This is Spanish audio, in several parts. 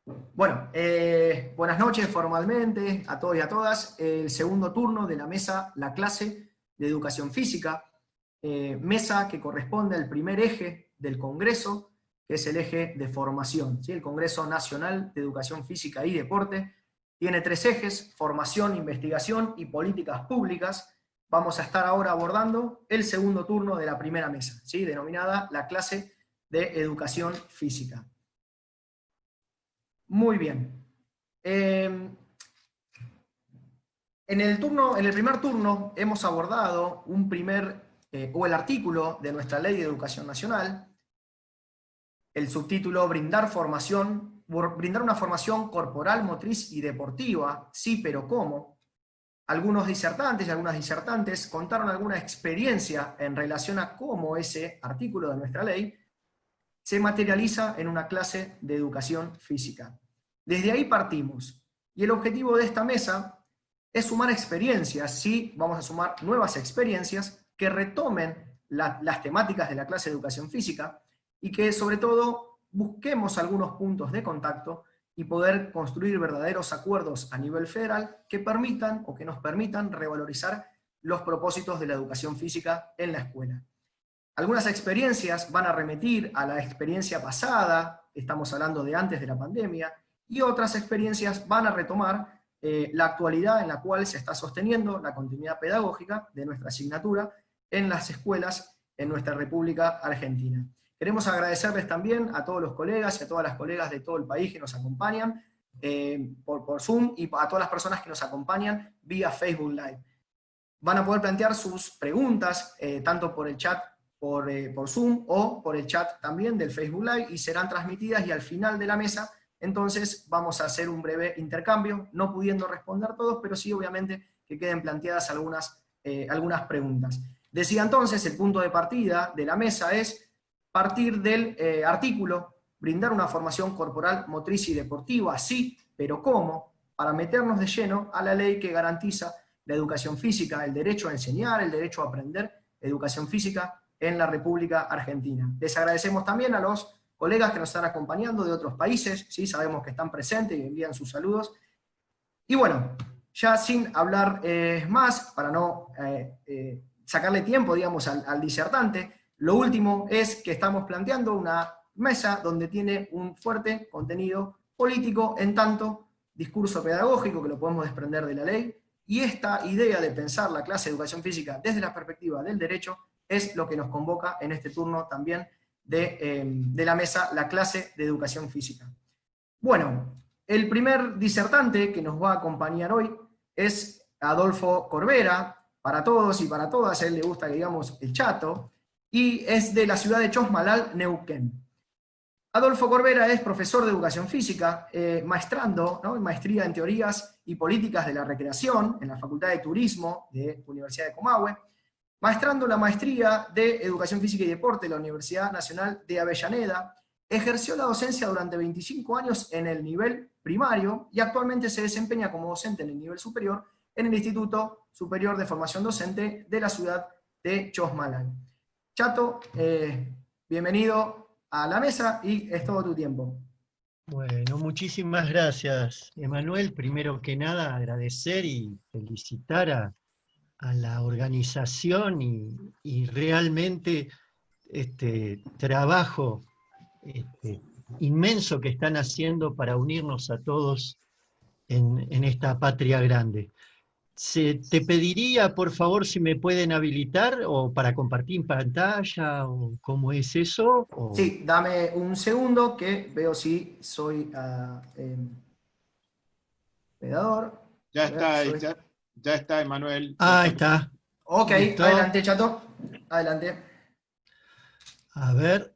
Bueno, buenas noches formalmente a todos y a todas. El segundo turno de la mesa, la clase de educación física, mesa que corresponde al primer eje del Congreso, que es el eje de formación, ¿sí? El Congreso Nacional de Educación Física y Deporte tiene tres ejes: formación, investigación y políticas públicas. Vamos a estar ahora abordando el segundo turno de la primera mesa, ¿sí? Denominada la clase de educación física. Muy bien. En el primer turno hemos abordado el artículo de nuestra Ley de Educación Nacional, el subtítulo brindar una formación corporal, motriz y deportiva, sí, pero ¿cómo? Algunos disertantes y algunas disertantes contaron alguna experiencia en relación a cómo ese artículo de nuestra ley se materializa en una clase de educación física. Desde ahí partimos. Y el objetivo de esta mesa es sumar experiencias, sí, vamos a sumar nuevas experiencias que retomen las temáticas de la clase de educación física y que sobre todo busquemos algunos puntos de contacto y poder construir verdaderos acuerdos a nivel federal que permitan o que nos permitan revalorizar los propósitos de la educación física en la escuela. Algunas experiencias van a remitir a la experiencia pasada, estamos hablando de antes de la pandemia, y otras experiencias van a retomar la actualidad en la cual se está sosteniendo la continuidad pedagógica de nuestra asignatura en las escuelas en nuestra República Argentina. Queremos agradecerles también a todos los colegas y a todas las colegas de todo el país que nos acompañan por Zoom, y a todas las personas que nos acompañan vía Facebook Live. Van a poder plantear sus preguntas tanto por el chat por Zoom o por el chat también del Facebook Live, y serán transmitidas, y al final de la mesa entonces vamos a hacer un breve intercambio, no pudiendo responder todos, pero sí obviamente que queden planteadas algunas preguntas. Decía entonces, el punto de partida de la mesa es partir del artículo, brindar una formación corporal, motriz y deportiva, sí, pero ¿cómo? Para meternos de lleno a la ley que garantiza la educación física, el derecho a enseñar, el derecho a aprender educación física en la República Argentina. Les agradecemos también a los colegas que nos están acompañando de otros países, ¿sí? Sabemos que están presentes y envían sus saludos. Y bueno, ya sin hablar más, para no sacarle tiempo, digamos, al disertante, lo último es que estamos planteando una mesa donde tiene un fuerte contenido político, en tanto discurso pedagógico, que lo podemos desprender de la ley, y esta idea de pensar la clase de educación física desde la perspectiva del derecho es lo que nos convoca en este turno también de la mesa, la clase de educación física. Bueno, el primer disertante que nos va a acompañar hoy es Adolfo Corbera, para todos y para todas, a él le gusta que digamos el Chato, y es de la ciudad de Chosmalal, Neuquén. Adolfo Corbera es profesor de educación física, maestrando, ¿no?, en maestría en teorías y políticas de la recreación en la Facultad de Turismo de la Universidad de Comahue, maestrando la maestría de Educación Física y Deporte en la Universidad Nacional de Avellaneda, ejerció la docencia durante 25 años en el nivel primario y actualmente se desempeña como docente en el nivel superior en el Instituto Superior de Formación Docente de la ciudad de Chosmalal. Chato, bienvenido a la mesa y es todo tu tiempo. Bueno, muchísimas gracias, Emanuel. Primero que nada, agradecer y felicitar a la organización y realmente este trabajo inmenso que están haciendo para unirnos a todos en esta patria grande. Te pediría, por favor, si me pueden habilitar o para compartir pantalla, o cómo es eso. Sí, dame un segundo que veo si soy hospedador. Ya está, Emanuel. Ahí está. Ok, ¿Listo? adelante, Chato. Adelante. A ver.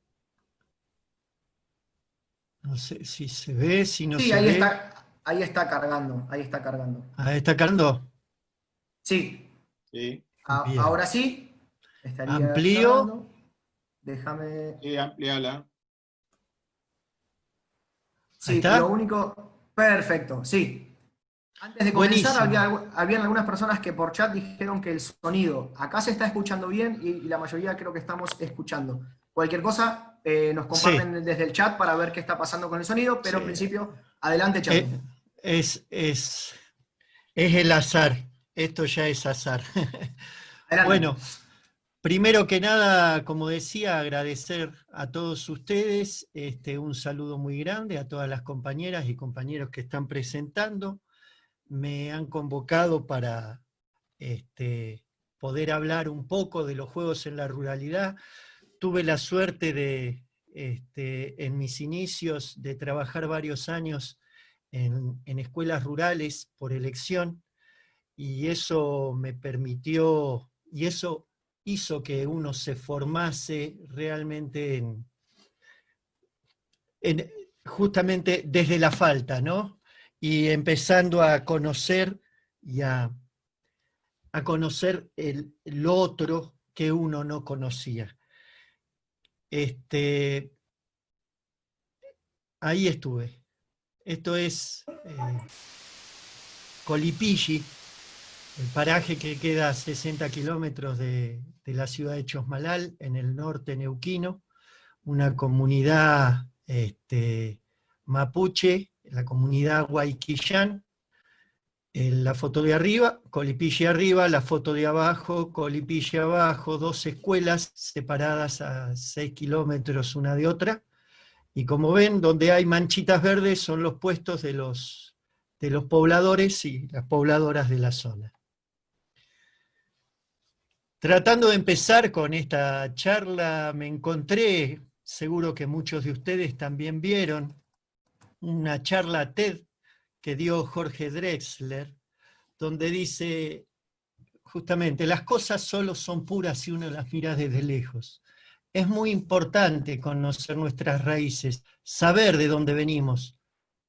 No sé si se ve, si no Sí, se ahí ve. está, ahí está cargando, ahí está cargando. Ahí está cargando. Sí. Sí. Bien. Ahora sí, estaría Amplío. cargando. Déjame. Sí, ampliala. Ahí Sí, lo está. único. Perfecto, sí. Antes de comenzar, Buenísimo. habían algunas personas que por chat dijeron que el sonido acá se está escuchando bien y la mayoría creo que estamos escuchando. Cualquier cosa, nos comparten desde el chat para ver qué está pasando con el sonido, pero en principio, adelante, Chapín. Es el azar, esto ya es azar. Adelante. Bueno, primero que nada, como decía, agradecer a todos ustedes, un saludo muy grande a todas las compañeras y compañeros que están presentando. Me han convocado para poder hablar un poco de los juegos en la ruralidad. Tuve la suerte de, en mis inicios, de trabajar varios años en escuelas rurales por elección, y eso me permitió, y eso hizo que uno se formase realmente justamente desde la falta, ¿no? Y empezando a conocer y a conocer lo otro que uno no conocía. Ahí estuve. Esto es Colipilli, el paraje que queda a 60 kilómetros de la ciudad de Chosmalal, en el norte neuquino, una comunidad mapuche, la comunidad Huayquillán. La foto de arriba, Colipilli arriba, la foto de abajo, Colipilli abajo, 2 escuelas separadas a 6 kilómetros una de otra. Y como ven, donde hay manchitas verdes son los puestos de los pobladores y las pobladoras de la zona. Tratando de empezar con esta charla, me encontré, seguro que muchos de ustedes también vieron, una charla TED que dio Jorge Drexler, donde dice justamente, las cosas solo son puras si uno las mira desde lejos. Es muy importante conocer nuestras raíces, saber de dónde venimos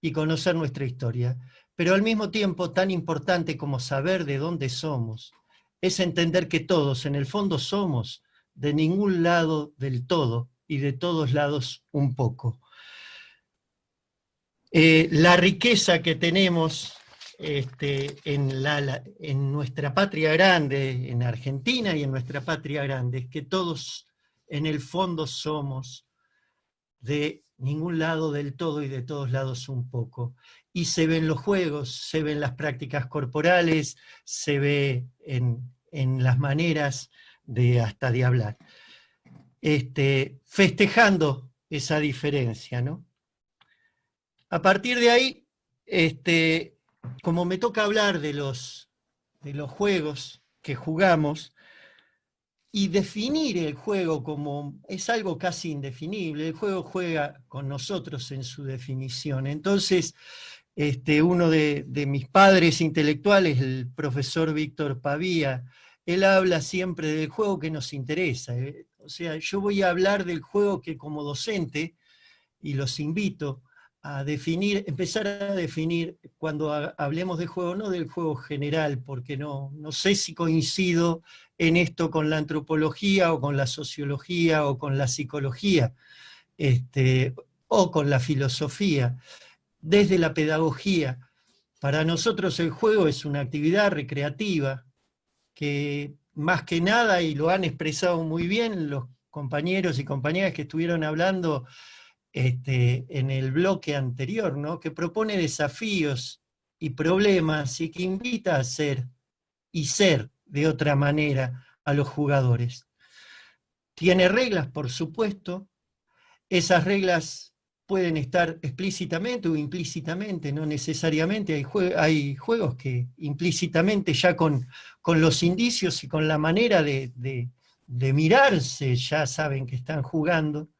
y conocer nuestra historia, pero al mismo tiempo tan importante como saber de dónde somos, es entender que todos en el fondo somos de ningún lado del todo y de todos lados un poco. La riqueza que tenemos en nuestra patria grande, en Argentina y en nuestra patria grande, es que todos en el fondo somos de ningún lado del todo y de todos lados un poco. Y se ven los juegos, se ven las prácticas corporales, se ve en las maneras hasta de hablar. Festejando esa diferencia, ¿no? A partir de ahí, como me toca hablar de los juegos que jugamos, y definir el juego como es algo casi indefinible, el juego juega con nosotros en su definición. Entonces, uno de mis padres intelectuales, el profesor Víctor Pavía, él habla siempre del juego que nos interesa. O sea, yo voy a hablar del juego que como docente, y los invito a definir, empezar a definir cuando hablemos de juego, no del juego general, porque no sé si coincido en esto con la antropología o con la sociología o con la psicología o con la filosofía, desde la pedagogía. Para nosotros el juego es una actividad recreativa que más que nada, y lo han expresado muy bien los compañeros y compañeras que estuvieron hablando en el bloque anterior, ¿no? Que propone desafíos y problemas y que invita a hacer y ser de otra manera a los jugadores. Tiene reglas, por supuesto. Esas reglas pueden estar explícitamente o implícitamente, no necesariamente. Hay juegos que implícitamente ya con los indicios y con la manera de mirarse ya saben que están jugando.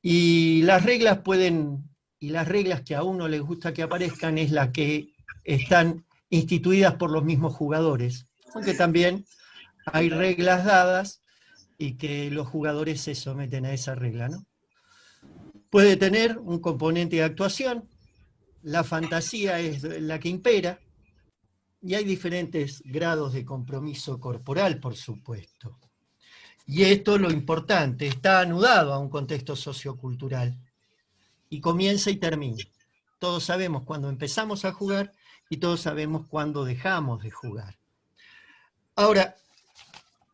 Y las reglas que a uno les gusta que aparezcan es las que están instituidas por los mismos jugadores, aunque también hay reglas dadas y que los jugadores se someten a esa regla, ¿no? Puede tener un componente de actuación, la fantasía es la que impera, y hay diferentes grados de compromiso corporal, por supuesto. Y esto, lo importante, está anudado a un contexto sociocultural y comienza y termina. Todos sabemos cuándo empezamos a jugar y todos sabemos cuándo dejamos de jugar. Ahora,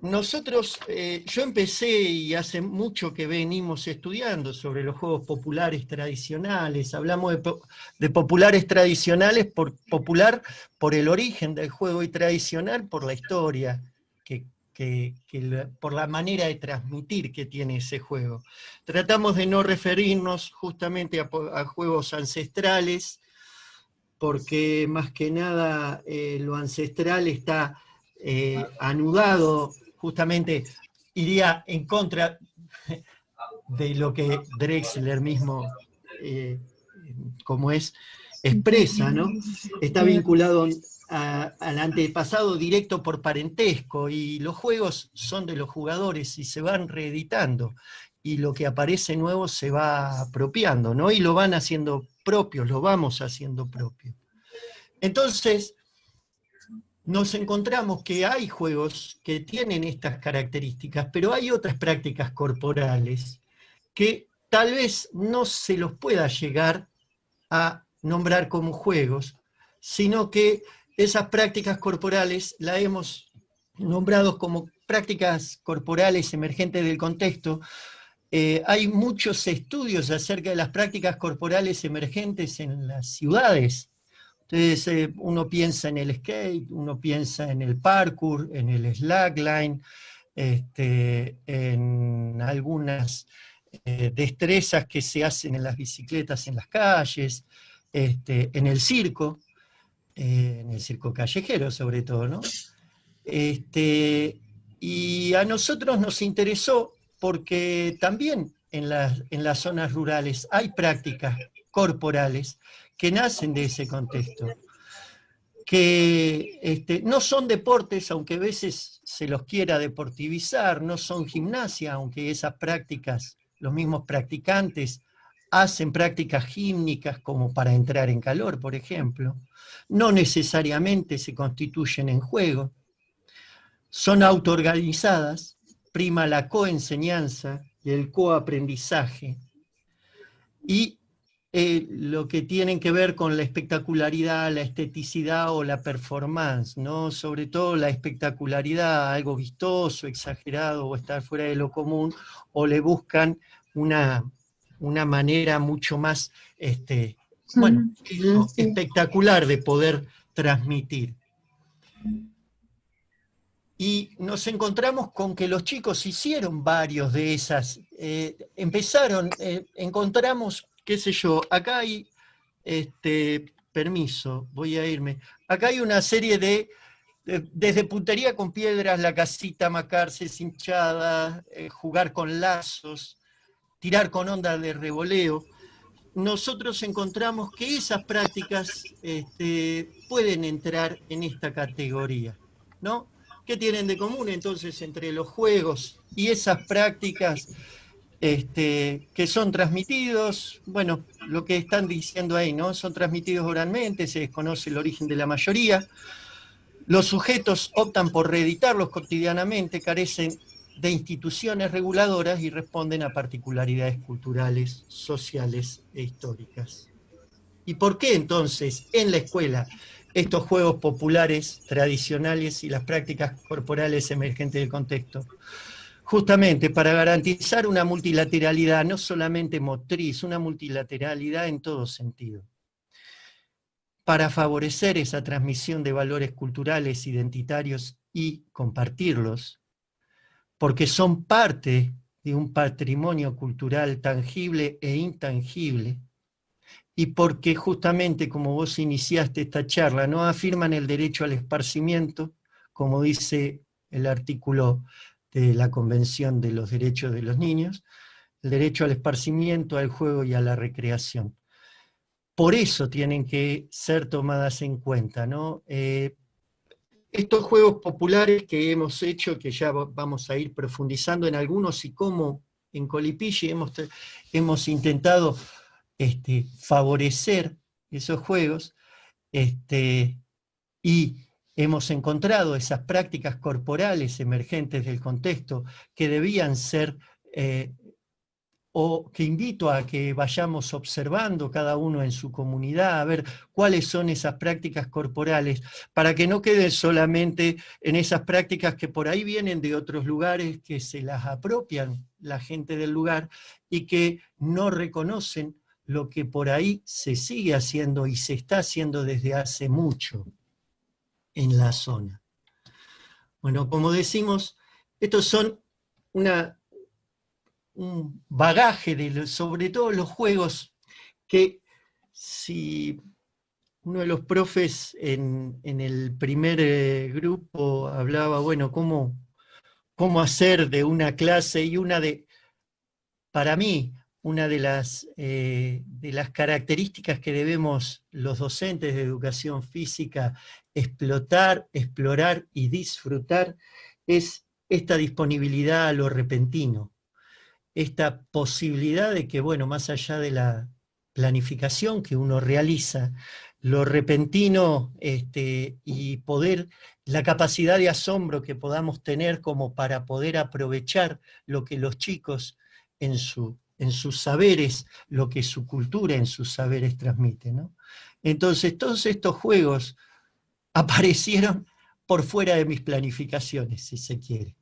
nosotros, yo empecé y hace mucho que venimos estudiando sobre los juegos populares tradicionales. Hablamos de populares tradicionales, popular por el origen del juego y tradicional por la historia, por la manera de transmitir que tiene ese juego. Tratamos de no referirnos justamente a juegos ancestrales, porque más que nada lo ancestral está anudado, justamente iría en contra de lo que Drexler mismo, como expresa, ¿no? Está vinculado al antepasado directo por parentesco, y los juegos son de los jugadores y se van reeditando, y lo que aparece nuevo se va apropiando, ¿no? Y lo van haciendo propio, lo vamos haciendo propio. Entonces, nos encontramos que hay juegos que tienen estas características, pero hay otras prácticas corporales que tal vez no se los pueda llegar a nombrar como juegos, sino que esas prácticas corporales las hemos nombrado como prácticas corporales emergentes del contexto. Hay muchos estudios acerca de las prácticas corporales emergentes en las ciudades. Entonces, uno piensa en el skate, uno piensa en el parkour, en el slackline, en algunas destrezas que se hacen en las bicicletas en las calles, en el circo callejero sobre todo, ¿no? Y a nosotros nos interesó porque también en las zonas rurales hay prácticas corporales que nacen de ese contexto, que no son deportes, aunque a veces se los quiera deportivizar, no son gimnasia, aunque esas prácticas, los mismos practicantes hacen prácticas gímnicas como para entrar en calor, por ejemplo, no necesariamente se constituyen en juego, son autoorganizadas, prima la coenseñanza y el coaprendizaje, y lo que tienen que ver con la espectacularidad, la esteticidad o la performance, ¿no? Sobre todo la espectacularidad, algo vistoso, exagerado o estar fuera de lo común, o le buscan una manera mucho más espectacular de poder transmitir. Y nos encontramos con que los chicos hicieron varios de esas, encontramos, qué sé yo, acá hay, permiso, voy a irme, acá hay una serie desde puntería con piedras, la casita, macarse, hinchada, jugar con lazos, tirar con ondas de revoleo. Nosotros encontramos que esas prácticas pueden entrar en esta categoría, ¿no? ¿Qué tienen de común entonces entre los juegos y esas prácticas que son transmitidos? Bueno, lo que están diciendo ahí, ¿no? Son transmitidos oralmente, se desconoce el origen de la mayoría, los sujetos optan por reeditarlos cotidianamente, carecen de instituciones reguladoras y responden a particularidades culturales, sociales e históricas. ¿Y por qué entonces en la escuela estos juegos populares tradicionales y las prácticas corporales emergentes del contexto? Justamente para garantizar una multilateralidad no solamente motriz, una multilateralidad en todo sentido. Para favorecer esa transmisión de valores culturales, identitarios y compartirlos, porque son parte de un patrimonio cultural tangible e intangible, y porque justamente, como vos iniciaste esta charla, no afirman el derecho al esparcimiento, como dice el artículo de la Convención de los Derechos de los Niños, el derecho al esparcimiento, al juego y a la recreación. Por eso tienen que ser tomadas en cuenta, ¿no? Estos juegos populares que hemos hecho, que ya vamos a ir profundizando en algunos, y cómo en Colipilli hemos intentado favorecer esos juegos, y hemos encontrado esas prácticas corporales emergentes del contexto que debían ser o que invito a que vayamos observando cada uno en su comunidad, a ver cuáles son esas prácticas corporales, para que no queden solamente en esas prácticas que por ahí vienen de otros lugares, que se las apropian la gente del lugar y que no reconocen lo que por ahí se sigue haciendo y se está haciendo desde hace mucho en la zona. Bueno, como decimos, estos son un bagaje sobre todo los juegos que, si uno de los profes en el primer grupo hablaba, bueno, cómo hacer de una clase, y para mí, una de las características que debemos los docentes de educación física explorar y disfrutar es esta disponibilidad a lo repentino, esta posibilidad de que, bueno, más allá de la planificación que uno realiza, lo repentino y la capacidad de asombro que podamos tener como para poder aprovechar lo que los chicos en sus saberes, lo que su cultura en sus saberes transmite, ¿no? Entonces, todos estos juegos aparecieron por fuera de mis planificaciones, si se quiere.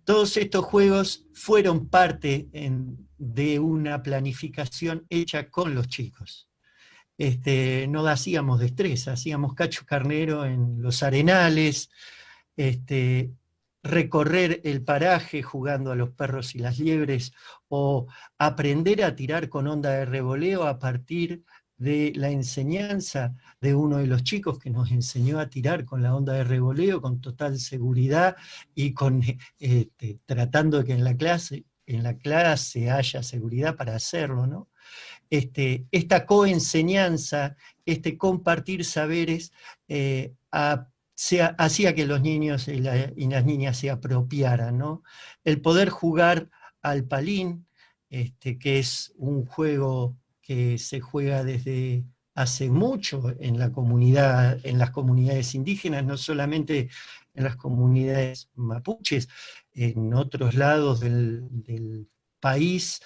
Todos estos juegos fueron parte de una planificación hecha con los chicos. No hacíamos destreza, hacíamos cacho carnero en los arenales, recorrer el paraje jugando a los perros y las liebres, o aprender a tirar con onda de revoleo a partir de la enseñanza de uno de los chicos que nos enseñó a tirar con la onda de revoleo con total seguridad y tratando de que en la clase haya seguridad para hacerlo, ¿no? Esta coenseñanza, compartir saberes, hacía que los niños y las niñas se apropiaran, ¿no? El poder jugar al palín, que es un juego que se juega desde hace mucho en las comunidades indígenas, no solamente en las comunidades mapuches, en otros lados del país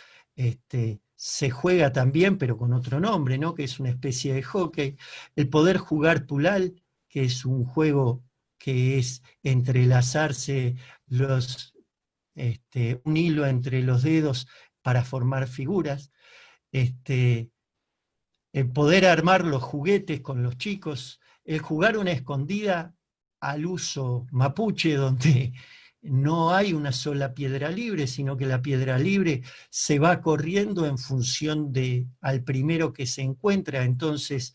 se juega también, pero con otro nombre, ¿no? Que es una especie de hockey. El poder jugar pulal, que es un juego que es entrelazarse un hilo entre los dedos para formar figuras. El poder armar los juguetes con los chicos, el jugar una escondida al uso mapuche, donde no hay una sola piedra libre, sino que la piedra libre se va corriendo en función al primero que se encuentra. Entonces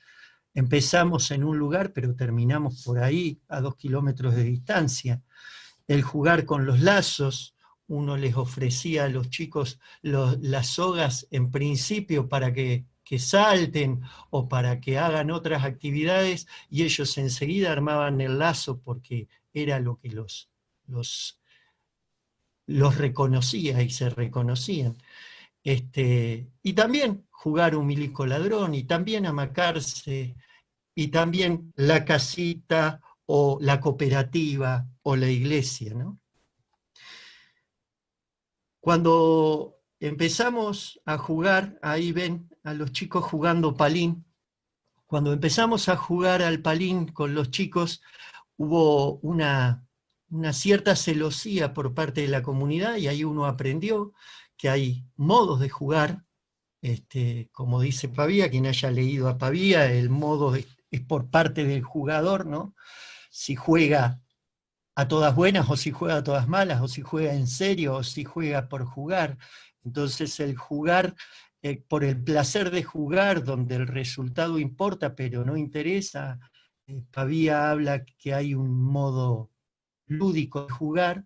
empezamos en un lugar, pero terminamos por ahí, a 2 kilómetros de distancia. El jugar con los lazos, uno les ofrecía a los chicos las sogas en principio para que salten o para que hagan otras actividades, y ellos enseguida armaban el lazo porque era lo que los reconocía y se reconocían. Y también jugar un milico ladrón, y también amacarse, y también la casita o la cooperativa o la iglesia, ¿no? Cuando empezamos a jugar, ahí ven a los chicos jugando palín, cuando empezamos a jugar al palín con los chicos, hubo una cierta celosía por parte de la comunidad, y ahí uno aprendió que hay modos de jugar, como dice Pavía, quien haya leído a Pavía, el modo es por parte del jugador, ¿no? Si juega a todas buenas, o si juega a todas malas, o si juega en serio, o si juega por jugar. Entonces el jugar por el placer de jugar, donde el resultado importa pero no interesa, Pavía habla que hay un modo lúdico de jugar,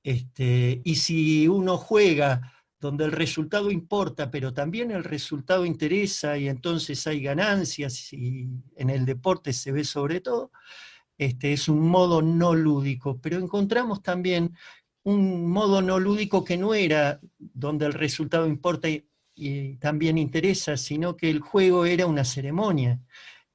y si uno juega donde el resultado importa, pero también el resultado interesa, y entonces hay ganancias, y en el deporte se ve sobre todo, es un modo no lúdico. Pero encontramos también un modo no lúdico que no era donde el resultado importa y también interesa, sino que el juego era una ceremonia,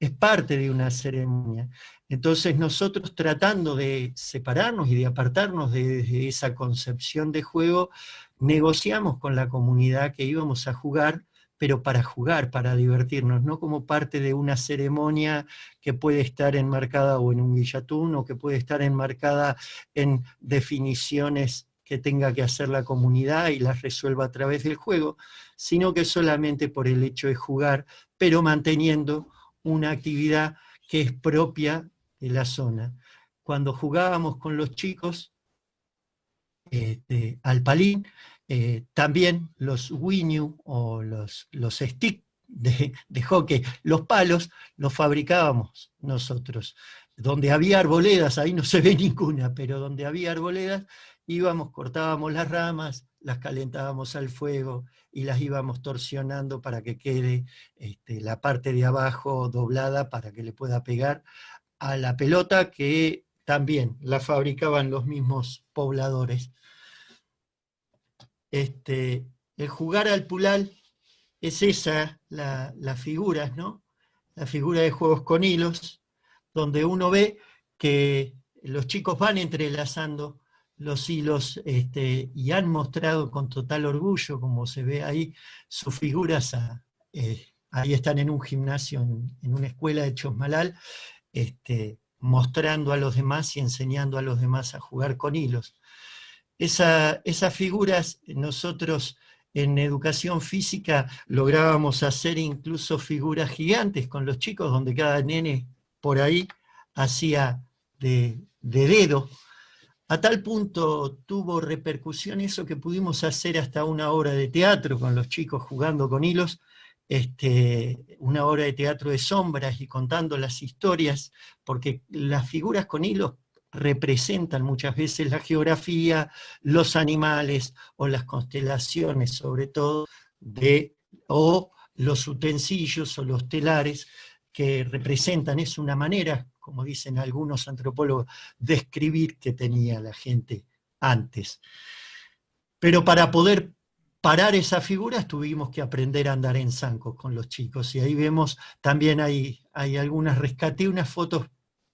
es parte de una ceremonia. Entonces nosotros, tratando de separarnos y de apartarnos de esa concepción de juego, negociamos con la comunidad que íbamos a jugar, pero para jugar, para divertirnos, no como parte de una ceremonia que puede estar enmarcada o en un guillatún, o que puede estar enmarcada en definiciones que tenga que hacer la comunidad y las resuelva a través del juego, sino que solamente por el hecho de jugar, pero manteniendo una actividad que es propia de la zona. Cuando jugábamos con los chicos al palín, también los Wii-Nu o los sticks de hockey, los palos, los fabricábamos nosotros. Donde había arboledas, ahí no se ve ninguna, pero donde había arboledas, íbamos, cortábamos las ramas, las calentábamos al fuego y las íbamos torsionando para que quede la parte de abajo doblada para que le pueda pegar a la pelota, que también la fabricaban los mismos pobladores. El jugar al pulal es esa, las figuras, ¿no? La figura de juegos con hilos, donde uno ve que los chicos van entrelazando los hilos y han mostrado con total orgullo, como se ve ahí, sus figuras. Ahí están en un gimnasio, en una escuela de Chosmalal, mostrando a los demás y enseñando a los demás a jugar con hilos. Esas figuras nosotros en educación física lográbamos hacer incluso figuras gigantes con los chicos, donde cada nene por ahí hacía de dedo. A tal punto tuvo repercusión eso que pudimos hacer hasta una obra de teatro con los chicos jugando con hilos, una obra de teatro de sombras y contando las historias, porque las figuras con hilos representan muchas veces la geografía, los animales o las constelaciones, sobre todo, o los utensilios o los telares que representan. Es una manera, como dicen algunos antropólogos, de escribir que tenía la gente antes. Pero para poder parar esas figuras tuvimos que aprender a andar en zancos con los chicos, y ahí vemos, también hay algunas, rescaté unas fotos,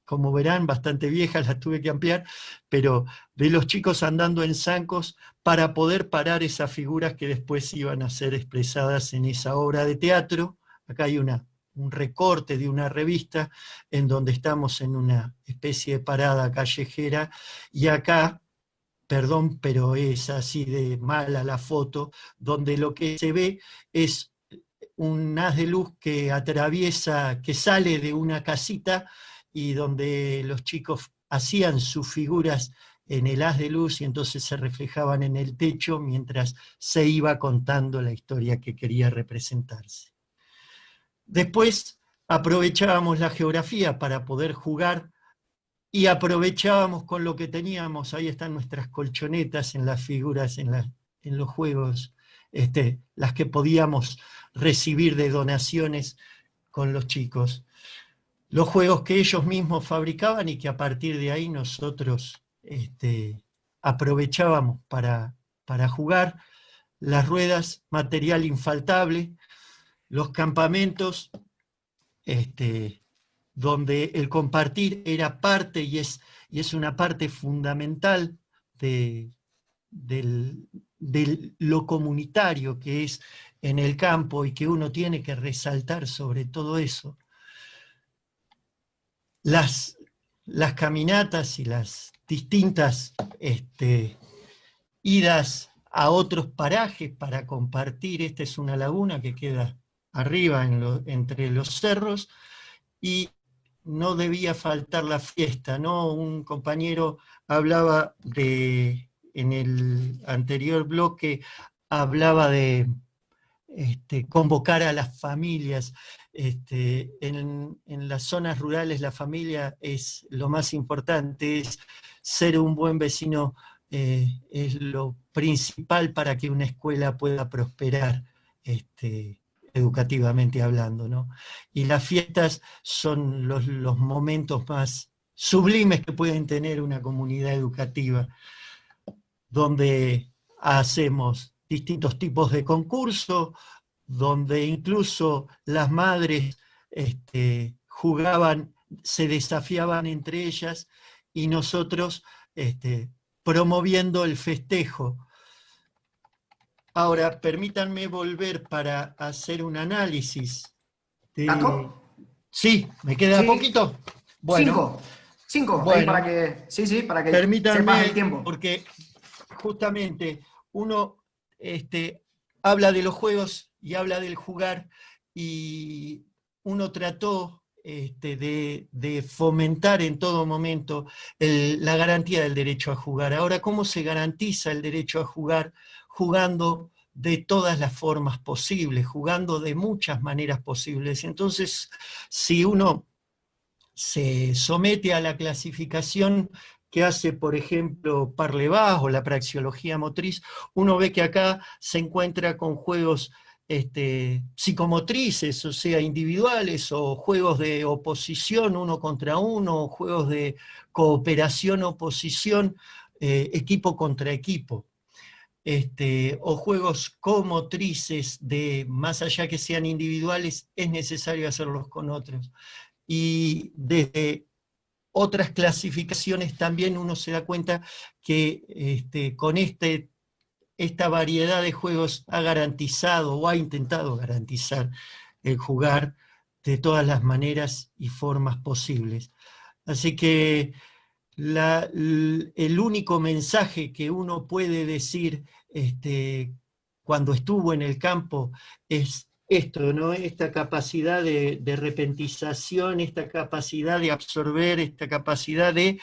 como verán, bastante viejas, las tuve que ampliar, pero de los chicos andando en zancos para poder parar esas figuras que después iban a ser expresadas en esa obra de teatro. Acá hay un recorte de una revista en donde estamos en una especie de parada callejera, y acá, perdón, pero es así de mala la foto, donde lo que se ve es un haz de luz que atraviesa, que sale de una casita, y donde los chicos hacían sus figuras en el haz de luz y entonces se reflejaban en el techo mientras se iba contando la historia que quería representarse. Después aprovechábamos la geografía para poder jugar, y aprovechábamos con lo que teníamos. Ahí están nuestras colchonetas en las figuras, en los juegos, las que podíamos recibir de donaciones con los chicos. Los juegos que ellos mismos fabricaban y que a partir de ahí nosotros aprovechábamos para jugar. Las ruedas, material infaltable. Los campamentos, donde el compartir era parte y es una parte fundamental de lo comunitario que es en el campo, y que uno tiene que resaltar sobre todo eso. Las caminatas y las distintas idas a otros parajes para compartir. Esta es una laguna que queda arriba entre los cerros, y no debía faltar la fiesta, ¿no? Un compañero hablaba en el anterior bloque, hablaba de convocar a las familias. En las zonas rurales la familia es lo más importante, es ser un buen vecino, es lo principal para que una escuela pueda prosperar educativamente hablando, ¿no? Y las fiestas son los momentos más sublimes que pueden tener una comunidad educativa, donde hacemos distintos tipos de concursos, donde incluso las madres jugaban, se desafiaban entre ellas y nosotros promoviendo el festejo. Ahora, permítanme volver para hacer un análisis. ¿Tato? Sí, ¿me queda Sí, poquito? Bueno, 5. 5, ahí para bueno, que, sí, para que sepas el permítanme, tiempo. porque justamente uno habla de los juegos y habla del jugar, y uno trató de fomentar en todo momento la garantía del derecho a jugar. Ahora, ¿cómo se garantiza el derecho a jugar? Jugando de todas las formas posibles, jugando de muchas maneras posibles. Entonces, si uno se somete a la clasificación que hace, por ejemplo, Parlevás o la praxeología motriz, uno ve que acá se encuentra con juegos psicomotrices, o sea, individuales, o juegos de oposición uno contra uno, o juegos de cooperación-oposición, equipo contra equipo. O juegos comotrices de, más allá que sean individuales, es necesario hacerlos con otros. Y desde otras clasificaciones también uno se da cuenta que con esta variedad de juegos ha garantizado o ha intentado garantizar el jugar de todas las maneras y formas posibles. Así que el único mensaje que uno puede decir cuando estuvo en el campo es esto, ¿no? Esta capacidad de repentización, esta capacidad de absorber, esta capacidad de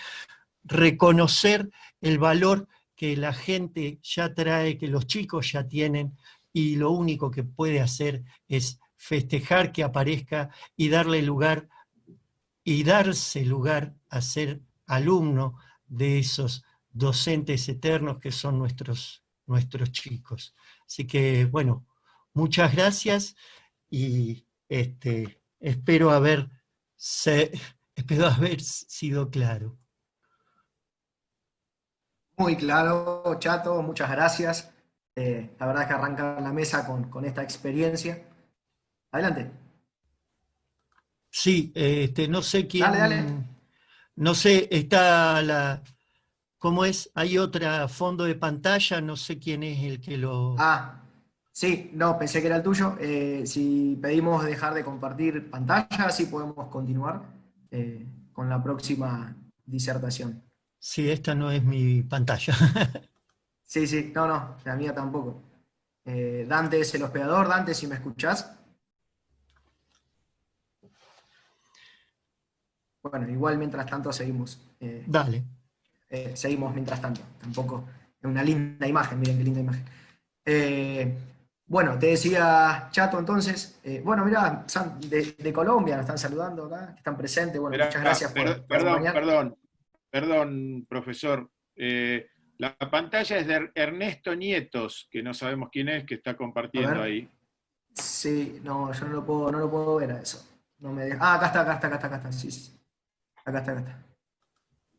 reconocer el valor que la gente ya trae, que los chicos ya tienen, y lo único que puede hacer es festejar que aparezca y darle lugar y darse lugar a ser alumno de esos docentes eternos que son nuestros chicos. Así que, bueno, muchas gracias y espero haber sido claro. Muy claro, Chato, muchas gracias. La verdad es que arrancar la mesa con esta experiencia. Adelante. Sí, no sé Dale, dale. no sé, está ¿cómo es? Hay otra fondo de pantalla, no sé quién es el que lo... Ah, sí, no, pensé que era el tuyo. Si pedimos dejar de compartir pantalla, así podemos continuar con la próxima disertación. Sí, esta no es mi pantalla. Sí, sí, no, no, la mía tampoco. Dante es el hospedador. Dante, si me escuchás. Bueno, igual mientras tanto seguimos. Dale. Seguimos mientras tanto. Tampoco es una linda imagen, miren qué linda imagen. Bueno, te decía Chato entonces. Bueno, mirá, de Colombia nos están saludando acá, que están presentes. Bueno, muchas gracias por Perdón, acompañar. perdón, profesor. La pantalla es de Ernesto Nietos, que no sabemos quién es, que está A compartiendo ver. ahí. Sí, no, yo no lo puedo ver a eso. No me deja. Ah, acá está. Sí, sí. Acá está.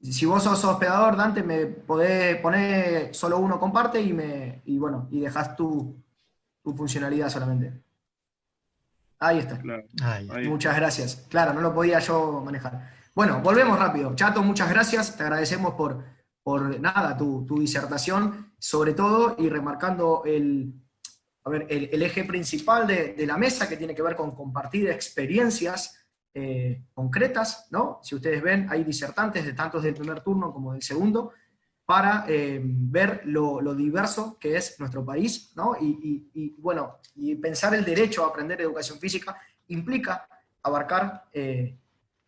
Si vos sos hospedador, Dante, me podés poner solo uno comparte y bueno, y dejás tu funcionalidad solamente. Ahí está. Claro, Ahí está. ahí Muchas está. gracias. Claro, no lo podía yo manejar. Bueno, volvemos rápido. Chato, muchas gracias. Te agradecemos por nada, tu disertación, sobre todo, y remarcando el eje principal de la mesa, que tiene que ver con compartir experiencias concretas, ¿no? Si ustedes ven, hay disertantes de tanto del primer turno como del segundo, para ver lo diverso que es nuestro país, ¿no? Bueno, y pensar el derecho a aprender educación física implica abarcar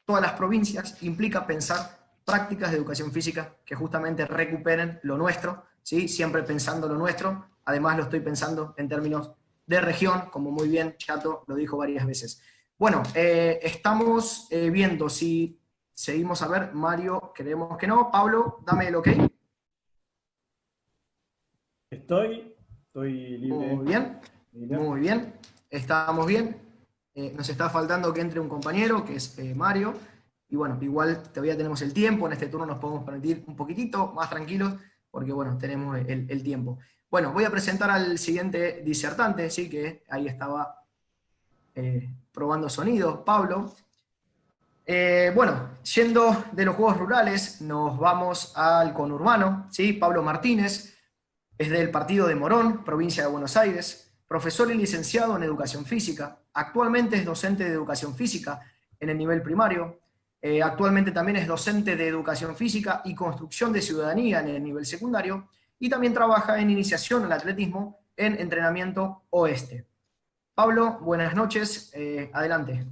todas las provincias, implica pensar prácticas de educación física que justamente recuperen lo nuestro, ¿sí? Siempre pensando lo nuestro. Además lo estoy pensando en términos de región, como muy bien Chato lo dijo varias veces. Bueno, estamos viendo si seguimos a ver. Mario, creemos que no. Pablo, dame el ok. Estoy libre. Muy bien, muy bien. Estamos bien. Nos está faltando que entre un compañero, que es Mario. Y bueno, igual todavía tenemos el tiempo. En este turno nos podemos permitir un poquitito más tranquilos, porque bueno, tenemos el tiempo. Bueno, voy a presentar al siguiente disertante, ¿sí? Que ahí estaba probando sonido, Pablo. Bueno, yendo de los juegos rurales, nos vamos al conurbano, ¿sí? Pablo Martínez es del partido de Morón, provincia de Buenos Aires, profesor y licenciado en educación física. Actualmente es docente de educación física en el nivel primario. Actualmente también es docente de educación física y construcción de ciudadanía en el nivel secundario. Y también trabaja en iniciación al atletismo en entrenamiento oeste. Pablo, buenas noches. Adelante.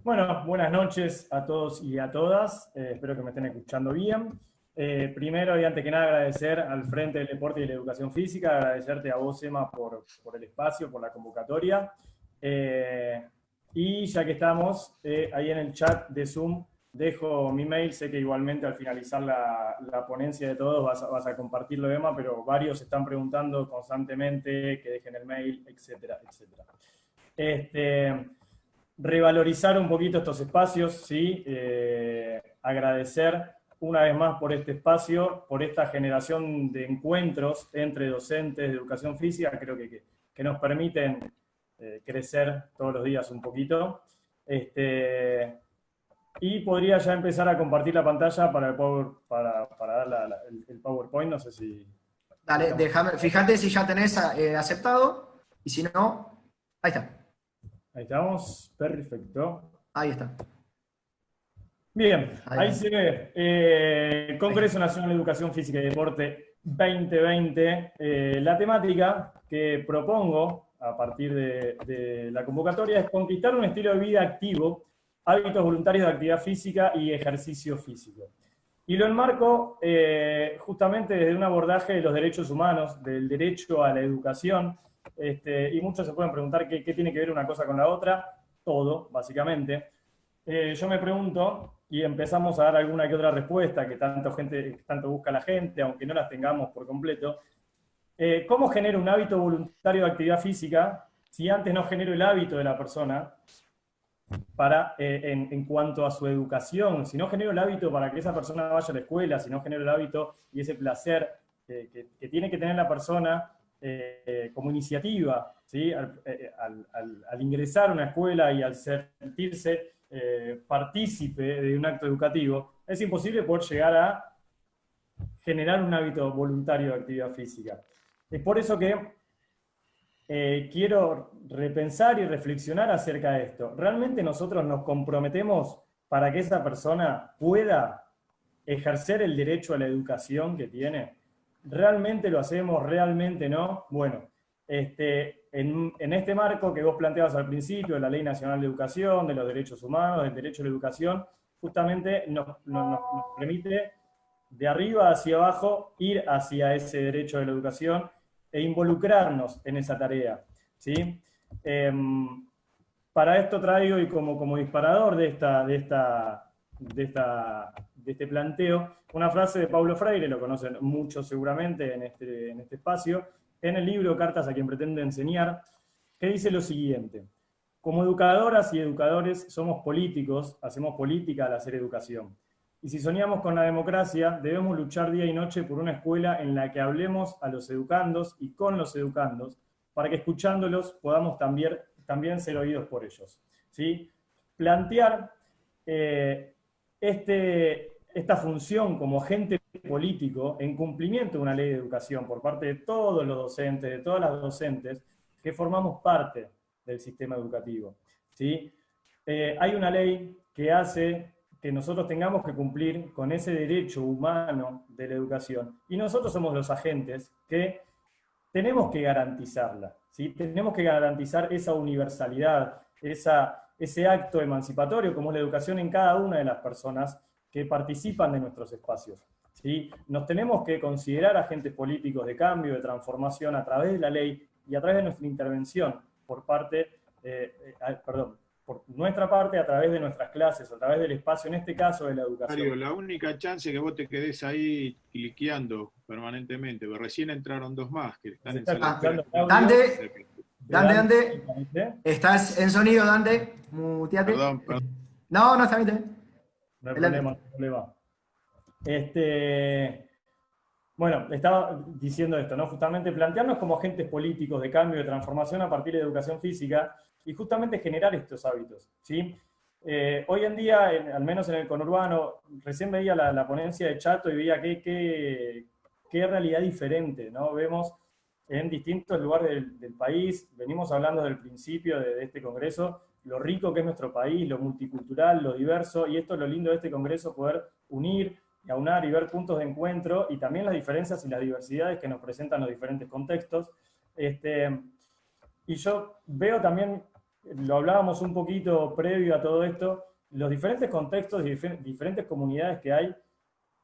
Bueno, buenas noches a todos y a todas. Espero que me estén escuchando bien. Primero y antes que nada agradecer al Frente del Deporte y de la Educación Física, agradecerte a vos, Emma, por el espacio, por la convocatoria. Y ya que estamos, ahí en el chat de Zoom dejo mi mail. Sé que igualmente al finalizar la ponencia de todos vas a compartirlo, Emma, pero varios están preguntando constantemente que dejen el mail, etcétera, etcétera. Revalorizar un poquito estos espacios, ¿sí? Agradecer una vez más por este espacio, por esta generación de encuentros entre docentes de educación física, creo que nos permiten crecer todos los días un poquito. Y podría ya empezar a compartir la pantalla para dar el PowerPoint, no sé si... Dale, fíjate si ya tenés aceptado, y si no, ahí está. Ahí estamos, perfecto. Ahí está. Bien, ahí Adelante. se ve. Congreso Nacional de Educación Física y Deporte 2020. La temática que propongo a partir de la convocatoria es conquistar un estilo de vida activo, hábitos voluntarios de actividad física y ejercicio físico. Y lo enmarco justamente desde un abordaje de los derechos humanos, del derecho a la educación. Y muchos se pueden preguntar qué tiene que ver una cosa con la otra. Todo, básicamente. Yo me pregunto, y empezamos a dar alguna que otra respuesta que tanto busca la gente, aunque no las tengamos por completo. ¿Cómo genero un hábito voluntario de actividad física si antes no genero el hábito de la persona en cuanto a su educación? Si no genero el hábito para que esa persona vaya a la escuela, si no genero el hábito y ese placer que tiene que tener la persona como iniciativa, ¿sí? Al ingresar a una escuela y al sentirse partícipe de un acto educativo, es imposible poder llegar a generar un hábito voluntario de actividad física. Es por eso que quiero repensar y reflexionar acerca de esto. ¿Realmente nosotros nos comprometemos para que esa persona pueda ejercer el derecho a la educación que tiene? ¿Realmente lo hacemos? ¿Realmente no? Bueno, en este marco que vos planteabas al principio, de la Ley Nacional de Educación, de los derechos humanos, del derecho a la educación, justamente nos permite de arriba hacia abajo ir hacia ese derecho a la educación e involucrarnos en esa tarea, ¿sí? Para esto traigo, y como disparador de este planteo, una frase de Paulo Freire, lo conocen muchos seguramente en este espacio, en el libro Cartas a quien pretende enseñar, que dice lo siguiente: como educadoras y educadores somos políticos, hacemos política al hacer educación. Y si soñamos con la democracia, debemos luchar día y noche por una escuela en la que hablemos a los educandos y con los educandos, para que escuchándolos podamos también ser oídos por ellos, ¿sí? Plantear esta función como agente político en cumplimiento de una ley de educación por parte de todos los docentes, de todas las docentes que formamos parte del sistema educativo, ¿sí? Hay una ley que hace que nosotros tengamos que cumplir con ese derecho humano de la educación, y nosotros somos los agentes que tenemos que garantizarla, ¿sí? Tenemos que garantizar esa universalidad, ese acto emancipatorio como es la educación en cada una de las personas que participan de nuestros espacios, ¿sí? Nos tenemos que considerar agentes políticos de cambio, de transformación a través de la ley y a través de nuestra intervención por nuestra parte, a través de nuestras clases, a través del espacio, en este caso de la educación. Mario, la única chance es que vos te quedes ahí cliqueando permanentemente, porque recién entraron dos más que están en sala de espera. Dante, estás en sonido, Dante, muteate. Perdón. No, está bien. No hay problema, no hay problema. Bueno, estaba diciendo esto, ¿no? Justamente plantearnos como agentes políticos de cambio, de transformación a partir de educación física, y justamente generar estos hábitos, ¿sí? Hoy en día, al menos en el conurbano, recién veía la ponencia de Chato y veía qué realidad diferente, ¿no? Vemos en distintos lugares del país, venimos hablando del principio de este congreso, lo rico que es nuestro país, lo multicultural, lo diverso, y esto es lo lindo de este congreso, poder unir, y aunar y ver puntos de encuentro, y también las diferencias y las diversidades que nos presentan los diferentes contextos. Y yo veo también, lo hablábamos un poquito previo a todo esto, los diferentes contextos y diferentes comunidades que hay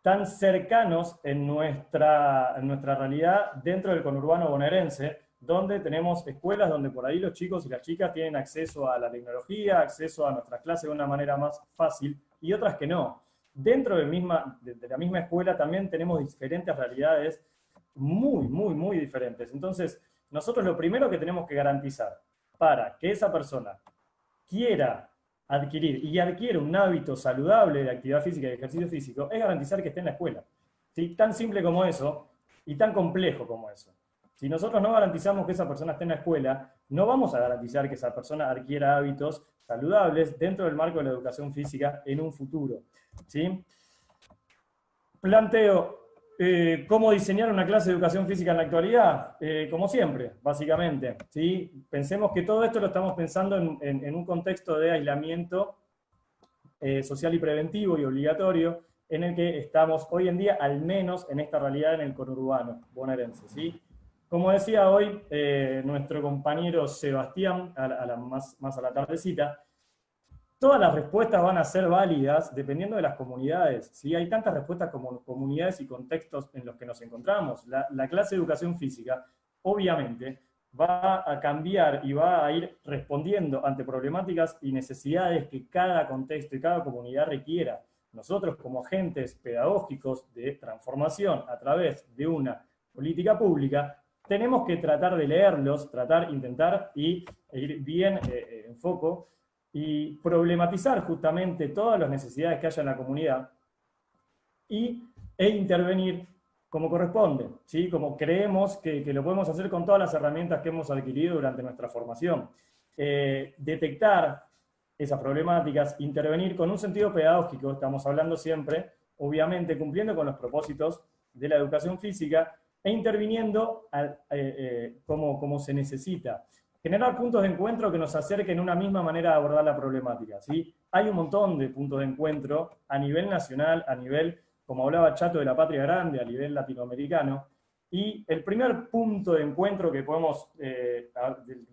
tan cercanos en nuestra realidad dentro del conurbano bonaerense, donde tenemos escuelas donde por ahí los chicos y las chicas tienen acceso a la tecnología, acceso a nuestras clases de una manera más fácil, y otras que no. Dentro de la misma escuela también tenemos diferentes realidades muy diferentes. Entonces, nosotros lo primero que tenemos que garantizar para que esa persona quiera adquirir y adquiere un hábito saludable de actividad física y ejercicio físico es garantizar que esté en la escuela. ¿Sí? Tan simple como eso y tan complejo como eso. Si nosotros no garantizamos que esa persona esté en la escuela, no vamos a garantizar que esa persona adquiera hábitos saludables dentro del marco de la educación física en un futuro. ¿Sí? Planteo cómo diseñar una clase de educación física en la actualidad, como siempre, básicamente. ¿Sí? Pensemos que todo esto lo estamos pensando en un contexto de aislamiento social y preventivo y obligatorio, en el que estamos hoy en día, al menos en esta realidad en el conurbano bonaerense. ¿Sí? Como decía hoy nuestro compañero Sebastián, más a la tardecita, todas las respuestas van a ser válidas dependiendo de las comunidades. ¿Sí? Hay tantas respuestas como comunidades y contextos en los que nos encontramos. La clase de educación física, obviamente, va a cambiar y va a ir respondiendo ante problemáticas y necesidades que cada contexto y cada comunidad requiera. Nosotros, como agentes pedagógicos de transformación a través de una política pública, tenemos que tratar de leerlos, intentar ir bien en foco, y problematizar justamente todas las necesidades que haya en la comunidad e intervenir como corresponde, ¿sí? Como creemos que lo podemos hacer con todas las herramientas que hemos adquirido durante nuestra formación. Detectar esas problemáticas, intervenir con un sentido pedagógico, estamos hablando siempre, obviamente cumpliendo con los propósitos de la educación física e interviniendo como se necesita. Generar puntos de encuentro que nos acerquen a una misma manera de abordar la problemática. ¿Sí? Hay un montón de puntos de encuentro a nivel nacional, a nivel, como hablaba Chato, de la patria grande, a nivel latinoamericano, y el primer punto de encuentro que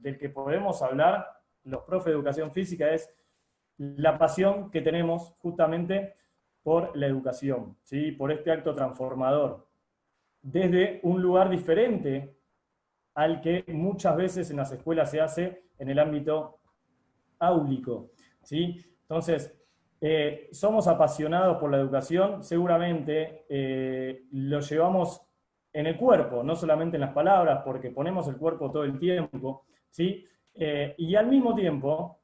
del que podemos hablar los profes de educación física es la pasión que tenemos justamente por la educación, ¿sí? Por este acto transformador, desde un lugar diferente al que muchas veces en las escuelas se hace en el ámbito áulico, ¿sí? Entonces, somos apasionados por la educación, seguramente lo llevamos en el cuerpo, no solamente en las palabras, porque ponemos el cuerpo todo el tiempo, ¿sí? Y al mismo tiempo,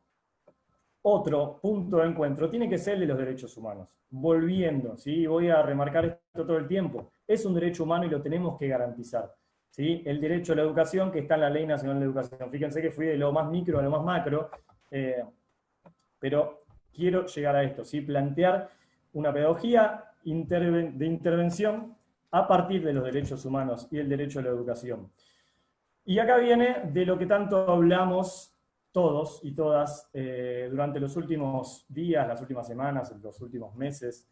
otro punto de encuentro tiene que ser el de los derechos humanos. Volviendo, ¿sí? Voy a remarcar esto todo el tiempo. Es un derecho humano y lo tenemos que garantizar. ¿Sí? El derecho a la educación que está en la Ley Nacional de Educación. Fíjense que fui de lo más micro a lo más macro, pero quiero llegar a esto, ¿sí? Plantear una pedagogía de intervención a partir de los derechos humanos y el derecho a la educación. Y acá viene de lo que tanto hablamos todos y todas durante los últimos días, las últimas semanas, los últimos meses,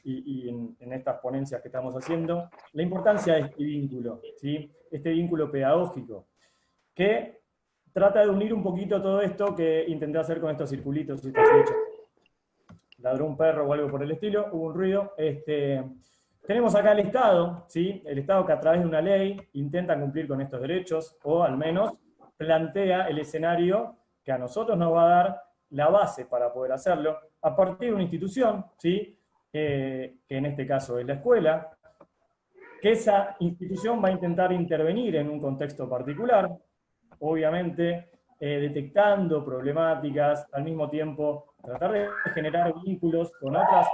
y en estas ponencias que estamos haciendo, la importancia de este vínculo, ¿sí? Este vínculo pedagógico, que trata de unir un poquito todo esto que intenté hacer con estos circulitos y estas flechas. Ladró un perro o algo por el estilo, hubo un ruido. Tenemos acá el Estado, ¿sí? El Estado que a través de una ley intenta cumplir con estos derechos, o al menos plantea el escenario que a nosotros nos va a dar la base para poder hacerlo, a partir de una institución, ¿sí? Que en este caso es la escuela, que esa institución va a intentar intervenir en un contexto particular, obviamente detectando problemáticas, al mismo tiempo tratar de generar vínculos con otras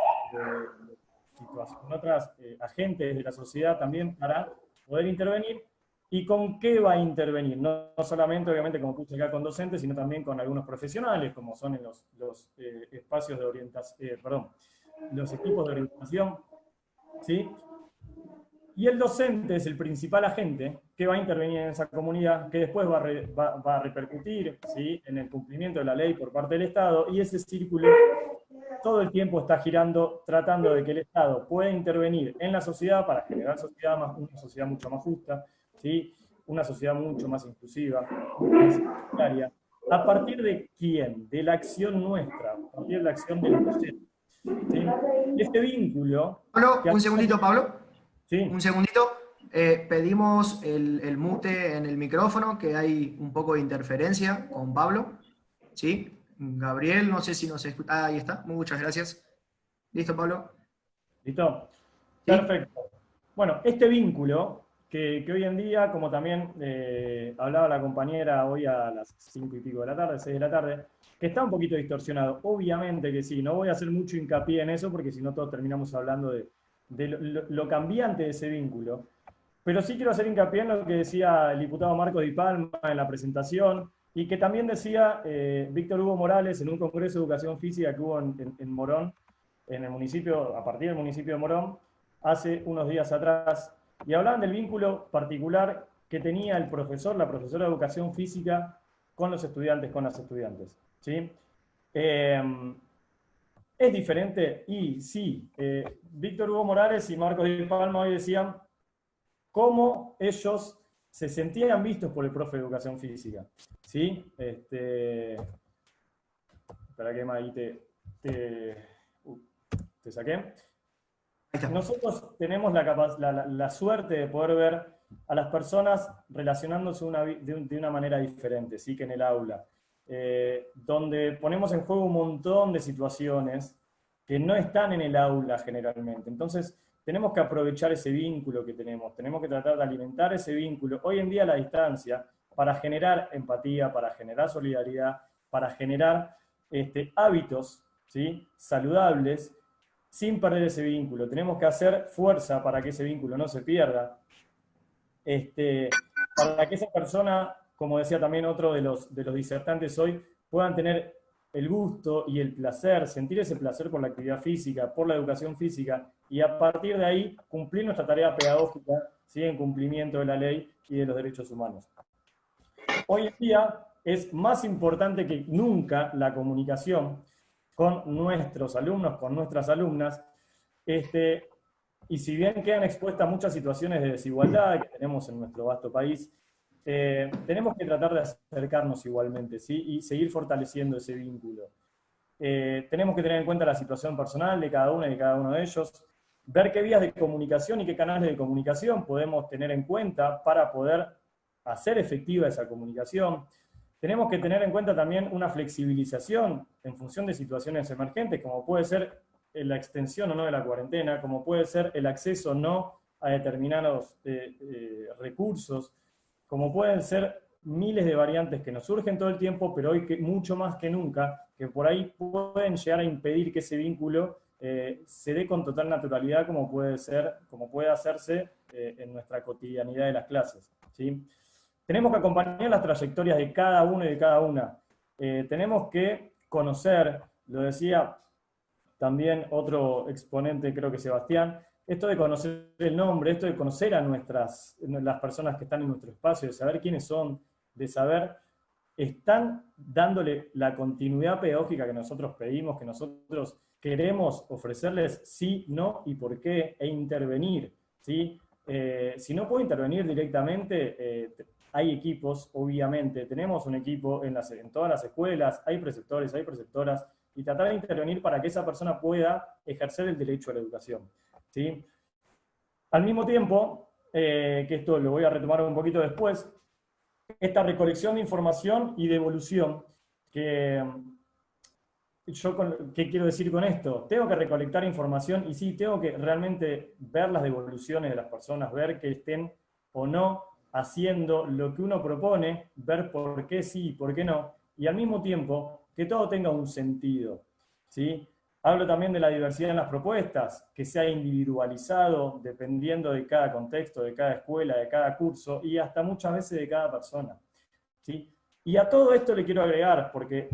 agentes de la sociedad también para poder intervenir ¿Y con qué va a intervenir? No solamente, obviamente, como puse acá con docentes, sino también con algunos profesionales, como son en los espacios de orientación, los equipos de orientación, ¿sí? Y el docente es el principal agente que va a intervenir en esa comunidad, que después va a repercutir, ¿sí?, en el cumplimiento de la ley por parte del Estado, y ese círculo todo el tiempo está girando, tratando de que el Estado pueda intervenir en la sociedad para generar una sociedad mucho más justa, ¿sí?, una sociedad mucho más inclusiva, mucho más igualitaria. ¿A partir de quién? De la acción nuestra, a partir de la acción del docente, ¿sí? Y este vínculo... Pablo, un segundito, Pablo. Sí. Un segundito. Pedimos el mute en el micrófono, que hay un poco de interferencia con Pablo. ¿Sí? Gabriel, no sé si nos escucha. Ah, ahí está. Muchas gracias. ¿Listo, Pablo? ¿Listo? ¿Sí? Perfecto. Bueno, este vínculo, que hoy en día, como también hablaba la compañera hoy a las 5 y pico de la tarde, 6 de la tarde, que está un poquito distorsionado. Obviamente que sí, no voy a hacer mucho hincapié en eso, porque si no todos terminamos hablando de lo cambiante de ese vínculo. Pero sí quiero hacer hincapié en lo que decía el diputado Marcos Di Palma en la presentación, y que también decía Víctor Hugo Morales en un congreso de educación física que hubo en Morón, en el municipio, a partir del municipio de Morón, hace unos días atrás, y hablaban del vínculo particular que tenía el profesor, la profesora de educación física, con los estudiantes, con las estudiantes, ¿sí? ¿Es diferente? Y sí, Víctor Hugo Morales y Marcos Di Palma hoy decían cómo ellos se sentían vistos por el profe de educación física, ¿sí? Espera que ahí te saqué. Nosotros tenemos la suerte de poder ver a las personas relacionándose de una manera diferente, ¿sí?, que en el aula, donde ponemos en juego un montón de situaciones que no están en el aula generalmente. Entonces, tenemos que aprovechar ese vínculo que tenemos que tratar de alimentar ese vínculo, hoy en día a la distancia, para generar empatía, para generar solidaridad, para generar hábitos, ¿sí?, saludables, sin perder ese vínculo. Tenemos que hacer fuerza para que ese vínculo no se pierda, para que esa persona, como decía también otro de los disertantes hoy, puedan tener el gusto y el placer, sentir ese placer por la actividad física, por la educación física, y a partir de ahí cumplir nuestra tarea pedagógica, ¿sí?, en cumplimiento de la ley y de los derechos humanos. Hoy en día es más importante que nunca la comunicación con nuestros alumnos, con nuestras alumnas, y si bien quedan expuestas muchas situaciones de desigualdad que tenemos en nuestro vasto país, tenemos que tratar de acercarnos igualmente, ¿sí?, y seguir fortaleciendo ese vínculo. Tenemos que tener en cuenta la situación personal de cada una y de cada uno de ellos, ver qué vías de comunicación y qué canales de comunicación podemos tener en cuenta para poder hacer efectiva esa comunicación. Tenemos que tener en cuenta también una flexibilización en función de situaciones emergentes, como puede ser la extensión o no de la cuarentena, como puede ser el acceso o no a determinados recursos, como pueden ser miles de variantes que nos surgen todo el tiempo, pero hoy mucho más que nunca, que por ahí pueden llegar a impedir que ese vínculo se dé con total naturalidad, como puede hacerse en nuestra cotidianidad de las clases, ¿sí? Tenemos que acompañar las trayectorias de cada uno y de cada una. Tenemos que conocer, lo decía también otro exponente, creo que Sebastián, esto de conocer el nombre, esto de conocer a las personas que están en nuestro espacio, de saber quiénes son, de saber, están dándole la continuidad pedagógica que nosotros pedimos, que nosotros queremos ofrecerles, sí, no y por qué, e intervenir, ¿sí? Si no puedo intervenir directamente, hay equipos, obviamente, tenemos un equipo en todas las escuelas, hay preceptores, hay preceptoras, y tratar de intervenir para que esa persona pueda ejercer el derecho a la educación, ¿sí? Al mismo tiempo, que esto lo voy a retomar un poquito después, esta recolección de información y devolución, ¿qué quiero decir con esto? Tengo que recolectar información y sí, tengo que realmente ver las devoluciones de las personas, ver que estén o no haciendo lo que uno propone, ver por qué sí y por qué no, y al mismo tiempo que todo tenga un sentido, ¿sí? Hablo también de la diversidad en las propuestas, que sea individualizado dependiendo de cada contexto, de cada escuela, de cada curso y hasta muchas veces de cada persona, ¿sí? Y a todo esto le quiero agregar, porque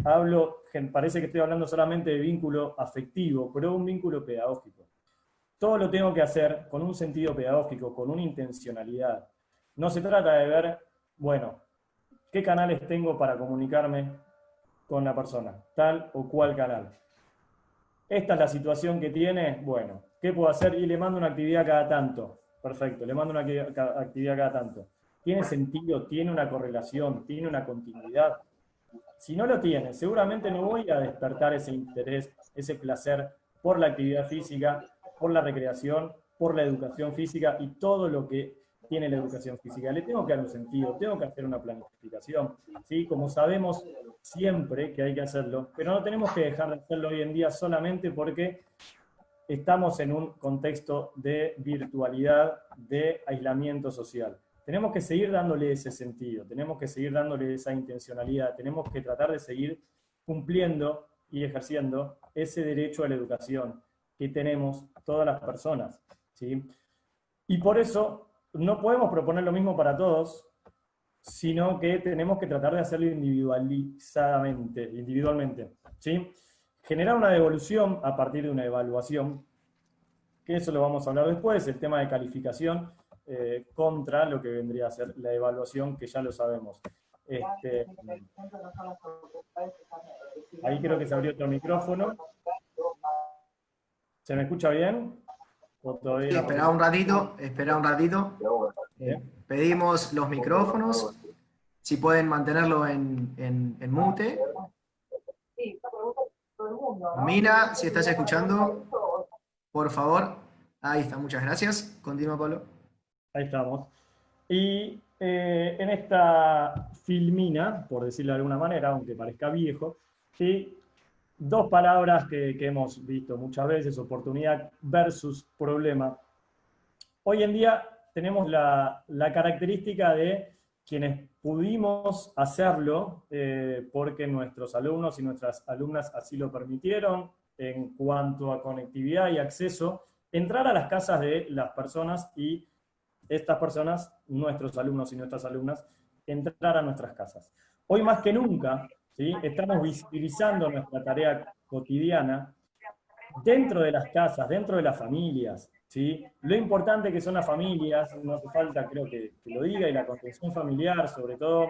parece que estoy hablando solamente de vínculo afectivo, pero un vínculo pedagógico. Todo lo tengo que hacer con un sentido pedagógico, con una intencionalidad. No se trata de ver, bueno, qué canales tengo para comunicarme con la persona, tal o cual canal. Esta es la situación que tiene, bueno, ¿qué puedo hacer? Y le mando una actividad cada tanto. Perfecto, le mando una actividad cada tanto. ¿Tiene sentido? ¿Tiene una correlación? ¿Tiene una continuidad? Si no lo tiene, seguramente no voy a despertar ese interés, ese placer por la actividad física, por la recreación, por la educación física y todo lo que tiene la educación física. Le tengo que dar un sentido, tengo que hacer una planificación, ¿sí? Como sabemos siempre que hay que hacerlo, pero no tenemos que dejar de hacerlo hoy en día solamente porque estamos en un contexto de virtualidad, de aislamiento social. Tenemos que seguir dándole ese sentido, tenemos que seguir dándole esa intencionalidad, tenemos que tratar de seguir cumpliendo y ejerciendo ese derecho a la educación que tenemos todas las personas, ¿sí? Y por eso no podemos proponer lo mismo para todos, sino que tenemos que tratar de hacerlo individualmente, ¿sí? Generar una devolución a partir de una evaluación, que eso lo vamos a hablar después, el tema de calificación contra lo que vendría a ser la evaluación, que ya lo sabemos. Ahí creo que se abrió otro micrófono. ¿Se me escucha bien? ¿O todavía Sí, no? espera un ratito, espera un ratito. Pedimos los micrófonos, si pueden mantenerlo en mute. Mira, si estás escuchando, por favor. Ahí está, muchas gracias. Continúa, Pablo. Ahí estamos. Y en esta filmina, por decirlo de alguna manera, aunque parezca viejo, ¿sí? Dos palabras que hemos visto muchas veces, oportunidad versus problema. Hoy en día tenemos la característica de quienes pudimos hacerlo porque nuestros alumnos y nuestras alumnas así lo permitieron en cuanto a conectividad y acceso, entrar a las casas de las personas y estas personas, nuestros alumnos y nuestras alumnas, entrar a nuestras casas. Hoy más que nunca, ¿sí? Estamos visibilizando nuestra tarea cotidiana dentro de las casas, dentro de las familias, ¿sí? Lo importante que son las familias, no hace falta, creo que lo diga, y la contención familiar, sobre todo.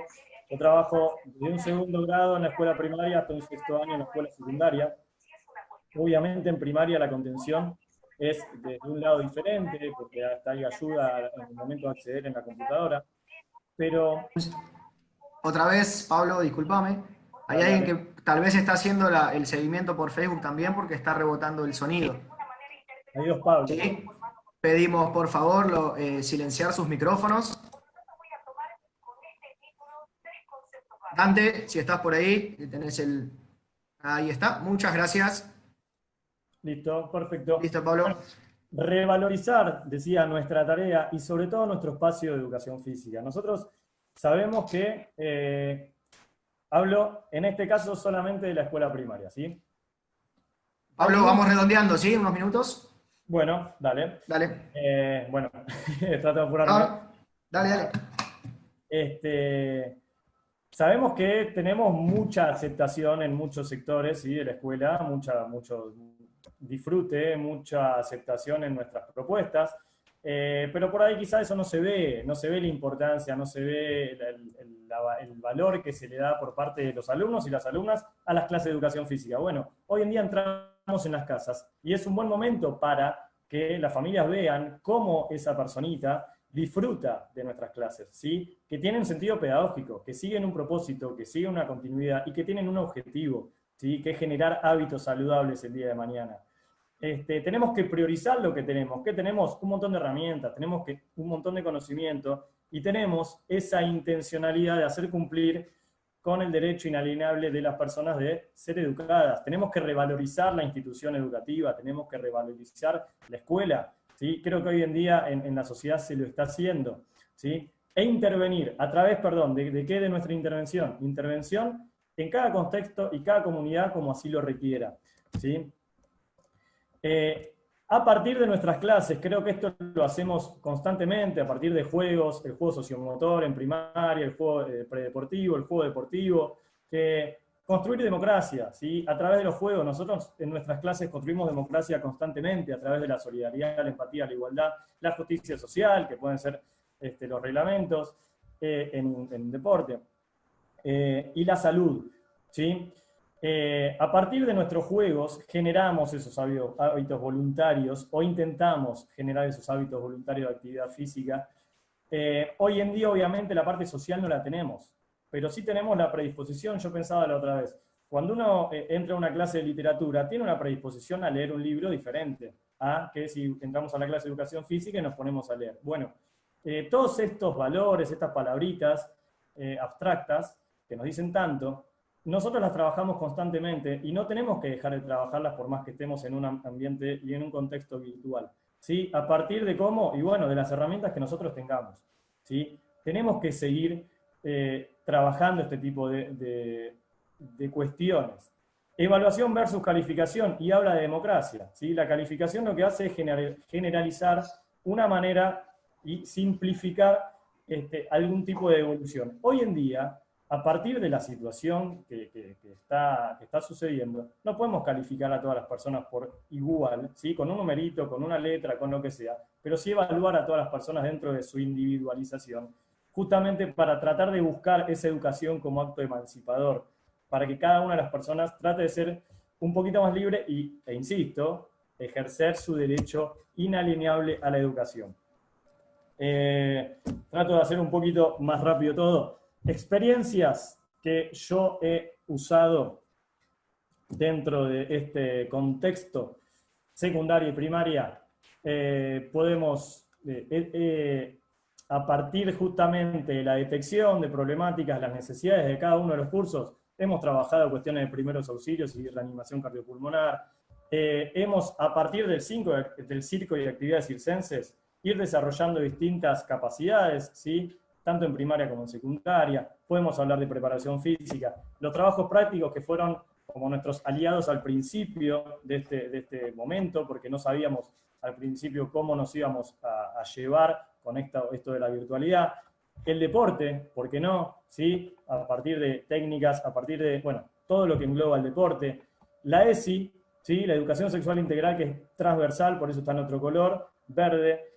Yo trabajo desde un segundo grado en la escuela primaria hasta un sexto año en la escuela secundaria. Obviamente en primaria la contención es de un lado diferente, porque hasta hay ayuda en el momento de acceder en la computadora, pero... Otra vez, Pablo, discúlpame. Hay alguien que tal vez está haciendo el seguimiento por Facebook también porque está rebotando el sonido. Adiós, Pablo. ¿Sí? Pedimos, por favor, silenciar sus micrófonos. Dante, si estás por ahí, tenés el... Ahí está, muchas gracias. Listo, perfecto. Listo, Pablo. Bueno, revalorizar, decía, nuestra tarea y sobre todo nuestro espacio de educación física. Nosotros sabemos que, hablo en este caso solamente de la escuela primaria, ¿sí? Pablo, vamos redondeando, ¿sí? Unos minutos. Bueno, dale. Dale. Bueno, trato de apurarme. No, dale. Sabemos que tenemos mucha aceptación en muchos sectores, ¿sí? De la escuela, mucho disfrute, mucha aceptación en nuestras propuestas, pero por ahí quizás eso no se ve la importancia, no se ve el valor que se le da por parte de los alumnos y las alumnas a las clases de educación física. Bueno, hoy en día entramos en las casas y es un buen momento para que las familias vean cómo esa personita disfruta de nuestras clases, ¿sí? Que tienen sentido pedagógico, que siguen un propósito, que siguen una continuidad y que tienen un objetivo, ¿sí? Que es generar hábitos saludables el día de mañana. Tenemos que priorizar lo que tenemos. ¿Qué tenemos? Un montón de herramientas, tenemos un montón de conocimiento y tenemos esa intencionalidad de hacer cumplir con el derecho inalienable de las personas de ser educadas. Tenemos que revalorizar la institución educativa, tenemos que revalorizar la escuela, ¿sí? Creo que hoy en día en la sociedad se lo está haciendo, ¿sí? E intervenir, a través, ¿de qué? De nuestra intervención. Intervención en cada contexto y cada comunidad como así lo requiera, ¿sí? A partir de nuestras clases, creo que esto lo hacemos constantemente, a partir de juegos, el juego sociomotor en primaria, el juego predeportivo, el juego deportivo, construir democracia, ¿sí? A través de los juegos, nosotros en nuestras clases construimos democracia constantemente, a través de la solidaridad, la empatía, la igualdad, la justicia social, que pueden ser los reglamentos en deporte, y la salud, ¿sí? A partir de nuestros juegos generamos esos hábitos voluntarios o intentamos generar esos hábitos voluntarios de actividad física. Hoy en día obviamente la parte social no la tenemos, pero sí tenemos la predisposición. Yo pensaba la otra vez, cuando uno entra a una clase de literatura tiene una predisposición a leer un libro diferente a que si entramos a la clase de educación física y nos ponemos a leer. Bueno, todos estos valores, estas palabritas abstractas que nos dicen tanto, nosotros las trabajamos constantemente y no tenemos que dejar de trabajarlas por más que estemos en un ambiente y en un contexto virtual, ¿sí? A partir de cómo, y bueno, de las herramientas que nosotros tengamos, ¿sí? Tenemos que seguir trabajando este tipo de cuestiones. Evaluación versus calificación, y habla de democracia, ¿sí? La calificación lo que hace es generalizar una manera y simplificar algún tipo de evolución. Hoy en día, a partir de la situación que está sucediendo, no podemos calificar a todas las personas por igual, ¿sí? Con un numerito, con una letra, con lo que sea, pero sí evaluar a todas las personas dentro de su individualización, justamente para tratar de buscar esa educación como acto emancipador, para que cada una de las personas trate de ser un poquito más libre e insisto, ejercer su derecho inalienable a la educación. Trato de hacer un poquito más rápido todo. Experiencias que yo he usado dentro de este contexto secundaria y primaria, podemos, a partir justamente de la detección de problemáticas, las necesidades de cada uno de los cursos, hemos trabajado cuestiones de primeros auxilios y reanimación cardiopulmonar, hemos, a partir del circo y de actividades circenses, ir desarrollando distintas capacidades, ¿sí? Tanto en primaria como en secundaria. Podemos hablar de preparación física. Los trabajos prácticos que fueron como nuestros aliados al principio de este momento, porque no sabíamos al principio cómo nos íbamos a llevar con esto de la virtualidad. El deporte, ¿por qué no? ¿Sí? A partir de técnicas, a partir de, bueno, todo lo que engloba el deporte. La ESI, ¿sí? La educación sexual integral, que es transversal, por eso está en otro color, verde.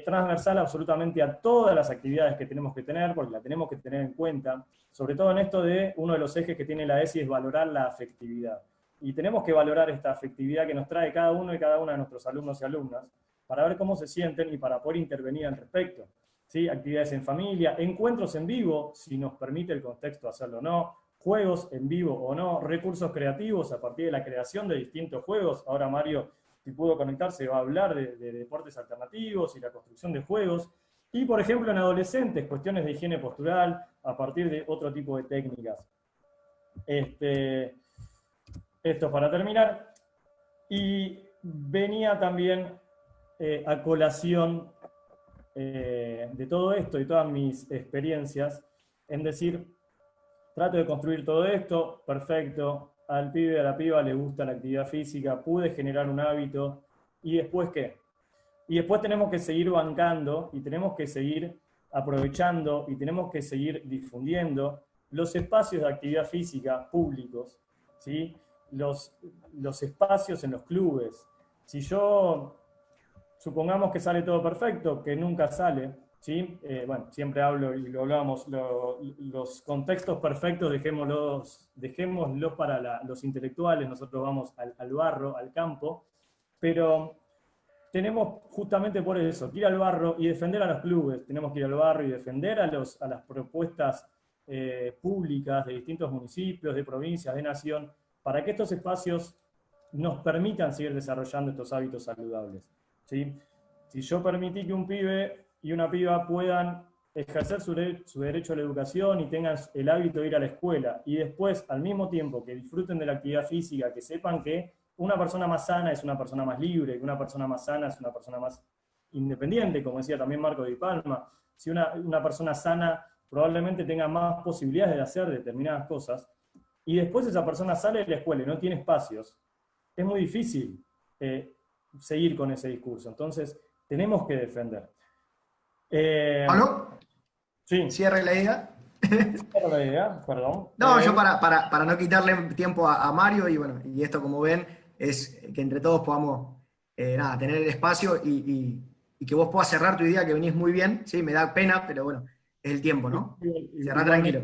Transversal absolutamente a todas las actividades que tenemos que tener, porque la tenemos que tener en cuenta, sobre todo en esto de uno de los ejes que tiene la ESI es valorar la afectividad. Y tenemos que valorar esta afectividad que nos trae cada uno y cada una de nuestros alumnos y alumnas, para ver cómo se sienten y para poder intervenir al respecto. ¿Sí? Actividades en familia, encuentros en vivo, si nos permite el contexto hacerlo o no, juegos en vivo o no, recursos creativos a partir de la creación de distintos juegos. Ahora Mario, si pudo conectarse, va a hablar de deportes alternativos y la construcción de juegos. Y, por ejemplo, en adolescentes, cuestiones de higiene postural a partir de otro tipo de técnicas. Esto para terminar. Y venía también a colación de todo esto y todas mis experiencias, en decir, trato de construir todo esto, perfecto, al pibe, a la piba le gusta la actividad física, pude generar un hábito, ¿y después qué? Y después tenemos que seguir bancando, y tenemos que seguir aprovechando, y tenemos que seguir difundiendo los espacios de actividad física públicos, ¿sí? Los espacios en los clubes. Si yo, supongamos que sale todo perfecto, que nunca sale, ¿sí? Bueno, siempre hablo y lo hablamos, los contextos perfectos dejémoslos para los intelectuales, nosotros vamos al barro, al campo, pero tenemos justamente por eso, que ir al barro y defender a los clubes, tenemos que ir al barro y defender a las propuestas públicas de distintos municipios, de provincias, de nación, para que estos espacios nos permitan seguir desarrollando estos hábitos saludables, ¿sí? Si yo permití que un pibe y una piba puedan ejercer su derecho a la educación y tengan el hábito de ir a la escuela, y después, al mismo tiempo, que disfruten de la actividad física, que sepan que una persona más sana es una persona más libre, que una persona más sana es una persona más independiente, como decía también Marco Di Palma. Si una persona sana probablemente tenga más posibilidades de hacer determinadas cosas, y después esa persona sale de la escuela y no tiene espacios, es muy difícil seguir con ese discurso. Entonces, tenemos que defender. ¿Pablo? Sí. Cierre la idea. Cierre la idea, perdón. No, yo para no quitarle tiempo a Mario, y bueno, y esto como ven, es que entre todos podamos tener el espacio y que vos puedas cerrar tu idea, que venís muy bien, sí, me da pena, pero bueno, es el tiempo, ¿no? Cerrá tranquilo.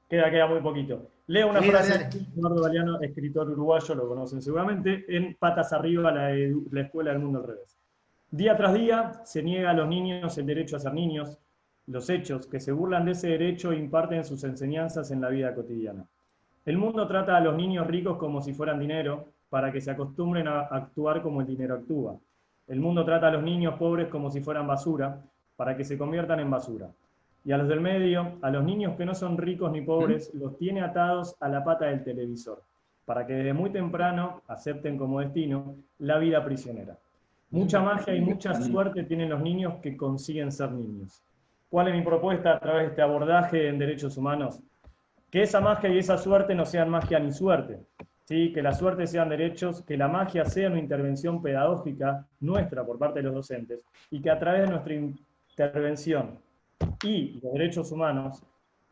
Queda muy poquito. Leo una Sí, frase dale. de Eduardo Galeano, escritor uruguayo, lo conocen seguramente, en Patas Arriba, la escuela del mundo al revés. Día tras día se niega a los niños el derecho a ser niños. Los hechos que se burlan de ese derecho imparten sus enseñanzas en la vida cotidiana. El mundo trata a los niños ricos como si fueran dinero, para que se acostumbren a actuar como el dinero actúa. El mundo trata a los niños pobres como si fueran basura, para que se conviertan en basura. Y a los del medio, a los niños que no son ricos ni pobres, los tiene atados a la pata del televisor, para que desde muy temprano acepten como destino la vida prisionera. Mucha magia y mucha suerte tienen los niños que consiguen ser niños. ¿Cuál es mi propuesta a través de este abordaje en derechos humanos? Que esa magia y esa suerte no sean magia ni suerte, ¿sí? Que la suerte sean derechos, que la magia sea una intervención pedagógica nuestra por parte de los docentes, y que a través de nuestra intervención y los derechos humanos,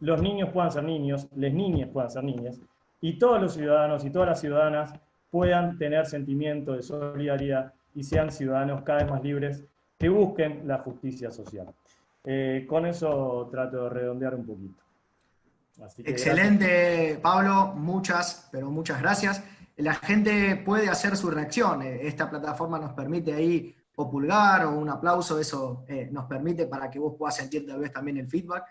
los niños puedan ser niños, las niñas puedan ser niñas, y todos los ciudadanos y todas las ciudadanas puedan tener sentimiento de solidaridad y sean ciudadanos cada vez más libres que busquen la justicia social. Con eso trato de redondear un poquito. Así que Excelente, gracias. Pablo, pero muchas gracias. La gente puede hacer su reacción. Esta plataforma nos permite ahí o pulgar o un aplauso, eso nos permite para que vos puedas sentir tal vez también el feedback,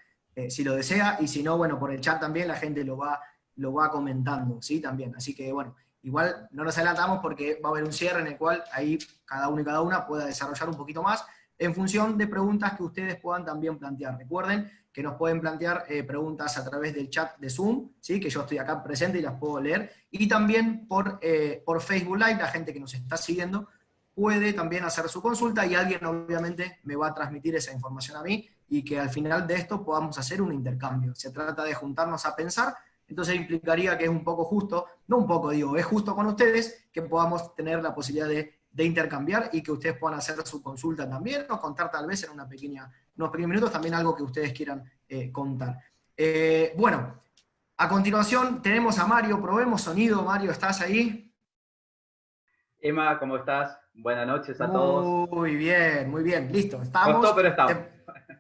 si lo desea, y si no, bueno, por el chat también la gente lo va comentando, ¿sí? También. Así que, bueno, igual no nos adelantamos porque va a haber un cierre en el cual ahí cada uno y cada una pueda desarrollar un poquito más en función de preguntas que ustedes puedan también plantear. Recuerden que nos pueden plantear preguntas a través del chat de Zoom, ¿sí? Que yo estoy acá presente y las puedo leer, y también por Facebook Live, la gente que nos está siguiendo puede también hacer su consulta y alguien obviamente me va a transmitir esa información a mí y que al final de esto podamos hacer un intercambio. Se trata de juntarnos a pensar, entonces implicaría que es un poco justo, no un poco, digo, es justo con ustedes que podamos tener la posibilidad de intercambiar y que ustedes puedan hacer su consulta también o contar tal vez en unos pequeños minutos también algo que ustedes quieran contar. Bueno, a continuación tenemos a Mario, probemos sonido. Mario, ¿estás ahí? Emma, ¿cómo estás? Buenas noches a todos. Muy bien, listo, estamos. Costó, pero estamos.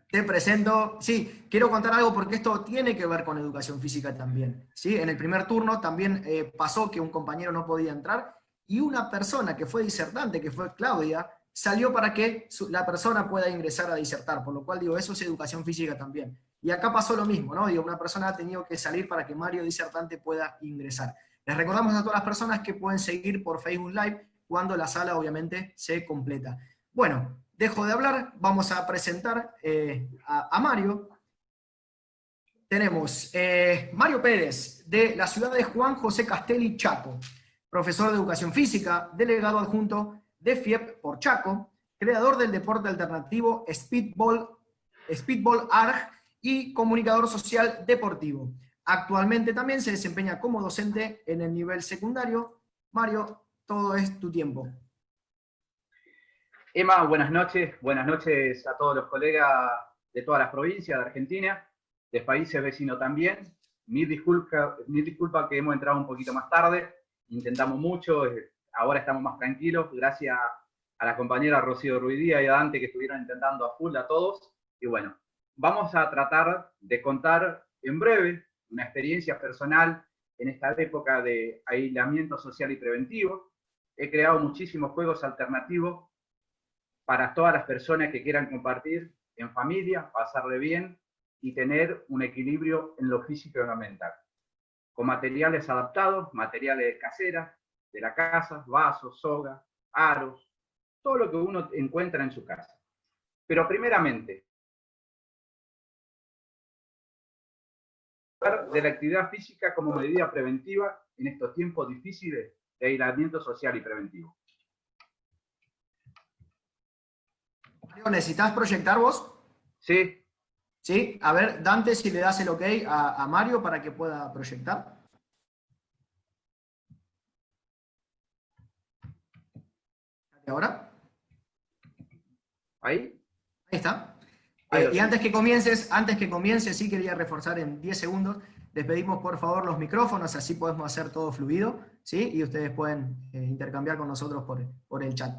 Te presento, sí, quiero contar algo porque esto tiene que ver con educación física también, ¿sí? En el primer turno también pasó que un compañero no podía entrar y una persona que fue disertante, que fue Claudia, salió para que la persona pueda ingresar a disertar, por lo cual digo, eso es educación física también. Y acá pasó lo mismo, ¿no? Digo, una persona ha tenido que salir para que Mario disertante pueda ingresar. Les recordamos a todas las personas que pueden seguir por Facebook Live cuando la sala obviamente se completa. Bueno, dejo de hablar, vamos a presentar a Mario. Tenemos Mario Pérez, de la ciudad de Juan José Castelli, Chaco, profesor de educación física, delegado adjunto de FIEP por Chaco, creador del deporte alternativo Speedball ARG y comunicador social deportivo. Actualmente también se desempeña como docente en el nivel secundario. Mario, todo es tu tiempo. Emma, buenas noches a todos los colegas de todas las provincias de Argentina, de países vecinos también. Mil disculpas que hemos entrado un poquito más tarde, intentamos mucho, ahora estamos más tranquilos, gracias a la compañera Rocío Ruidía y a Dante que estuvieron intentando a full a todos. Y bueno, vamos a tratar de contar en breve una experiencia personal en esta época de aislamiento social y preventivo. He creado muchísimos juegos alternativos para todas las personas que quieran compartir en familia, pasarle bien y tener un equilibrio en lo físico y en lo mental. Con materiales adaptados, materiales caseras, de la casa, vasos, soga, aros, todo lo que uno encuentra en su casa. Pero primeramente, de la actividad física como medida preventiva en estos tiempos difíciles de aislamiento social y preventivo. ¿Necesitas proyectar vos? Sí. Sí, a ver, Dante, si le das el ok a Mario para que pueda proyectar. ¿Y ahora? ¿Ahí? Ahí está. Ahí lo Y antes que comiences, sí quería reforzar en 10 segundos. Les pedimos por favor los micrófonos, así podemos hacer todo fluido, ¿sí? Y ustedes pueden intercambiar con nosotros por el chat.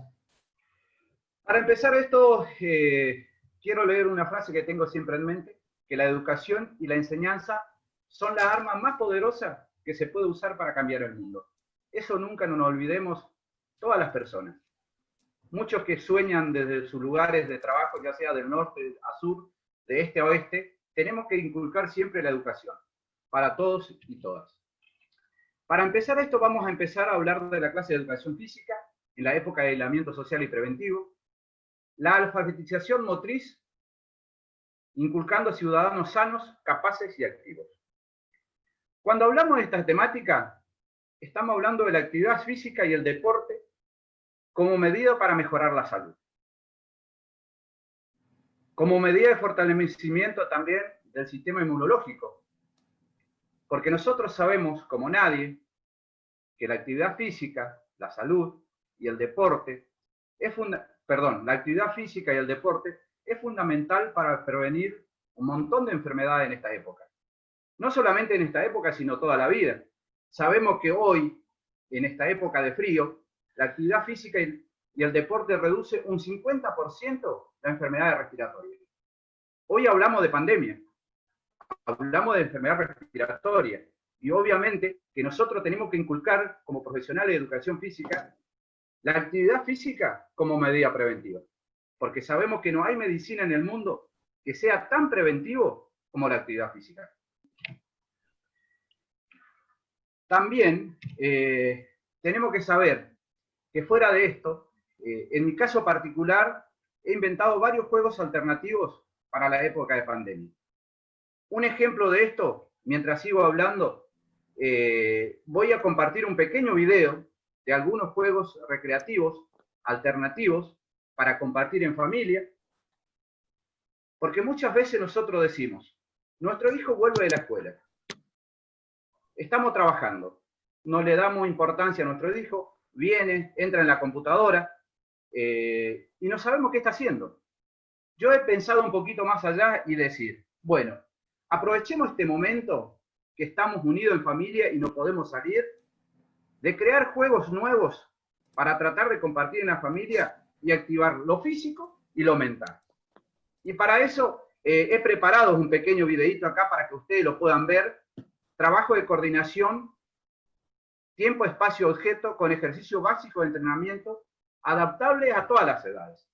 Para empezar esto, quiero leer una frase que tengo siempre en mente, que la educación y la enseñanza son la arma más poderosa que se puede usar para cambiar el mundo. Eso nunca nos olvidemos todas las personas. Muchos que sueñan desde sus lugares de trabajo, ya sea del norte a sur, de este a oeste, tenemos que inculcar siempre la educación, para todos y todas. Para empezar esto, vamos a empezar a hablar de la clase de educación física, en la época de aislamiento social y preventivo, la alfabetización motriz, inculcando ciudadanos sanos, capaces y activos. Cuando hablamos de esta temática, estamos hablando de la actividad física y el deporte como medida para mejorar la salud. Como medida de fortalecimiento también del sistema inmunológico. Porque nosotros sabemos, como nadie, que la actividad física, la salud y el deporte la actividad física y el deporte es fundamental para prevenir un montón de enfermedades en esta época. No solamente en esta época, sino toda la vida. Sabemos que hoy, en esta época de frío, la actividad física y el deporte reduce un 50% la enfermedad respiratoria. Hoy hablamos de pandemia, hablamos de enfermedad respiratoria, y obviamente que nosotros tenemos que inculcar, como profesionales de educación física, la actividad física como medida preventiva. Porque sabemos que no hay medicina en el mundo que sea tan preventivo como la actividad física. También tenemos que saber que fuera de esto, en mi caso particular, he inventado varios juegos alternativos para la época de pandemia. Un ejemplo de esto, mientras sigo hablando, voy a compartir un pequeño video de algunos juegos recreativos alternativos para compartir en familia, porque muchas veces nosotros decimos, nuestro hijo vuelve de la escuela, estamos trabajando, no le damos importancia a nuestro hijo, viene, entra en la computadora y no sabemos qué está haciendo. Yo he pensado un poquito más allá y decir, bueno, aprovechemos este momento que estamos unidos en familia y no podemos salir, de crear juegos nuevos para tratar de compartir en la familia y activar lo físico y lo mental. Y para eso he preparado un pequeño videito acá para que ustedes lo puedan ver. Trabajo de coordinación, tiempo, espacio, objeto, con ejercicio básico de entrenamiento, adaptable a todas las edades.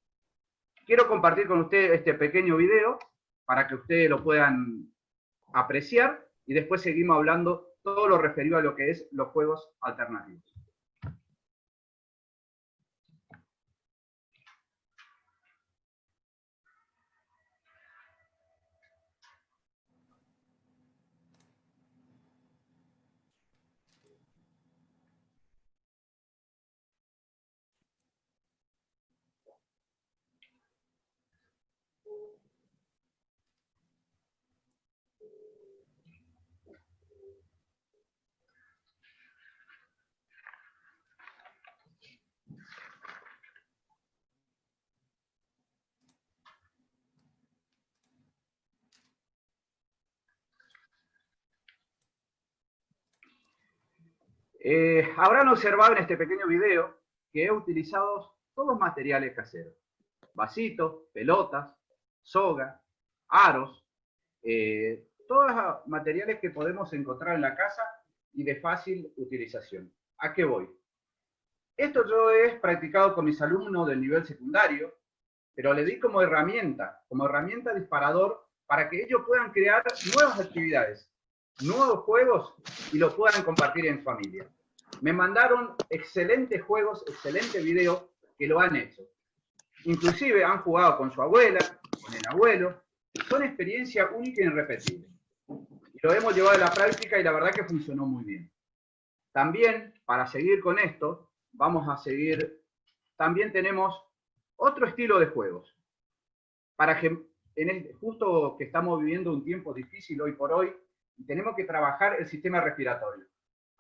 Quiero compartir con ustedes este pequeño video para que ustedes lo puedan apreciar y después seguimos hablando todo lo referido a lo que es los juegos alternativos. Habrán observado en este pequeño video que he utilizado todos materiales caseros. Vasitos, pelotas, soga, aros, todos materiales que podemos encontrar en la casa y de fácil utilización. ¿A qué voy? Esto yo he practicado con mis alumnos del nivel secundario, pero le di como herramienta disparador para que ellos puedan crear nuevas actividades, nuevos juegos y los puedan compartir en familia. Me mandaron excelentes juegos, excelentes videos que lo han hecho. Inclusive han jugado con su abuela, con el abuelo. Son experiencias únicas e irrepetibles. Y lo hemos llevado a la práctica y la verdad que funcionó muy bien. También, para seguir con esto, vamos a seguir, también tenemos otro estilo de juegos. Para que, justo que estamos viviendo un tiempo difícil hoy por hoy, y tenemos que trabajar el sistema respiratorio.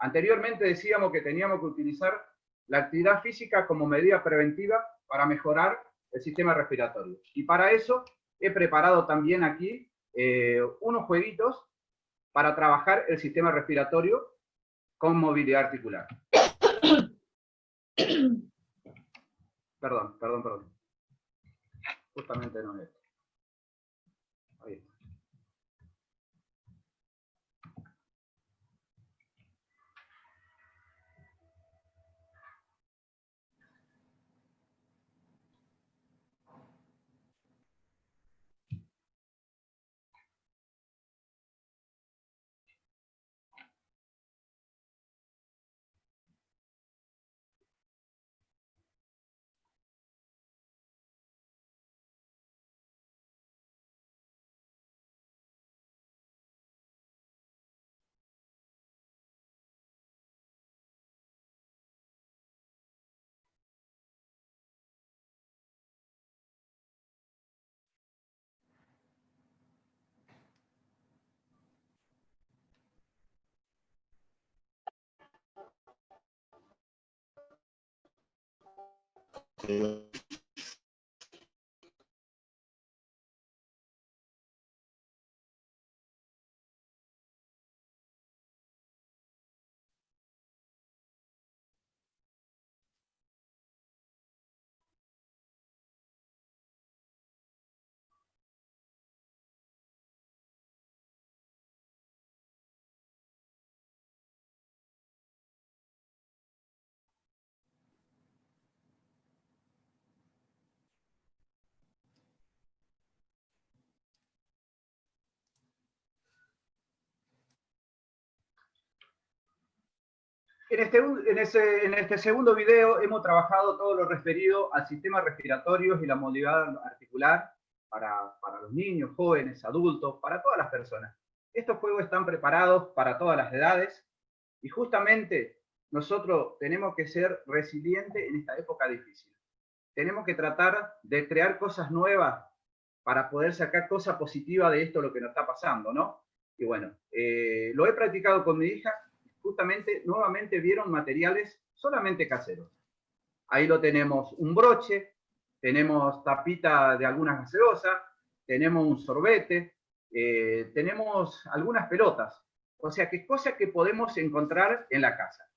Anteriormente decíamos que teníamos que utilizar la actividad física como medida preventiva para mejorar el sistema respiratorio. Y para eso he preparado también aquí unos jueguitos para trabajar el sistema respiratorio con movilidad articular. Perdón. Justamente no es. Ahí está. En este segundo video hemos trabajado todo lo referido al sistema respiratorio y la movilidad articular para los niños, jóvenes, adultos, para todas las personas. Estos juegos están preparados para todas las edades y justamente nosotros tenemos que ser resilientes en esta época difícil. Tenemos que tratar de crear cosas nuevas para poder sacar cosas positivas de esto, lo que nos está pasando, ¿no? Y bueno, lo he practicado con mi hija. Justamente, nuevamente vieron materiales solamente caseros. Ahí lo tenemos, un broche, tenemos tapita de algunas gaseosas, tenemos un sorbete, tenemos algunas pelotas. O sea, que cosas que podemos encontrar en la casa.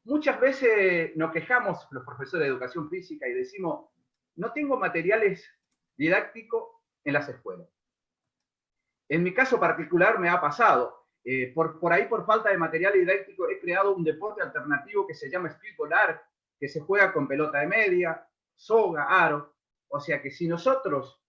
Muchas veces nos quejamos los profesores de educación física y decimos, no tengo materiales didácticos en las escuelas. En mi caso particular me ha pasado. Por ahí, por falta de material didáctico, he creado un deporte alternativo que se llama speedball arc, que se juega con pelota de media, soga, aro. O sea que si nosotros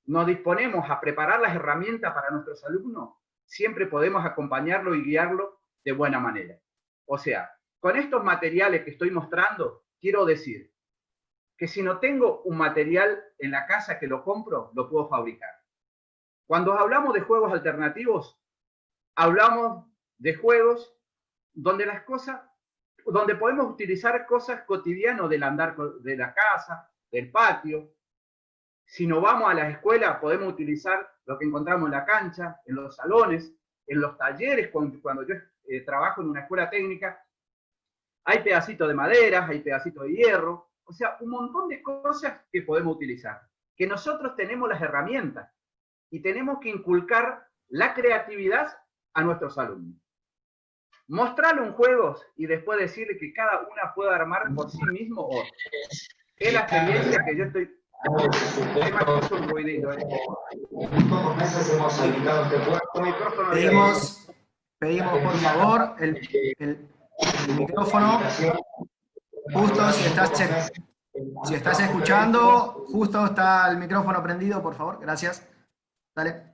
nos disponemos a preparar las herramientas para nuestros alumnos, siempre podemos acompañarlo y guiarlo de buena manera. O sea, con estos materiales que estoy mostrando, quiero decir que si no tengo un material en la casa que lo compro, lo puedo fabricar. Cuando hablamos de juegos alternativos, hablamos de juegos donde donde podemos utilizar cosas cotidianas del andar de la casa, del patio. Si no vamos a la escuela, podemos utilizar lo que encontramos en la cancha, en los salones, en los talleres. Cuando yo trabajo en una escuela técnica, hay pedacitos de madera, hay pedacitos de hierro, o sea, un montón de cosas que podemos utilizar. Que nosotros tenemos las herramientas y tenemos que inculcar la creatividad a nuestros alumnos. Mostrarle un juego y después decirle que cada una pueda armar por sí mismo otro. Es la experiencia que yo estoy... Pedimos por favor el micrófono. Justo si estás escuchando, justo está el micrófono prendido, por favor. Gracias. Dale.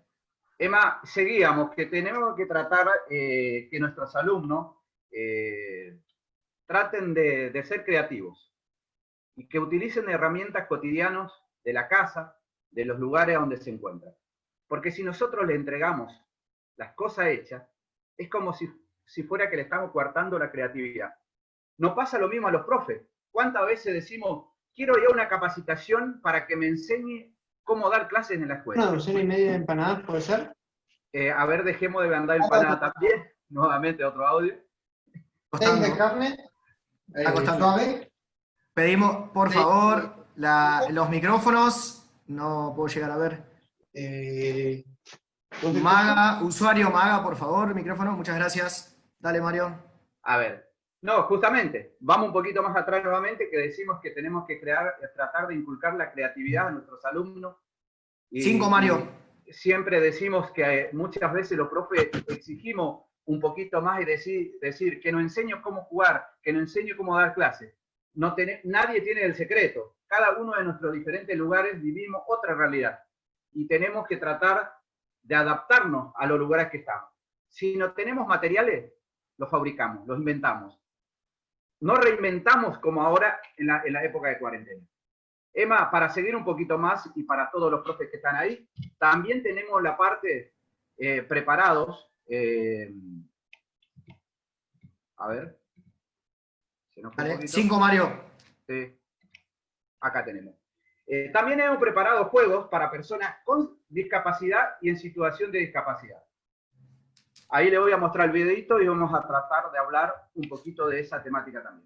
Emma, seguíamos, que tenemos que tratar que nuestros alumnos traten de ser creativos y que utilicen herramientas cotidianas de la casa, de los lugares donde se encuentran. Porque si nosotros le entregamos las cosas hechas, es como si fuera que le estamos coartando la creatividad. Nos pasa lo mismo a los profes. ¿Cuántas veces decimos, quiero ir a una capacitación para que me enseñe cómo dar clases en la escuela? ¿Una docena y media de empanadas puede ser? A ver, dejemos de mandar empanada también. Nuevamente otro audio. 6 de carne. Está costando. ¿Suave? Pedimos, por Sí. favor, los micrófonos. No puedo llegar a ver. ¿No se Maga, usuario Maga, por favor, micrófono. Muchas gracias. Dale, Mario. A ver, no, justamente, vamos un poquito más atrás nuevamente, que decimos que tenemos que tratar de inculcar la creatividad a nuestros alumnos. 5, Mario. Y siempre decimos que muchas veces los profes exigimos un poquito más y decir que nos enseño cómo jugar, que nos enseño cómo dar clases. Nadie tiene el secreto. Cada uno de nuestros diferentes lugares vivimos otra realidad. Y tenemos que tratar de adaptarnos a los lugares que estamos. Si no tenemos materiales, los fabricamos, los inventamos. No reinventamos como ahora en la época de cuarentena. Emma, para seguir un poquito más y para todos los profes que están ahí, también tenemos la parte preparados. A ver. Se nos fue un Vale, poquito. 5, Mario. Sí. Acá tenemos. También hemos preparado juegos para personas con discapacidad y en situación de discapacidad. Ahí le voy a mostrar el videito y vamos a tratar de hablar un poquito de esa temática también.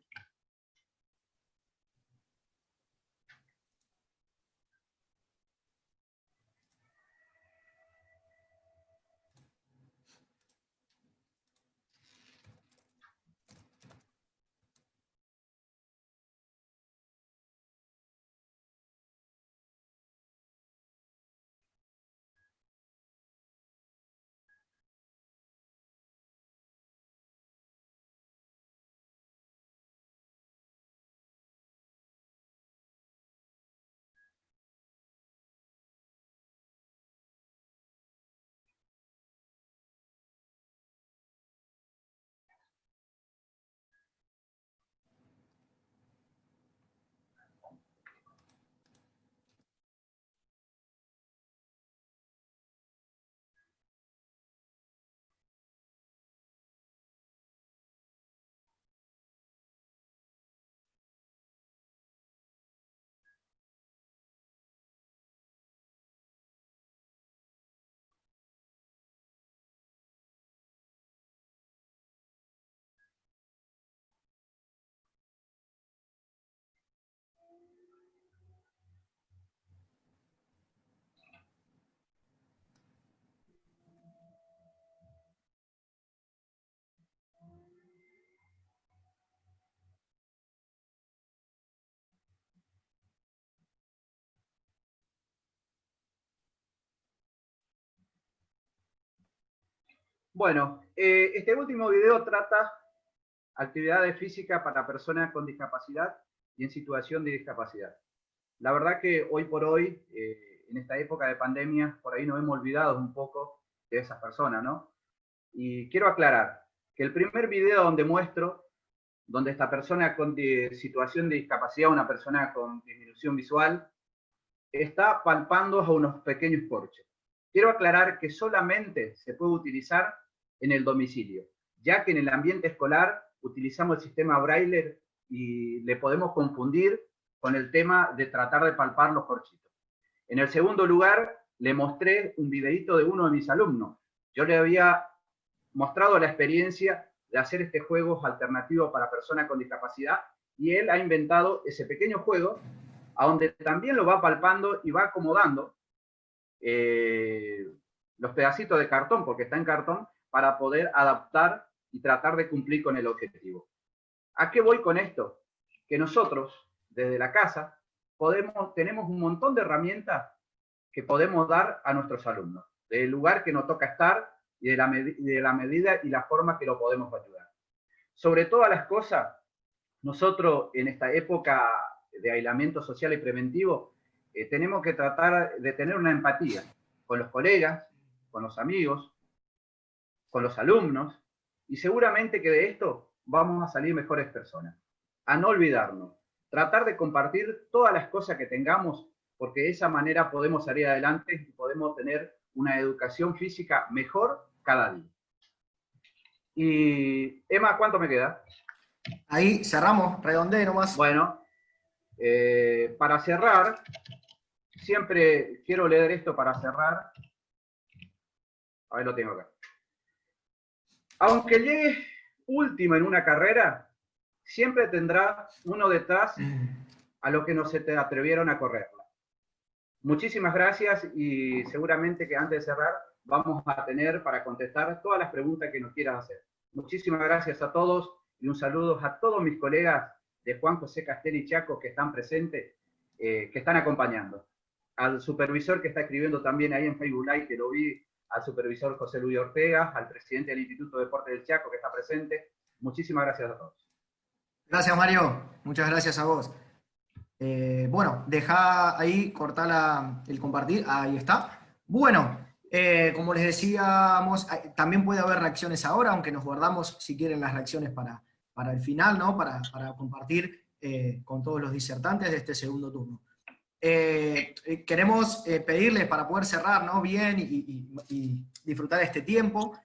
Bueno, este último video trata actividades físicas para personas con discapacidad y en situación de discapacidad. La verdad que hoy por hoy, en esta época de pandemia, por ahí nos hemos olvidado un poco de esas personas, ¿no? Y quiero aclarar que el primer video donde muestro, donde esta persona con situación de discapacidad, una persona con disminución visual, está palpando a unos pequeños porches. Quiero aclarar que solamente se puede utilizar en el domicilio, ya que en el ambiente escolar utilizamos el sistema Braille y le podemos confundir con el tema de tratar de palpar los porchitos. En el segundo lugar, le mostré un videito de uno de mis alumnos. Yo le había mostrado la experiencia de hacer este juego alternativo para personas con discapacidad y él ha inventado ese pequeño juego a donde también lo va palpando y va acomodando los pedacitos de cartón, porque está en cartón, para poder adaptar y tratar de cumplir con el objetivo. ¿A qué voy con esto? Que nosotros, desde la casa, tenemos un montón de herramientas que podemos dar a nuestros alumnos, del lugar que nos toca estar y de la medida y la forma que lo podemos ayudar. Sobre todas las cosas, nosotros en esta época de aislamiento social y preventivo, tenemos que tratar de tener una empatía con los colegas, con los amigos, con los alumnos, y seguramente que de esto vamos a salir mejores personas. A no olvidarnos, tratar de compartir todas las cosas que tengamos, porque de esa manera podemos salir adelante y podemos tener una educación física mejor cada día. Y, Emma, ¿cuánto me queda? Ahí cerramos, redondeé nomás. Bueno, para cerrar, siempre quiero leer esto para cerrar. A ver, lo tengo acá. Aunque llegues último en una carrera, siempre tendrá uno detrás a los que no se te atrevieron a correrla. Muchísimas gracias y seguramente que antes de cerrar vamos a tener para contestar todas las preguntas que nos quieras hacer. Muchísimas gracias a todos y un saludo a todos mis colegas de Juan José Castelli Chaco que están presentes, que están acompañando. Al supervisor que está escribiendo también ahí en Facebook Live, que lo vi, al supervisor José Luis Ortega, al presidente del Instituto de Deportes del Chaco que está presente. Muchísimas gracias a todos. Gracias, Mario. Muchas gracias a vos. Bueno, deja ahí, cortar el compartir. Ahí está. Bueno, como les decíamos, también puede haber reacciones ahora, aunque nos guardamos, si quieren, las reacciones para el final, ¿no? Para compartir con todos los disertantes de este segundo turno. Queremos pedirles, para poder cerrar, ¿no? Bien y disfrutar este tiempo,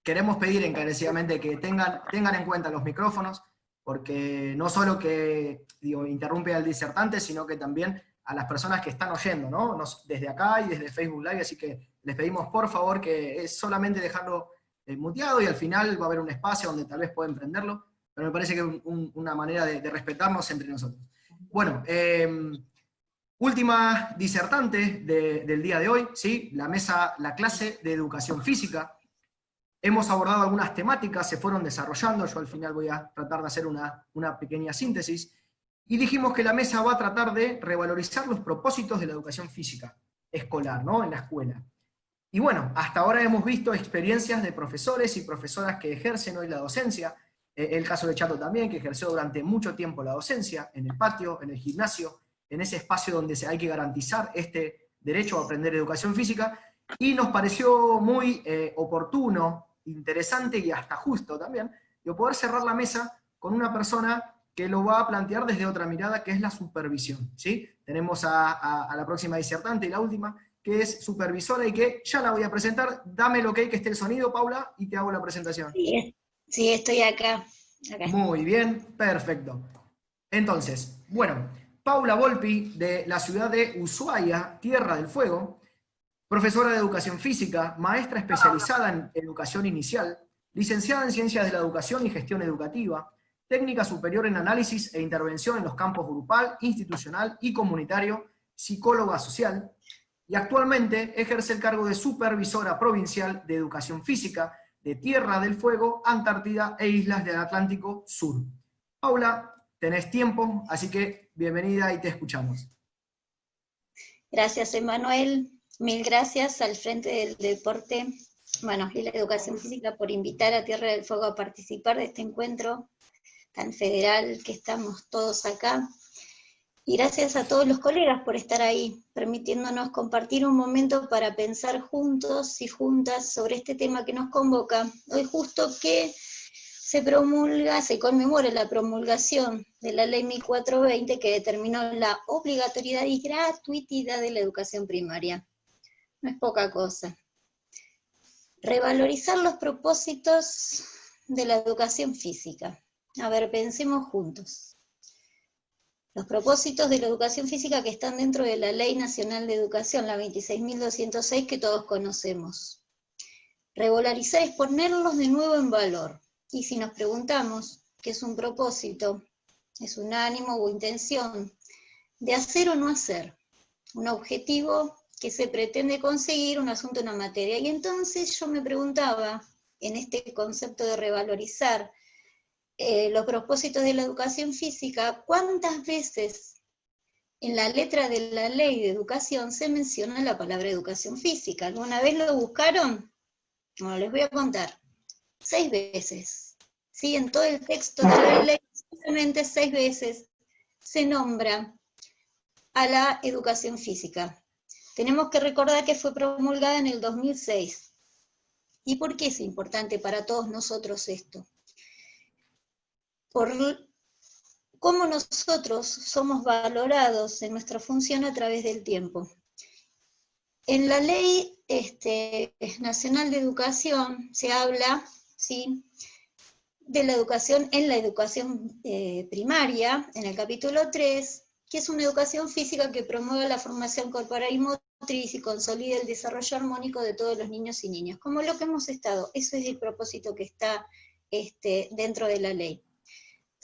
queremos pedir encarecidamente que tengan en cuenta los micrófonos, porque no solo que interrumpe al disertante, sino que también a las personas que están oyendo, ¿no? Desde acá y desde Facebook Live, así que les pedimos por favor que es solamente dejarlo muteado, y al final va a haber un espacio donde tal vez pueden prenderlo, pero me parece que es una manera de respetarnos entre nosotros. Bueno, última disertante del día de hoy, ¿sí? La clase de educación física. Hemos abordado algunas temáticas, se fueron desarrollando, yo al final voy a tratar de hacer una pequeña síntesis, y dijimos que la mesa va a tratar de revalorizar los propósitos de la educación física escolar, ¿no? En la escuela. Y bueno, hasta ahora hemos visto experiencias de profesores y profesoras que ejercen hoy la docencia, el caso de Chato también, que ejerció durante mucho tiempo la docencia, en el patio, en el gimnasio, en ese espacio donde hay que garantizar este derecho a aprender educación física, y nos pareció muy oportuno, interesante y hasta justo también, poder cerrar la mesa con una persona que lo va a plantear desde otra mirada, que es la supervisión, ¿sí? Tenemos a la próxima disertante y la última, que es supervisora y que ya la voy a presentar. Dame el ok que esté el sonido, Paula, y te hago la presentación. Sí, estoy acá. Muy bien, perfecto. Entonces, bueno, Paula Volpi, de la ciudad de Ushuaia, Tierra del Fuego, profesora de educación física, maestra especializada en educación inicial, licenciada en ciencias de la educación y gestión educativa, técnica superior en análisis e intervención en los campos grupal, institucional y comunitario, psicóloga social, y actualmente ejerce el cargo de supervisora provincial de educación física de Tierra del Fuego, Antártida e Islas del Atlántico Sur. Paula, tenés tiempo, así que bienvenida y te escuchamos. Gracias, Emanuel. Mil gracias al Frente del Deporte, y la Educación Física por invitar a Tierra del Fuego a participar de este encuentro tan federal que estamos todos acá. Y gracias a todos los colegas por estar ahí, permitiéndonos compartir un momento para pensar juntos y juntas sobre este tema que nos convoca. Hoy justo que se conmemora la promulgación de la Ley 1420 que determinó la obligatoriedad y gratuidad de la educación primaria. No es poca cosa. Revalorizar los propósitos de la educación física. A ver, pensemos juntos. Los propósitos de la educación física que están dentro de la Ley Nacional de Educación, la 26.206, que todos conocemos. Revalorizar es ponerlos de nuevo en valor. Y si nos preguntamos qué es un propósito, es un ánimo o intención de hacer o no hacer, un objetivo que se pretende conseguir, un asunto, una materia. Y entonces yo me preguntaba, en este concepto de revalorizar los propósitos de la educación física, ¿cuántas veces en la letra de la ley de educación se menciona la palabra educación física? ¿Alguna vez lo buscaron? Bueno, les voy a contar. 6 veces. ¿Sí? En todo el texto de la ley, solamente 6 veces se nombra a la educación física. Tenemos que recordar que fue promulgada en el 2006. ¿Y por qué es importante para todos nosotros esto? Por cómo nosotros somos valorados en nuestra función a través del tiempo. En la Ley Nacional de Educación se habla, ¿sí?, de la educación primaria, en el capítulo 3, que es una educación física que promueve la formación corporal y motriz y consolida el desarrollo armónico de todos los niños y niñas, como lo que hemos estado. Eso es el propósito que está dentro de la ley.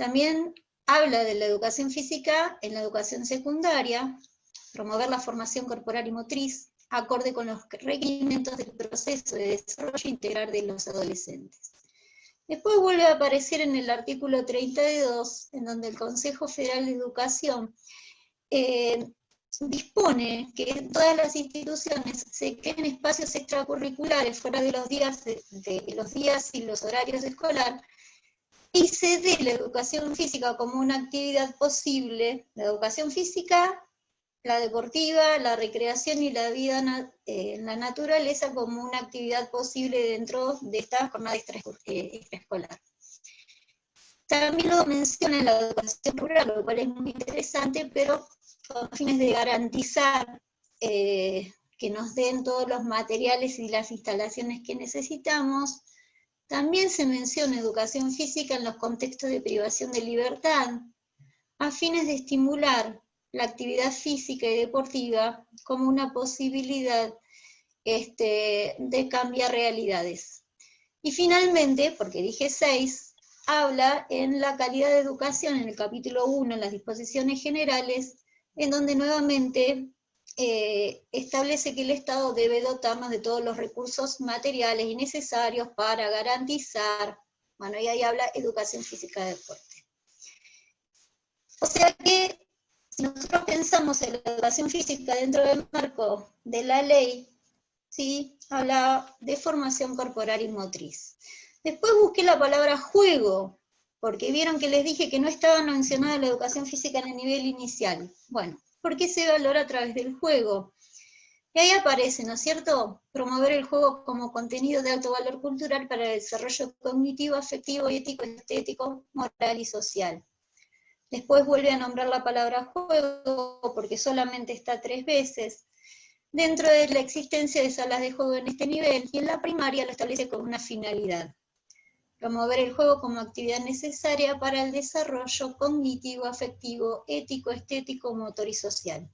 También habla de la educación física en la educación secundaria, promover la formación corporal y motriz, acorde con los requerimientos del proceso de desarrollo integral de los adolescentes. Después vuelve a aparecer en el artículo 32, en donde el Consejo Federal de Educación dispone que en todas las instituciones se creen espacios extracurriculares fuera de los días y los horarios escolar, y se dé la educación física como una actividad posible, la educación física, la deportiva, la recreación y la vida en la naturaleza como una actividad posible dentro de esta jornada extraescolar. También lo menciona en la educación rural, lo cual es muy interesante, pero con fines de garantizar que nos den todos los materiales y las instalaciones que necesitamos. También se menciona educación física en los contextos de privación de libertad, a fines de estimular la actividad física y deportiva como una posibilidad de cambiar realidades. Y finalmente, porque dije 6, habla en la calidad de educación, en el capítulo 1, en las disposiciones generales, en donde nuevamente establece que el Estado debe dotarnos de todos los recursos materiales y necesarios para garantizar, bueno, y ahí habla educación física de deporte. O sea que, si nosotros pensamos en la educación física dentro del marco de la ley, ¿sí? Habla de formación corporal y motriz. Después busqué la palabra juego, porque vieron que les dije que no estaba mencionada la educación física en el nivel inicial. Bueno, porque se valora a través del juego. Y ahí aparece, ¿no es cierto?, promover el juego como contenido de alto valor cultural para el desarrollo cognitivo, afectivo, ético, estético, moral y social. Después vuelve a nombrar la palabra juego, porque solamente está 3 veces, dentro de la existencia de salas de juego en este nivel, y en la primaria lo establece con una finalidad: promover el juego como actividad necesaria para el desarrollo cognitivo, afectivo, ético, estético, motor y social.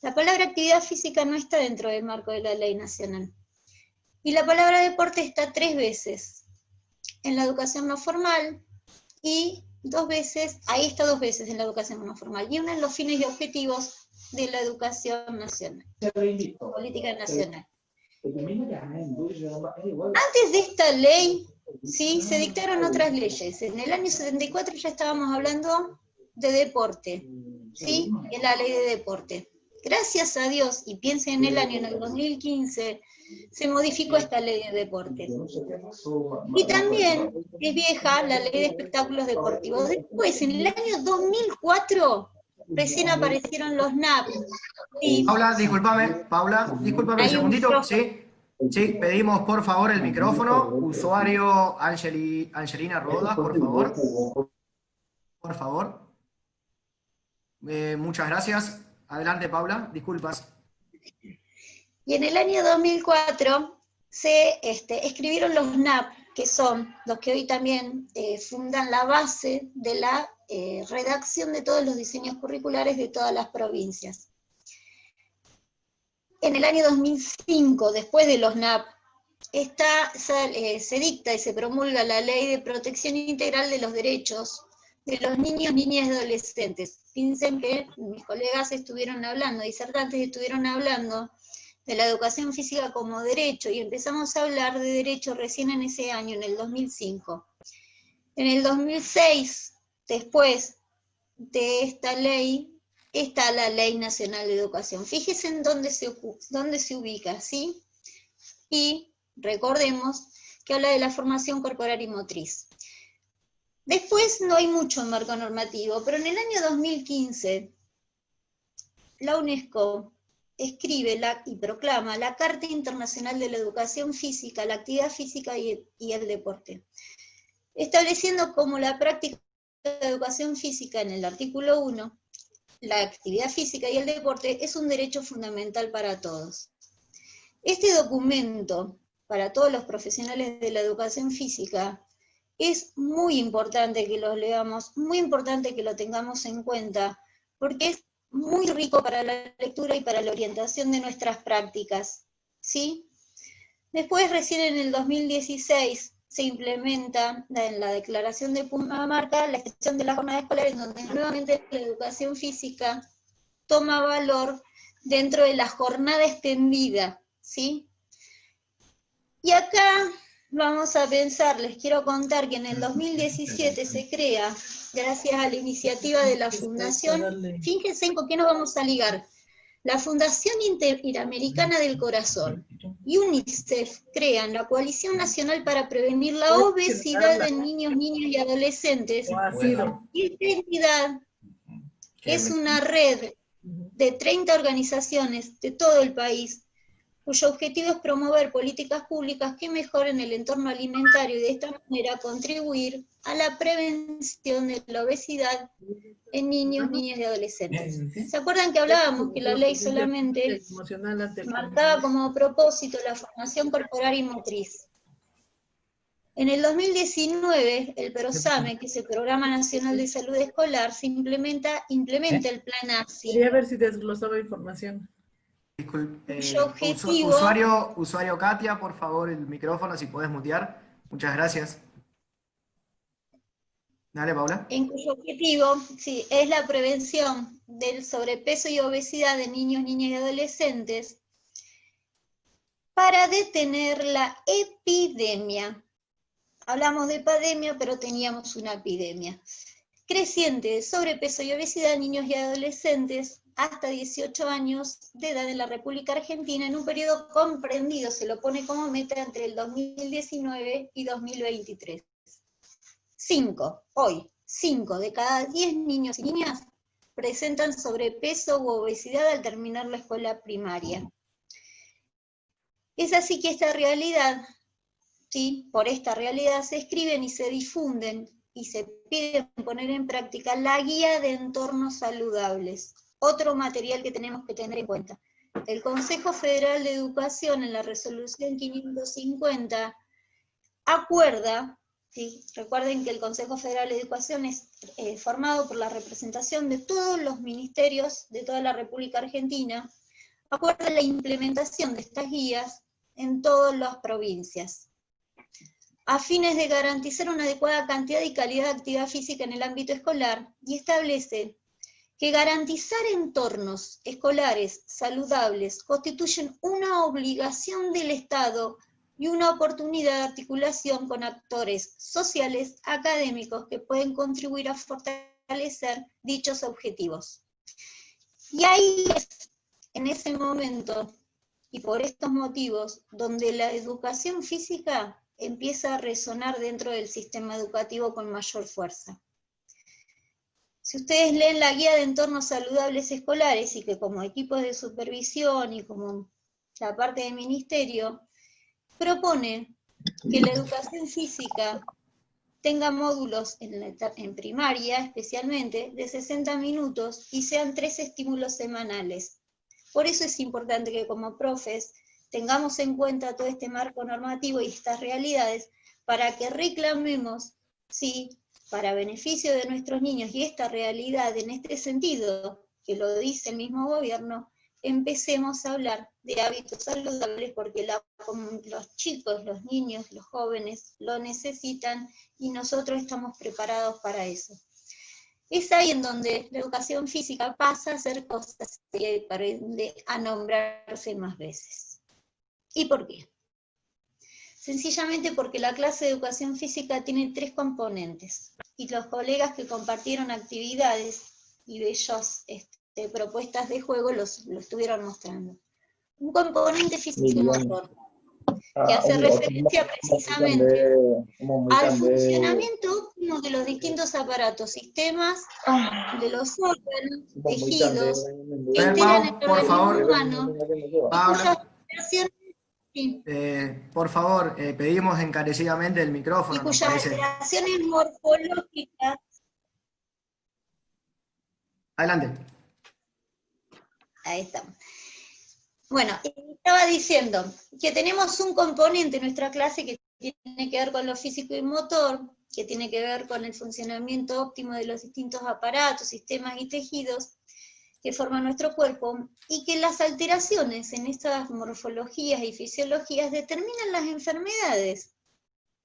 La palabra actividad física no está dentro del marco de la ley nacional. Y la palabra deporte está 3 veces, en la educación no formal, y 2 veces, ahí está 2 veces en la educación no formal, y una en los fines y objetivos de la educación nacional, política nacional. Antes de esta ley, sí, se dictaron otras leyes. En el año 74 ya estábamos hablando de deporte, ¿sí? En la ley de deporte. Gracias a Dios, y piensen en el 2015, se modificó esta ley de deporte. Y también es vieja la ley de espectáculos deportivos. Después, en el año 2004, recién aparecieron los NAP. ¿Sí? Paula, discúlpame un segundito, ¿sí? Sí, pedimos por favor el micrófono. Usuario Angelina Rodas, por favor. Por favor. Muchas gracias. Adelante, Paula, disculpas. Y en el año 2004 se escribieron los NAP, que son los que hoy también fundan la base de la redacción de todos los diseños curriculares de todas las provincias. En el año 2005, después de los NAP, se dicta y se promulga la Ley de Protección Integral de los Derechos de los Niños, Niñas y Adolescentes. Piensen que mis colegas disertantes estuvieron hablando de la educación física como derecho, y empezamos a hablar de derecho recién en ese año, en el 2005. En el 2006, después de esta ley, está la Ley Nacional de Educación. Fíjense en dónde se ubica, ¿sí? Y recordemos que habla de la formación corporal y motriz. Después no hay mucho marco normativo, pero en el año 2015, la UNESCO escribe y proclama la Carta Internacional de la Educación Física, la Actividad Física y el Deporte, estableciendo como la práctica de educación física en el artículo 1, la actividad física y el deporte es un derecho fundamental para todos. Este documento, para todos los profesionales de la educación física, es muy importante que lo leamos, muy importante que lo tengamos en cuenta, porque es muy rico para la lectura y para la orientación de nuestras prácticas, ¿sí? Después, recién en el 2016, se implementa en la declaración de Pumamarca la extensión de la jornada escolar, en donde nuevamente la educación física toma valor dentro de la jornada extendida, ¿sí? Y acá vamos a pensar, les quiero contar que en el 2017 se crea, gracias a la iniciativa de la Fundación, fíjense con qué nos vamos a ligar, la Fundación Interamericana del Corazón y UNICEF crean la Coalición Nacional para Prevenir la Obesidad en Niños, Niñas y Adolescentes. Y esta entidad es una red de 30 organizaciones de todo el país, cuyo objetivo es promover políticas públicas que mejoren el entorno alimentario y de esta manera contribuir a la prevención de la obesidad en niños, niñas y adolescentes. ¿Se acuerdan que hablábamos que la ley solamente marcaba como propósito la formación corporal y motriz? En el 2019, el PROSAME, que es el Programa Nacional de Salud Escolar, se implementa el Plan ASI. Quería ver si desglosaba información. Disculpe, objetivo, usuario Katia, por favor, el micrófono, si podés mutear. Muchas gracias. Dale, Paula. En cuyo objetivo, sí, es la prevención del sobrepeso y obesidad de niños, niñas y adolescentes para detener la epidemia. Hablamos de pandemia, pero teníamos una epidemia creciente de sobrepeso y obesidad de niños y adolescentes hasta 18 años de edad en la República Argentina, en un periodo comprendido, se lo pone como meta, entre el 2019 y 2023. 5 de cada 10 niños y niñas presentan sobrepeso u obesidad al terminar la escuela primaria. Es así que esta realidad, ¿sí? Por esta realidad se escriben y se difunden y se piden poner en práctica la guía de entornos saludables, otro material que tenemos que tener en cuenta. El Consejo Federal de Educación, en la resolución 550, acuerda, ¿sí? Recuerden que el Consejo Federal de Educación es formado por la representación de todos los ministerios de toda la República Argentina, acuerda la implementación de estas guías en todas las provincias, a fines de garantizar una adecuada cantidad y calidad de actividad física en el ámbito escolar, y establece que garantizar entornos escolares saludables constituyen una obligación del Estado y una oportunidad de articulación con actores sociales, académicos, que pueden contribuir a fortalecer dichos objetivos. Y ahí es, en ese momento, y por estos motivos, donde la educación física empieza a resonar dentro del sistema educativo con mayor fuerza. Si ustedes leen la guía de entornos saludables escolares, y que como equipos de supervisión y como la parte del ministerio, propone que la educación física tenga módulos en primaria, especialmente, de 60 minutos y sean 3 estímulos semanales. Por eso es importante que como profes tengamos en cuenta todo este marco normativo y estas realidades para que reclamemos, sí, para beneficio de nuestros niños, y esta realidad en este sentido, que lo dice el mismo gobierno, empecemos a hablar de hábitos saludables, porque los chicos, los niños, los jóvenes lo necesitan y nosotros estamos preparados para eso. Es ahí en donde la educación física pasa a ser cosas y a nombrarse más veces. ¿Y por qué? Sencillamente porque la clase de educación física tiene 3 componentes, y los colegas que compartieron actividades y bellas propuestas de juego lo estuvieron mostrando. Un componente físico-motor, que hace referencia precisamente al funcionamiento óptimo de los distintos aparatos, sistemas, de los órganos, tejidos, que integran el organismo humano, por favor, pedimos encarecidamente el micrófono. Y cuyas alteraciones morfológicas. Adelante. Ahí estamos. Bueno, estaba diciendo que tenemos un componente en nuestra clase que tiene que ver con lo físico y motor, que tiene que ver con el funcionamiento óptimo de los distintos aparatos, sistemas y tejidos que forman nuestro cuerpo, y que las alteraciones en estas morfologías y fisiologías determinan las enfermedades.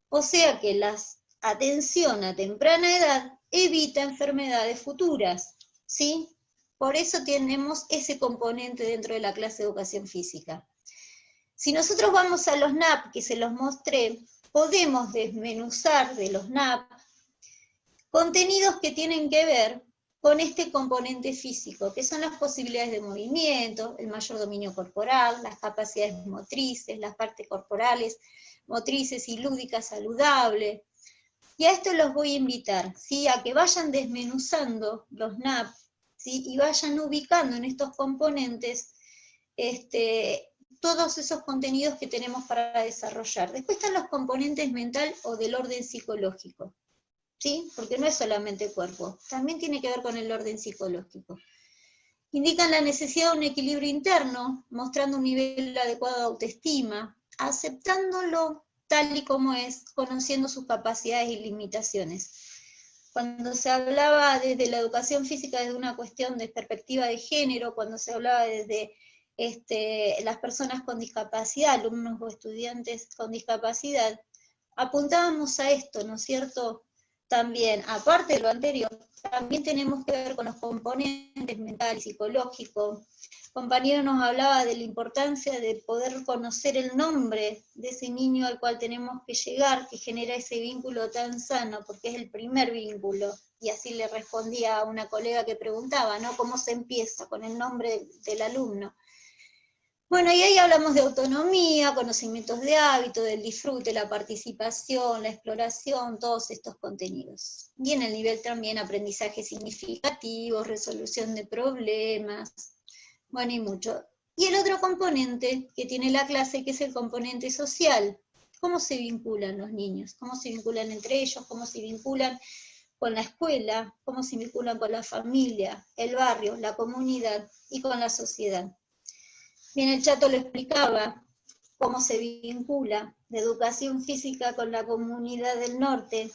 O sea que la atención a temprana edad evita enfermedades futuras, ¿sí? Por eso tenemos ese componente dentro de la clase de educación física. Si nosotros vamos a los NAP, que se los mostré, podemos desmenuzar de los NAP contenidos que tienen que ver con este componente físico, que son las posibilidades de movimiento, el mayor dominio corporal, las capacidades motrices, las partes corporales, motrices y lúdicas saludables. Y a esto los voy a invitar, ¿sí? A que vayan desmenuzando los NAP, ¿sí? Y vayan ubicando en estos componentes todos esos contenidos que tenemos para desarrollar. Después están los componentes mental o del orden psicológico, ¿sí? Porque no es solamente cuerpo, también tiene que ver con el orden psicológico. Indican la necesidad de un equilibrio interno, mostrando un nivel adecuado de autoestima, aceptándolo tal y como es, conociendo sus capacidades y limitaciones. Cuando se hablaba desde la educación física desde una cuestión de perspectiva de género, cuando se hablaba desde las personas con discapacidad, alumnos o estudiantes con discapacidad, apuntábamos a esto, ¿no es cierto? También, aparte de lo anterior, también tenemos que ver con los componentes mental y psicológico. Compañero nos hablaba de la importancia de poder conocer el nombre de ese niño al cual tenemos que llegar, que genera ese vínculo tan sano, porque es el primer vínculo. Y así le respondía a una colega que preguntaba, ¿no? ¿Cómo se empieza? Con el nombre del alumno. Bueno, y ahí hablamos de autonomía, conocimientos de hábito, del disfrute, la participación, la exploración, todos estos contenidos. Y en el nivel también aprendizaje significativo, resolución de problemas, bueno, y mucho. Y el otro componente que tiene la clase, que es el componente social. ¿Cómo se vinculan los niños? ¿Cómo se vinculan entre ellos? ¿Cómo se vinculan con la escuela? ¿Cómo se vinculan con la familia, el barrio, la comunidad y con la sociedad? Bien, el Chato lo explicaba, cómo se vincula la educación física con la comunidad del norte.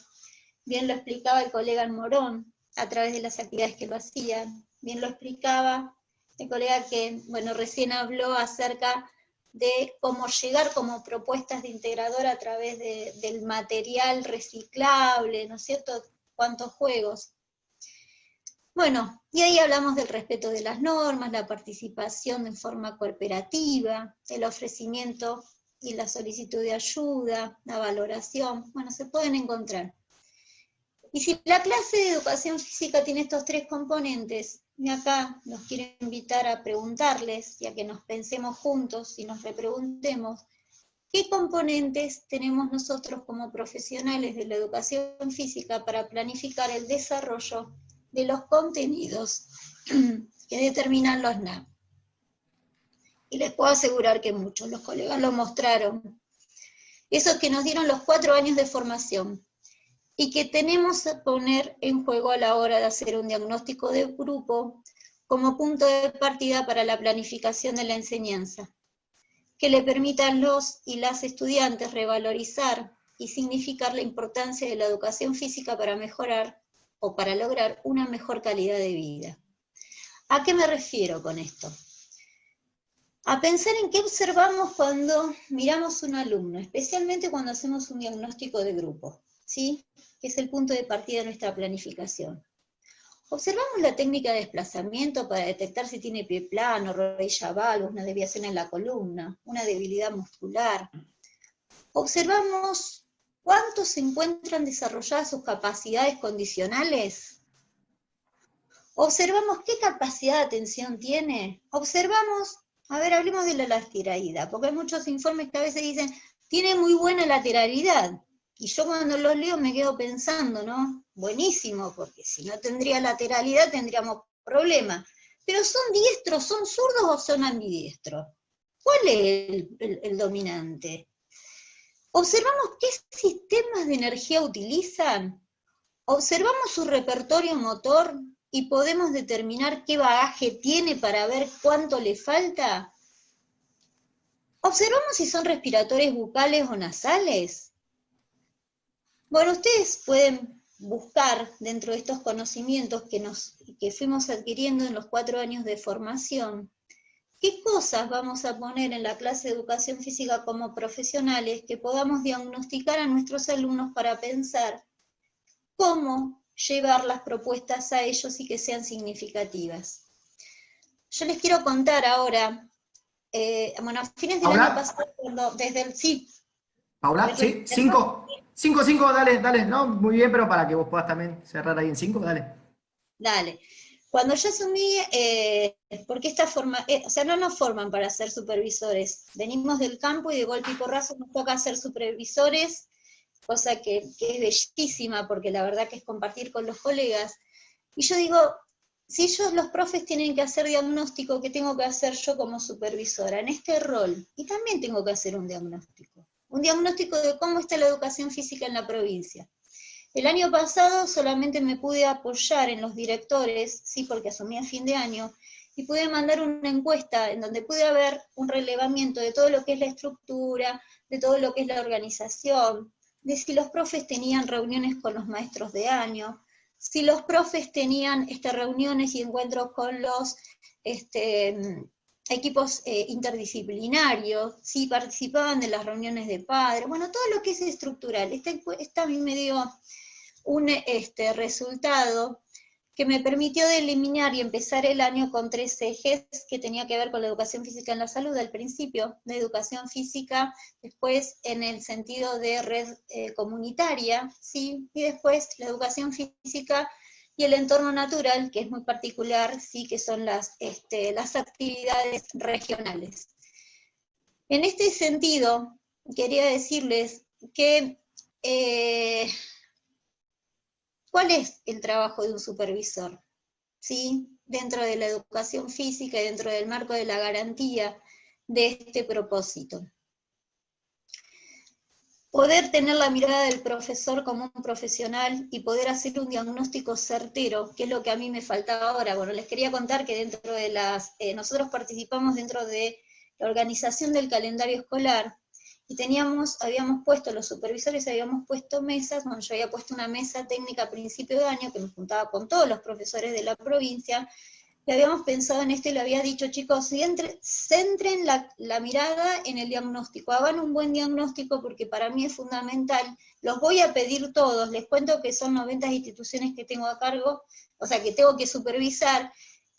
Bien lo explicaba el colega Morón, a través de las actividades que lo hacían. Bien lo explicaba el colega que, bueno, recién habló acerca de cómo llegar como propuestas de integrador a través del material reciclable, ¿no es cierto? Cuántos juegos. Bueno, y ahí hablamos del respeto de las normas, la participación en forma cooperativa, el ofrecimiento y la solicitud de ayuda, la valoración, bueno, se pueden encontrar. Y si la clase de educación física tiene estos tres componentes, y acá los quiero invitar a preguntarles, y a que nos pensemos juntos y nos repreguntemos, ¿qué componentes tenemos nosotros como profesionales de la educación física para planificar el desarrollo de los contenidos que determinan los NAP? Y les puedo asegurar que muchos, los colegas lo mostraron. Esos que nos dieron los 4 años de formación, y que tenemos que poner en juego a la hora de hacer un diagnóstico de grupo como punto de partida para la planificación de la enseñanza, que le permita a los y las estudiantes revalorizar y significar la importancia de la educación física para mejorar o para lograr una mejor calidad de vida. ¿A qué me refiero con esto? A pensar en qué observamos cuando miramos un alumno, especialmente cuando hacemos un diagnóstico de grupo, ¿sí? Que es el punto de partida de nuestra planificación. Observamos la técnica de desplazamiento para detectar si tiene pie plano, rodilla valgus, una desviación en la columna, una debilidad muscular. Observamos cuántos se encuentran desarrolladas sus capacidades condicionales. Observamos qué capacidad de atención tiene. Observamos, a ver, hablemos de la lateralidad, porque hay muchos informes que a veces dicen, tiene muy buena lateralidad. Y yo cuando los leo me quedo pensando, ¿no? Buenísimo, porque si no tendría lateralidad tendríamos problemas. Pero ¿son diestros, son zurdos o son ambidiestros? ¿Cuál es el dominante? Observamos qué sistemas de energía utilizan. Observamos su repertorio motor y podemos determinar qué bagaje tiene para ver cuánto le falta. Observamos si son respiradores bucales o nasales. Bueno, ustedes pueden buscar dentro de estos conocimientos que fuimos adquiriendo en los 4 años de formación, qué cosas vamos a poner en la clase de educación física como profesionales que podamos diagnosticar a nuestros alumnos para pensar cómo llevar las propuestas a ellos y que sean significativas. Yo les quiero contar ahora, bueno, a fines del ¿Paula? año pasado, desde el sí. Paula, ¿sí? 5, dale, no, muy bien, pero para que vos puedas también cerrar ahí en 5, dale. Dale. Cuando yo asumí, porque esta forma, o sea, no nos forman para ser supervisores, venimos del campo y de golpe y porrazo nos toca ser supervisores, cosa que es bellísima, porque la verdad que es compartir con los colegas, y yo digo, si ellos los profes tienen que hacer diagnóstico, ¿qué tengo que hacer yo como supervisora en este rol? Y también tengo que hacer un diagnóstico de cómo está la educación física en la provincia. El año pasado solamente me pude apoyar en los directores, sí, porque asumí a fin de año, y pude mandar una encuesta en donde pude haber un relevamiento de todo lo que es la estructura, de todo lo que es la organización, de si los profes tenían reuniones con los maestros de año, si los profes tenían reuniones y encuentros con los equipos interdisciplinarios, si participaban de las reuniones de padres, bueno, todo lo que es estructural. Esta a mí me dio un resultado que me permitió delimitar y empezar el año con 3 ejes que tenía que ver con la educación física en la salud al principio, la educación física, después en el sentido de red comunitaria, ¿sí? Y después la educación física y el entorno natural, que es muy particular, sí, que son las actividades regionales. En este sentido, quería decirles que ¿cuál es el trabajo de un supervisor? ¿Sí? Dentro de la educación física y dentro del marco de la garantía de este propósito. Poder tener la mirada del profesor como un profesional y poder hacer un diagnóstico certero, que es lo que a mí me faltaba ahora. Bueno, les quería contar que dentro de nosotros participamos dentro de la organización del calendario escolar, y habíamos puesto, los supervisores habíamos puesto mesas, bueno, yo había puesto una mesa técnica a principio de año, que me juntaba con todos los profesores de la provincia, y habíamos pensado en esto y le había dicho, chicos, centren la mirada en el diagnóstico, hagan un buen diagnóstico porque para mí es fundamental, los voy a pedir todos, les cuento que son 90 instituciones que tengo a cargo, o sea, que tengo que supervisar,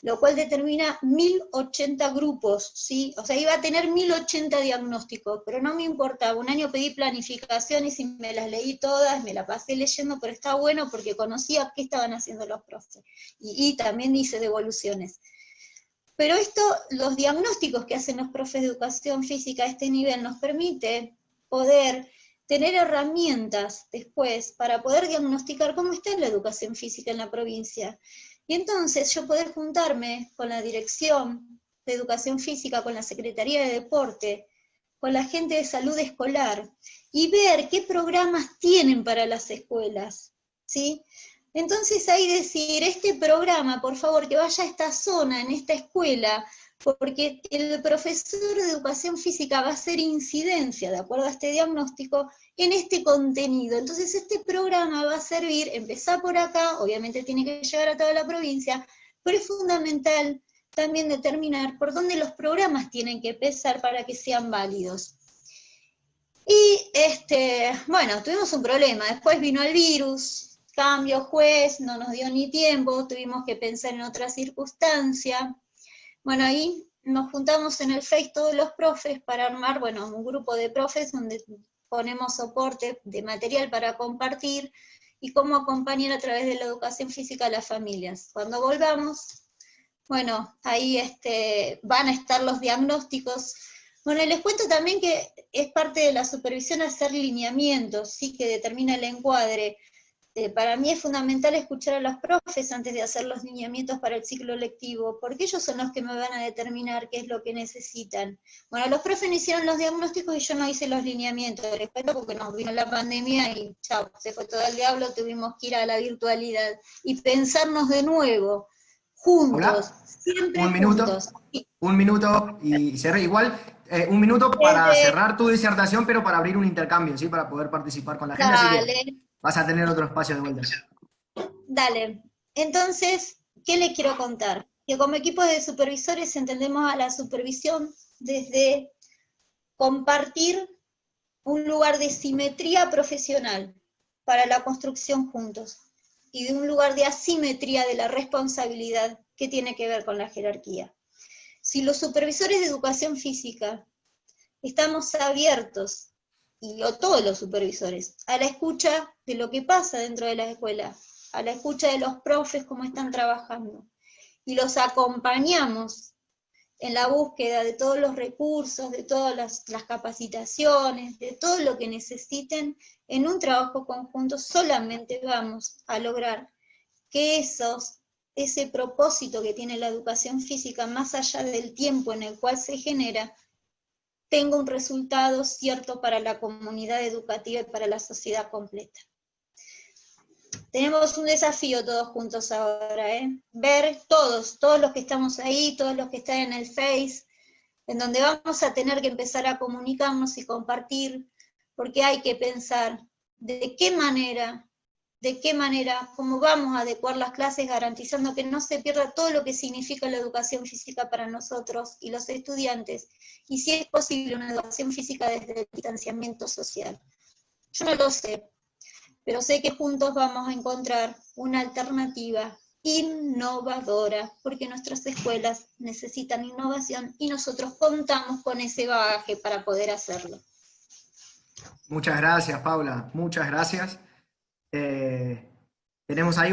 lo cual determina 1080 grupos, ¿sí? O sea, iba a tener 1080 diagnósticos, pero no me importaba, un año pedí planificación y si me las leí todas, me la pasé leyendo, pero está bueno porque conocía qué estaban haciendo los profes, y también hice devoluciones. Pero los diagnósticos que hacen los profes de educación física a este nivel nos permite poder tener herramientas después para poder diagnosticar cómo está la educación física en la provincia. Y entonces yo poder juntarme con la dirección de educación física, con la Secretaría de Deporte, con la gente de salud escolar, y ver qué programas tienen para las escuelas, ¿sí? Entonces ahí decir, este programa, por favor, que vaya a esta zona, en esta escuela, porque el profesor de educación física va a hacer incidencia, de acuerdo a este diagnóstico, en este contenido. Entonces este programa va a servir, empezar por acá, obviamente tiene que llegar a toda la provincia, pero es fundamental también determinar por dónde los programas tienen que empezar para que sean válidos. Y bueno, tuvimos un problema, después vino el virus, cambio juez, no nos dio ni tiempo, tuvimos que pensar en otra circunstancia. Bueno, ahí nos juntamos en el Face todos los profes para armar, bueno, un grupo de profes donde ponemos soporte de material para compartir y cómo acompañar a través de la educación física a las familias. Cuando volvamos, bueno, ahí van a estar los diagnósticos. Bueno, y les cuento también que es parte de la supervisión hacer lineamientos, ¿sí? Que determina el encuadre. Para mí es fundamental escuchar a los profes antes de hacer los lineamientos para el ciclo lectivo, porque ellos son los que me van a determinar qué es lo que necesitan. Bueno, los profes no hicieron los diagnósticos y yo no hice los lineamientos, les cuento porque nos vino la pandemia y chao, se fue todo el diablo, tuvimos que ir a la virtualidad y pensarnos de nuevo, juntos, Hola. siempre un minuto, juntos. Un minuto y cerré. Igual, un minuto para cerrar tu disertación, pero para abrir un intercambio, ¿sí? Para poder participar con la gente, así que vas a tener otro espacio de vuelta. Dale. Entonces, ¿qué le quiero contar? que como equipo de supervisores entendemos a la supervisión desde compartir un lugar de simetría profesional para la construcción juntos, y de un lugar de asimetría de la responsabilidad que tiene que ver con la jerarquía. Si los supervisores de educación física estamos abiertos, o todos los supervisores, a la escucha de lo que pasa dentro de la escuela, a la escucha de los profes cómo están trabajando, y los acompañamos en la búsqueda de todos los recursos, de todas las capacitaciones, de todo lo que necesiten, en un trabajo conjunto solamente vamos a lograr que ese propósito que tiene la educación física, más allá del tiempo en el cual se genera, tenga un resultado cierto para la comunidad educativa y para la sociedad completa. Tenemos un desafío todos juntos ahora, ver todos los que estamos ahí, todos los que están en el Face, en donde vamos a tener que empezar a comunicarnos y compartir, porque hay que pensar de qué manera, cómo vamos a adecuar las clases garantizando que no se pierda todo lo que significa la educación física para nosotros y los estudiantes, y si es posible una educación física desde el distanciamiento social. Yo no lo sé, pero sé que juntos vamos a encontrar una alternativa innovadora, porque nuestras escuelas necesitan innovación y nosotros contamos con ese bagaje para poder hacerlo. Muchas gracias, Paula, muchas gracias. Tenemos ahí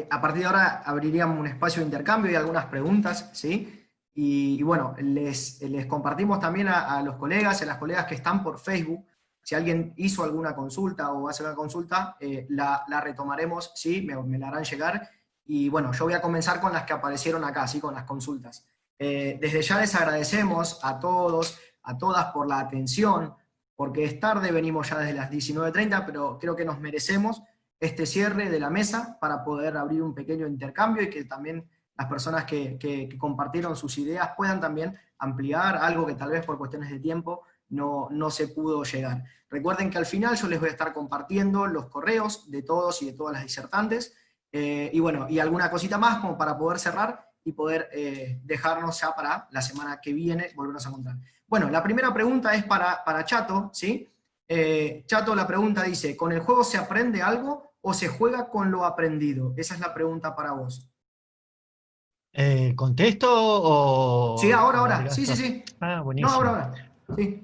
a partir de ahora abriríamos un espacio de intercambio y algunas preguntas, ¿sí? Y bueno, les compartimos también a los colegas y a las colegas que están por Facebook. Si alguien hizo alguna consulta o va a hacer una consulta, la retomaremos, ¿sí? Me la harán llegar. Y bueno, yo voy a comenzar con las que aparecieron acá, ¿sí? Con las consultas. Desde ya les agradecemos a todos, a todas por la atención, porque es tarde, venimos ya desde las 19:30, pero creo que nos merecemos este cierre de la mesa para poder abrir un pequeño intercambio y que también las personas que compartieron sus ideas puedan también ampliar algo que tal vez por cuestiones de tiempo no se pudo llegar. Recuerden que al final yo les voy a estar compartiendo los correos de todos y de todas las disertantes, y bueno, y alguna cosita más como para poder cerrar y poder dejarnos ya para la semana que viene volvernos a encontrar. Bueno, la primera pregunta es para Chato, ¿sí? Chato, la pregunta dice, ¿con el juego se aprende algo o se juega con lo aprendido? Esa es la pregunta para vos. ¿Contesto o...? Sí, ahora. Sí. Ah, buenísimo. No, ahora. Sí.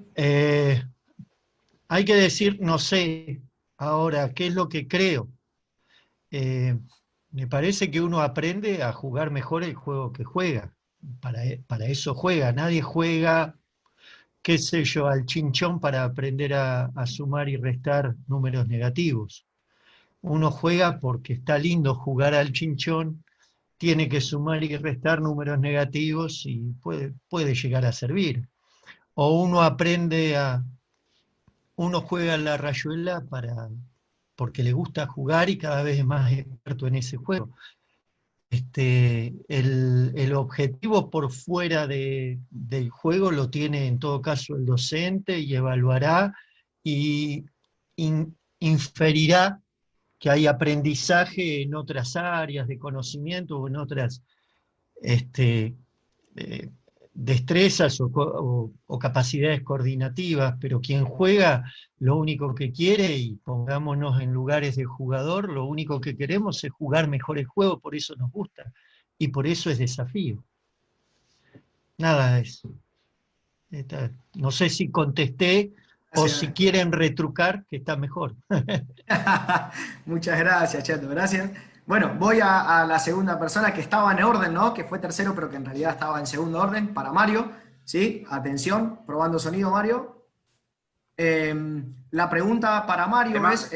Hay que decir, no sé, ahora, ¿qué es lo que creo? Me parece que uno aprende a jugar mejor el juego que juega. Para eso juega. Nadie juega, qué sé yo, al chinchón para aprender a sumar y restar números negativos. Uno juega porque está lindo jugar al chinchón, tiene que sumar y restar números negativos y puede llegar a servir. O uno juega a la rayuela porque le gusta jugar y cada vez es más experto en ese juego. El objetivo por fuera del juego lo tiene en todo caso el docente y evaluará y inferirá que hay aprendizaje en otras áreas de conocimiento o en otras destrezas o capacidades coordinativas, pero quien juega lo único que quiere, y pongámonos en lugares de jugador, lo único que queremos es jugar mejor el juego, por eso nos gusta, y por eso es desafío. Nada de eso. No sé si contesté o si quieren retrucar, que está mejor. Muchas gracias, Chato, gracias. Bueno, voy a la segunda persona que estaba en orden, ¿no? Que fue tercero, pero que en realidad estaba en segundo orden, para Mario, ¿sí? Atención, probando sonido, Mario. La pregunta para Mario es...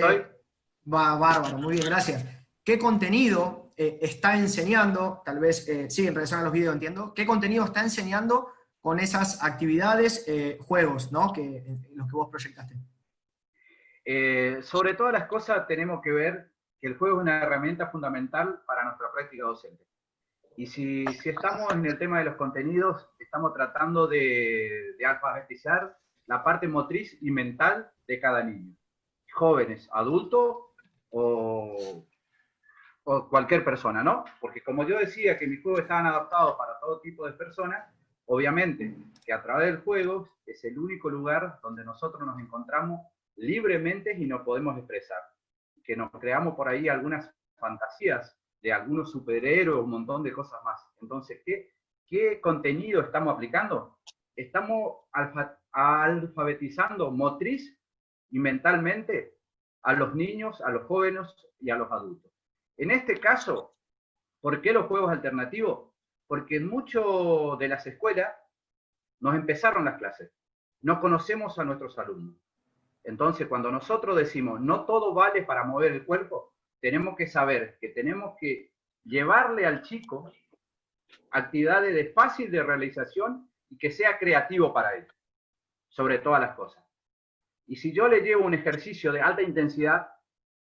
bárbaro, muy bien, gracias. ¿Qué contenido está enseñando, tal vez, sí, en relación a los videos entiendo, qué contenido está enseñando con esas actividades, juegos, ¿no? Los que vos proyectaste? Sobre todas las cosas tenemos que ver que el juego es una herramienta fundamental para nuestra práctica docente. Y si estamos en el tema de los contenidos, estamos tratando de alfabetizar la parte motriz y mental de cada niño. Jóvenes, adultos o o cualquier persona, ¿no? Porque como yo decía que mis juegos estaban adaptados para todo tipo de personas, obviamente que a través del juego es el único lugar donde nosotros nos encontramos libremente y nos podemos expresar. Que nos creamos por ahí algunas fantasías de algunos superhéroes, un montón de cosas más. Entonces, ¿qué contenido estamos aplicando? Estamos alfabetizando motriz y mentalmente a los niños, a los jóvenes y a los adultos. En este caso, ¿por qué los juegos alternativos? Porque en muchas de las escuelas nos empezaron las clases, no conocemos a nuestros alumnos. Entonces, cuando nosotros decimos, no todo vale para mover el cuerpo, tenemos que saber que tenemos que llevarle al chico actividades de fácil de realización y que sea creativo para él, sobre todas las cosas. Y si yo le llevo un ejercicio de alta intensidad,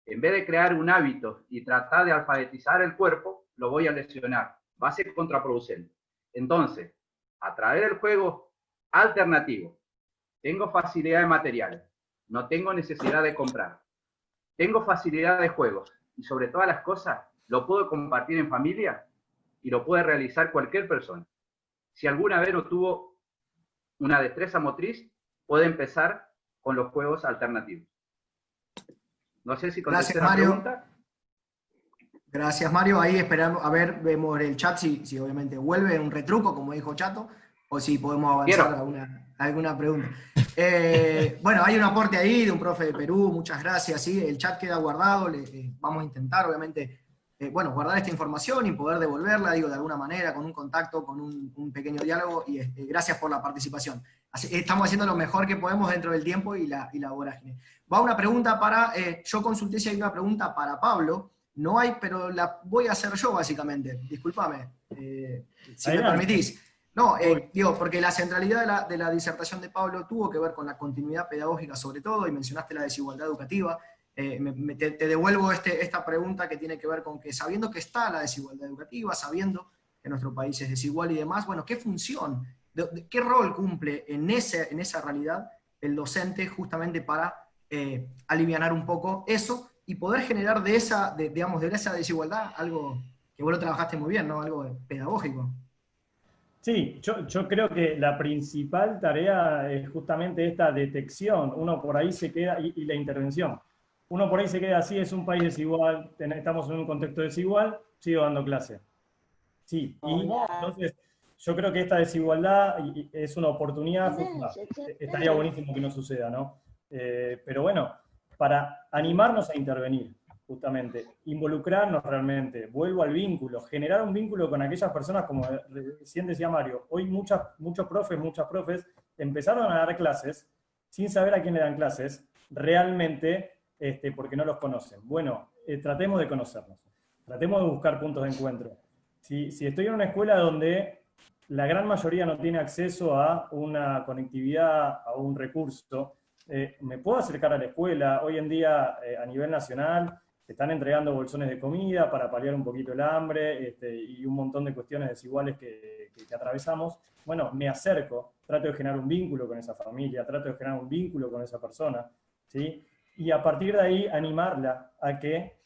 en vez de crear un hábito y tratar de alfabetizar el cuerpo, lo voy a lesionar. Va a ser contraproducente. Entonces, a través del juego alternativo, tengo facilidad de materiales, no tengo necesidad de comprar, tengo facilidad de juegos y sobre todas las cosas, lo puedo compartir en familia y lo puede realizar cualquier persona. Si alguna vez no tuvo una destreza motriz, puede empezar con los juegos alternativos. No sé si contesté la pregunta. Gracias, Mario. Ahí esperamos, a ver, vemos en el chat si obviamente vuelve un retruco, como dijo Chato, o si podemos avanzar alguna pregunta. Bueno, hay un aporte ahí de un profe de Perú, muchas gracias. ¿Sí? El chat queda guardado, vamos a intentar, obviamente, guardar esta información y poder devolverla, digo, de alguna manera, con un contacto, con un pequeño diálogo, y gracias por la participación. Estamos haciendo lo mejor que podemos dentro del tiempo y la vorágine. Va una pregunta para, yo consulté si hay una pregunta para Pablo, no hay, pero la voy a hacer yo básicamente, discúlpame, si me permitís. No, digo, porque la centralidad de la disertación de Pablo tuvo que ver con la continuidad pedagógica sobre todo, y mencionaste la desigualdad educativa. Te devuelvo esta pregunta que tiene que ver con que, sabiendo que está la desigualdad educativa, sabiendo que nuestro país es desigual y demás, bueno, ¿qué función, qué rol cumple en esa realidad el docente justamente para alivianar un poco eso y poder generar de esa desigualdad algo que vos lo trabajaste muy bien, ¿no? Algo pedagógico? Sí, yo creo que la principal tarea es justamente esta detección. Uno por ahí se queda, y la intervención. Uno por ahí se queda así, es un país desigual, estamos en un contexto desigual, sigo dando clase. Sí, y entonces yo creo que esta desigualdad es una oportunidad, estaría buenísimo que no suceda, ¿no? Pero bueno, para animarnos a intervenir, justamente, involucrarnos realmente, vuelvo al vínculo, generar un vínculo con aquellas personas, como recién decía Mario, hoy muchos profes empezaron a dar clases sin saber a quién le dan clases, realmente, porque no los conocen. Bueno, tratemos de conocernos, tratemos de buscar puntos de encuentro. Si estoy en una escuela donde la gran mayoría no tiene acceso a una conectividad, a un recurso, me puedo acercar a la escuela. Hoy en día, a nivel nacional, se están entregando bolsones de comida para paliar un poquito el hambre, y un montón de cuestiones desiguales que atravesamos. Bueno, me acerco, trato de generar un vínculo con esa familia, trato de generar un vínculo con esa persona, ¿sí? Y a partir de ahí animarla a que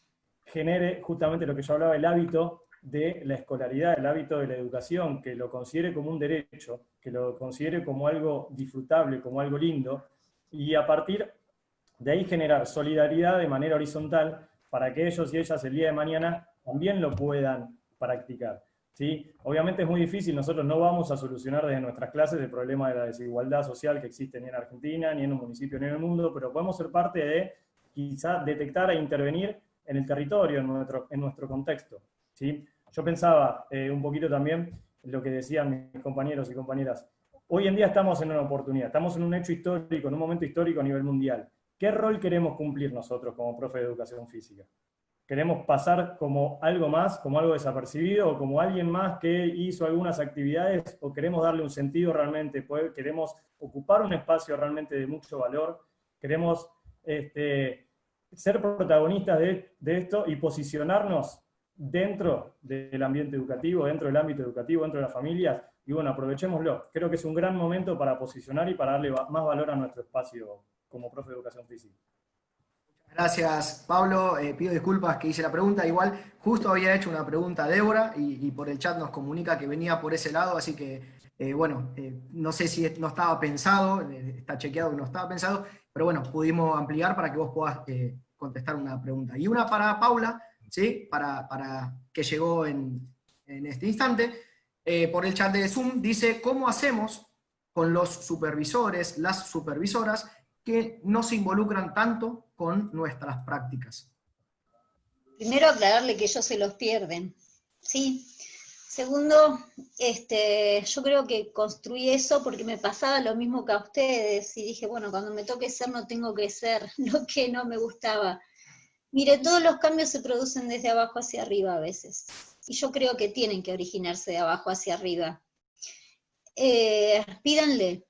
genere justamente lo que yo hablaba, el hábito de la escolaridad, el hábito de la educación, que lo considere como un derecho, que lo considere como algo disfrutable, como algo lindo, y a partir de ahí generar solidaridad de manera horizontal para que ellos y ellas el día de mañana también lo puedan practicar, ¿sí? Obviamente es muy difícil, nosotros no vamos a solucionar desde nuestras clases el problema de la desigualdad social que existe ni en Argentina, ni en un municipio, ni en el mundo, pero podemos ser parte de quizá detectar e intervenir en el territorio, en nuestro contexto, ¿sí? Yo pensaba un poquito también en lo que decían mis compañeros y compañeras. Hoy en día estamos en una oportunidad, estamos en un hecho histórico, en un momento histórico a nivel mundial. ¿Qué rol queremos cumplir nosotros como profe de educación física? ¿Queremos pasar como algo más, como algo desapercibido, o como alguien más que hizo algunas actividades, o queremos darle un sentido realmente? ¿Queremos ocupar un espacio realmente de mucho valor? ¿Queremos ser protagonistas de esto y posicionarnos dentro del ambiente educativo, dentro del ámbito educativo, dentro de las familias? Y bueno, aprovechémoslo. Creo que es un gran momento para posicionar y para darle más valor a nuestro espacio como profe de educación física. Gracias, Pablo. Pido disculpas que hice la pregunta. Igual, justo había hecho una pregunta a Débora y por el chat nos comunica que venía por ese lado, así que, no sé si no estaba pensado, está chequeado que no estaba pensado, pero bueno, pudimos ampliar para que vos puedas contestar una pregunta. Y una para Paula, ¿sí? Para que llegó en este instante, por el chat de Zoom, dice, ¿cómo hacemos con los supervisores, las supervisoras, que no se involucran tanto con nuestras prácticas? Primero aclararle que ellos se los pierden, ¿sí? Segundo, yo creo que construí eso porque me pasaba lo mismo que a ustedes, y dije, bueno, cuando me toque ser no tengo que ser lo que no me gustaba. Mire, todos los cambios se producen desde abajo hacia arriba a veces, y yo creo que tienen que originarse de abajo hacia arriba. Pídanle,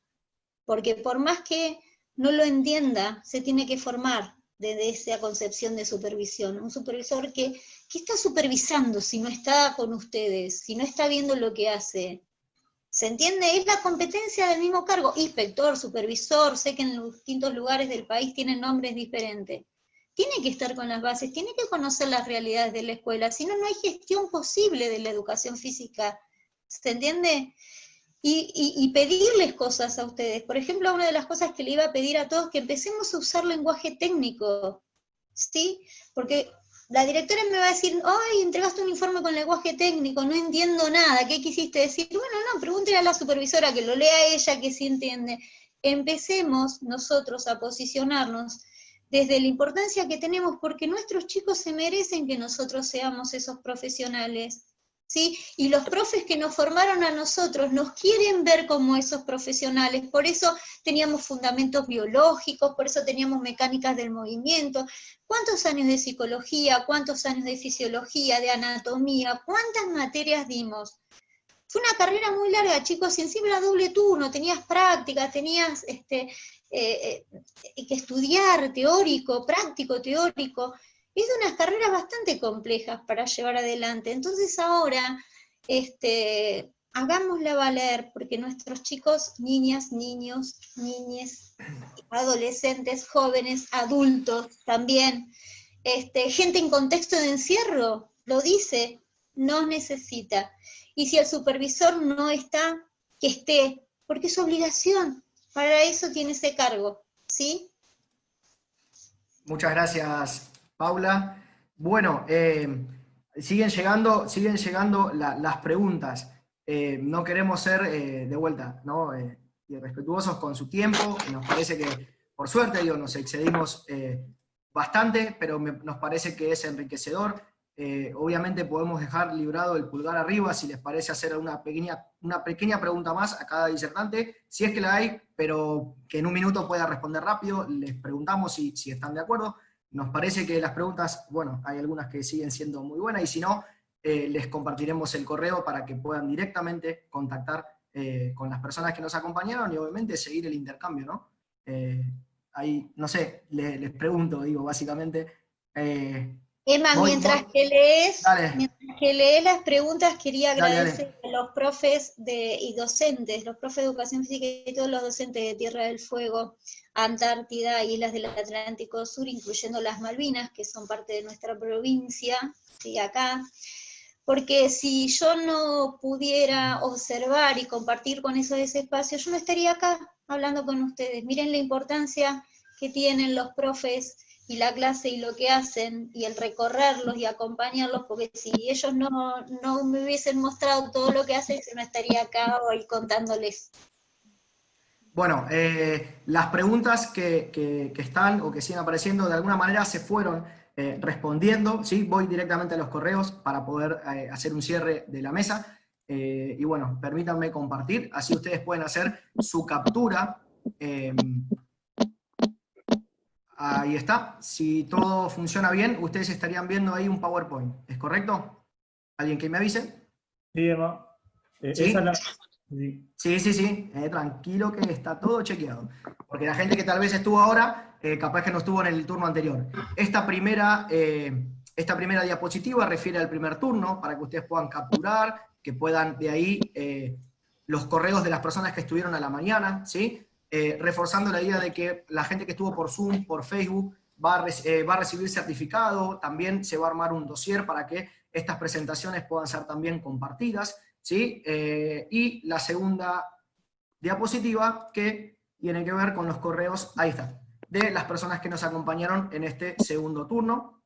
porque por más que no lo entienda, se tiene que formar desde esa concepción de supervisión. Un supervisor que está supervisando si no está con ustedes, si no está viendo lo que hace. ¿Se entiende? Es la competencia del mismo cargo. Inspector, supervisor, sé que en los distintos lugares del país tienen nombres diferentes. Tiene que estar con las bases, tiene que conocer las realidades de la escuela, si no, no hay gestión posible de la educación física. ¿Se entiende? Y pedirles cosas a ustedes. Por ejemplo, una de las cosas que le iba a pedir a todos, que empecemos a usar lenguaje técnico, ¿sí? Porque la directora me va a decir, ¡ay, entregaste un informe con lenguaje técnico, no entiendo nada, ¿qué quisiste decir? Bueno, no, pregúntele a la supervisora, que lo lea ella, que sí entiende. Empecemos nosotros a posicionarnos desde la importancia que tenemos, porque nuestros chicos se merecen que nosotros seamos esos profesionales, ¿sí? Y los profes que nos formaron a nosotros nos quieren ver como esos profesionales, por eso teníamos fundamentos biológicos, por eso teníamos mecánicas del movimiento. ¿Cuántos años de psicología, cuántos años de fisiología, de anatomía, cuántas materias dimos? Fue una carrera muy larga, chicos, y encima era doble turno, tenías prácticas, tenías que estudiar teórico, práctico, teórico. Es de unas carreras bastante complejas para llevar adelante. Entonces ahora, hagámosla valer, porque nuestros chicos, niñas, niños, niñes, adolescentes, jóvenes, adultos también, gente en contexto de encierro, lo dice, nos necesita. Y si el supervisor no está, que esté, porque es obligación, para eso tiene ese cargo, ¿sí? Muchas gracias, Paula. Bueno, siguen llegando las preguntas. No queremos ser, de vuelta, ¿no? Irrespetuosos con su tiempo. Nos parece que, por suerte, nos excedimos bastante, pero nos parece que es enriquecedor. Obviamente podemos dejar librado el pulgar arriba si les parece hacer una pequeña pregunta más a cada disertante, si es que la hay, pero que en un minuto pueda responder rápido. Les preguntamos si están de acuerdo. Nos parece que las preguntas, bueno, hay algunas que siguen siendo muy buenas, y si no, les compartiremos el correo para que puedan directamente contactar con las personas que nos acompañaron y obviamente seguir el intercambio, ¿no? Ahí, no sé, les pregunto, básicamente... Emma, mientras que lees las preguntas, quería agradecer a los profes y docentes, los profes de educación física y todos los docentes de Tierra del Fuego, Antártida, Islas del Atlántico Sur, incluyendo las Malvinas, que son parte de nuestra provincia, ¿sí? Acá, porque si yo no pudiera observar y compartir con esos espacios, yo no estaría acá hablando con ustedes. Miren la importancia que tienen los profes y la clase y lo que hacen, y el recorrerlos y acompañarlos, porque si ellos no me hubiesen mostrado todo lo que hacen, yo no estaría acá hoy contándoles. Bueno, las preguntas que están o que siguen apareciendo de alguna manera se fueron respondiendo, ¿sí? Voy directamente a los correos para poder hacer un cierre de la mesa, y bueno, permítanme compartir, así ustedes pueden hacer su captura. Ahí está. Si todo funciona bien, ustedes estarían viendo ahí un PowerPoint. ¿Es correcto? ¿Alguien que me avise? Sí, Emma. ¿Sí? Sí. Tranquilo que está todo chequeado. Porque la gente que tal vez estuvo ahora, capaz que no estuvo en el turno anterior. Esta primera diapositiva refiere al primer turno, para que ustedes puedan capturar, que puedan de ahí los correos de las personas que estuvieron a la mañana, ¿sí? Reforzando la idea de que la gente que estuvo por Zoom, por Facebook, va a recibir certificado, también se va a armar un dossier para que estas presentaciones puedan ser también compartidas, ¿sí? Y la segunda diapositiva que tiene que ver con los correos, ahí está, de las personas que nos acompañaron en este segundo turno.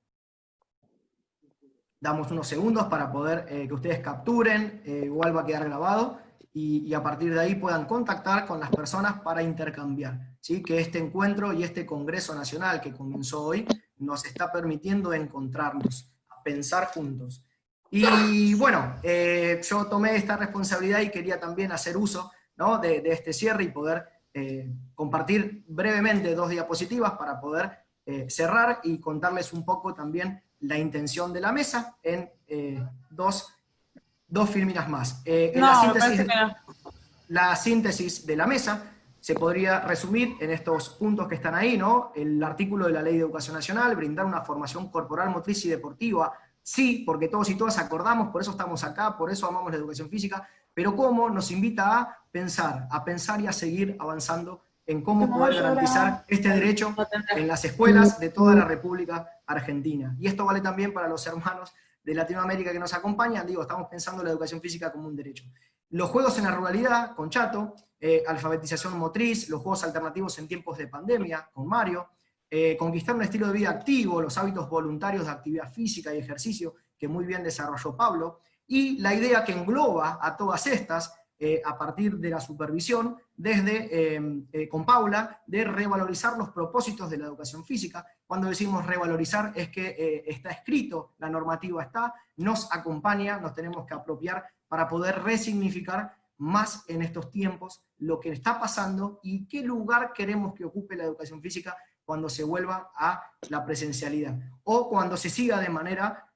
Damos unos segundos para poder que ustedes capturen, igual va a quedar grabado, y a partir de ahí puedan contactar con las personas para intercambiar, ¿sí? Que este encuentro y este Congreso Nacional que comenzó hoy nos está permitiendo encontrarnos, a pensar juntos. Y bueno, yo tomé esta responsabilidad y quería también hacer uso, ¿no?, de este cierre y poder compartir brevemente 2 diapositivas para poder cerrar y contarles un poco también la intención de la mesa en dos filminas más. La síntesis de la mesa se podría resumir en estos puntos que están ahí, ¿no? El artículo de la Ley de Educación Nacional, brindar una formación corporal, motriz y deportiva, sí, porque todos y todas acordamos, por eso estamos acá, por eso amamos la educación física, pero cómo nos invita a pensar y a seguir avanzando en cómo poder garantizar este derecho en las escuelas de toda la República Argentina. Y esto vale también para los hermanos de Latinoamérica que nos acompañan. Digo, estamos pensando en la educación física como un derecho. Los juegos en la ruralidad, con Chato, alfabetización motriz, los juegos alternativos en tiempos de pandemia, con Mario, conquistar un estilo de vida activo, los hábitos voluntarios de actividad física y ejercicio, que muy bien desarrolló Pablo, y la idea que engloba a todas estas, a partir de la supervisión, con Paula, de revalorizar los propósitos de la educación física. Cuando decimos revalorizar es que está escrito, la normativa está, nos acompaña, nos tenemos que apropiar para poder resignificar más en estos tiempos lo que está pasando y qué lugar queremos que ocupe la educación física cuando se vuelva a la presencialidad, o cuando se siga de manera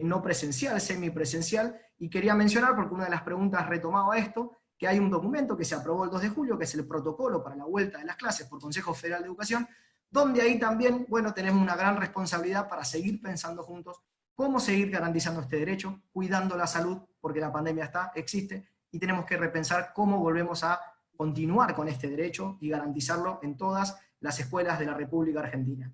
no presencial, semipresencial. Y quería mencionar, porque una de las preguntas retomaba esto, que hay un documento que se aprobó el 2 de julio, que es el protocolo para la vuelta de las clases por Consejo Federal de Educación, donde ahí también, bueno, tenemos una gran responsabilidad para seguir pensando juntos cómo seguir garantizando este derecho, cuidando la salud, porque la pandemia existe, y tenemos que repensar cómo volvemos a continuar con este derecho y garantizarlo en todas las escuelas de la República Argentina.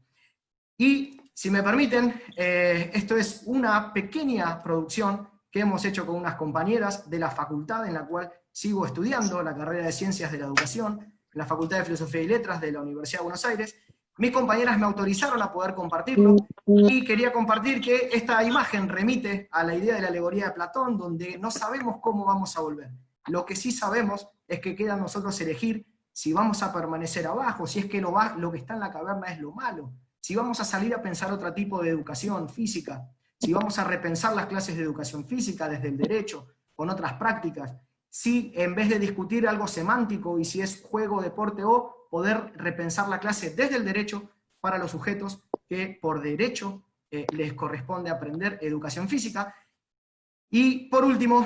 Y, si me permiten, esto es una pequeña producción que hemos hecho con unas compañeras de la facultad en la cual sigo estudiando, la carrera de Ciencias de la Educación, en la Facultad de Filosofía y Letras de la Universidad de Buenos Aires. Mis compañeras me autorizaron a poder compartirlo, y quería compartir que esta imagen remite a la idea de la alegoría de Platón, donde no sabemos cómo vamos a volver. Lo que sí sabemos es que queda a nosotros elegir si vamos a permanecer abajo, si es que lo que está en la caverna es lo malo, si vamos a salir a pensar otro tipo de educación física, si vamos a repensar las clases de educación física desde el derecho, con otras prácticas, si en vez de discutir algo semántico y si es juego, deporte o poder repensar la clase desde el derecho para los sujetos que por derecho les corresponde aprender educación física. Y por último,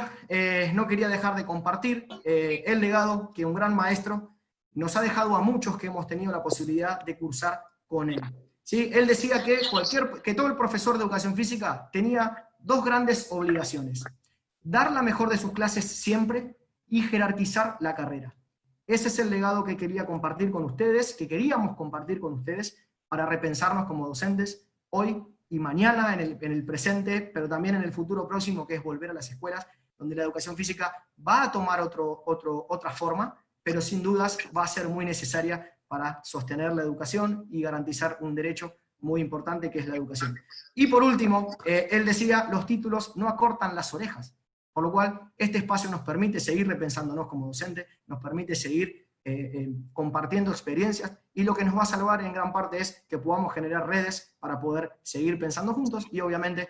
no quería dejar de compartir el legado que un gran maestro nos ha dejado a muchos que hemos tenido la posibilidad de cursar con él. ¿Sí? Él decía que todo el profesor de educación física tenía 2 grandes obligaciones: dar la mejor de sus clases siempre y jerarquizar la carrera. Ese es el legado que quería compartir con ustedes, que queríamos compartir con ustedes para repensarnos como docentes hoy y mañana, en el presente, pero también en el futuro próximo, que es volver a las escuelas, donde la educación física va a tomar otra forma, pero sin dudas va a ser muy necesaria para sostener la educación y garantizar un derecho muy importante que es la educación. Y por último, él decía, los títulos no acortan las orejas, por lo cual este espacio nos permite seguir repensándonos como docentes, nos permite seguir compartiendo experiencias, y lo que nos va a salvar en gran parte es que podamos generar redes para poder seguir pensando juntos y obviamente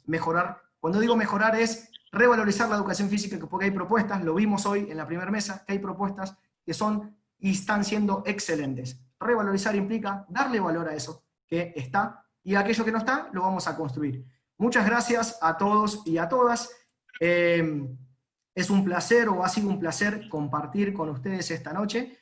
mejorar. Cuando digo mejorar es revalorizar la educación física, porque hay propuestas, lo vimos hoy en la primera mesa, que hay propuestas que son y están siendo excelentes. Revalorizar implica darle valor a eso que está, y aquello que no está, lo vamos a construir. Muchas gracias a todos y a todas. Es un placer, o ha sido un placer, compartir con ustedes esta noche.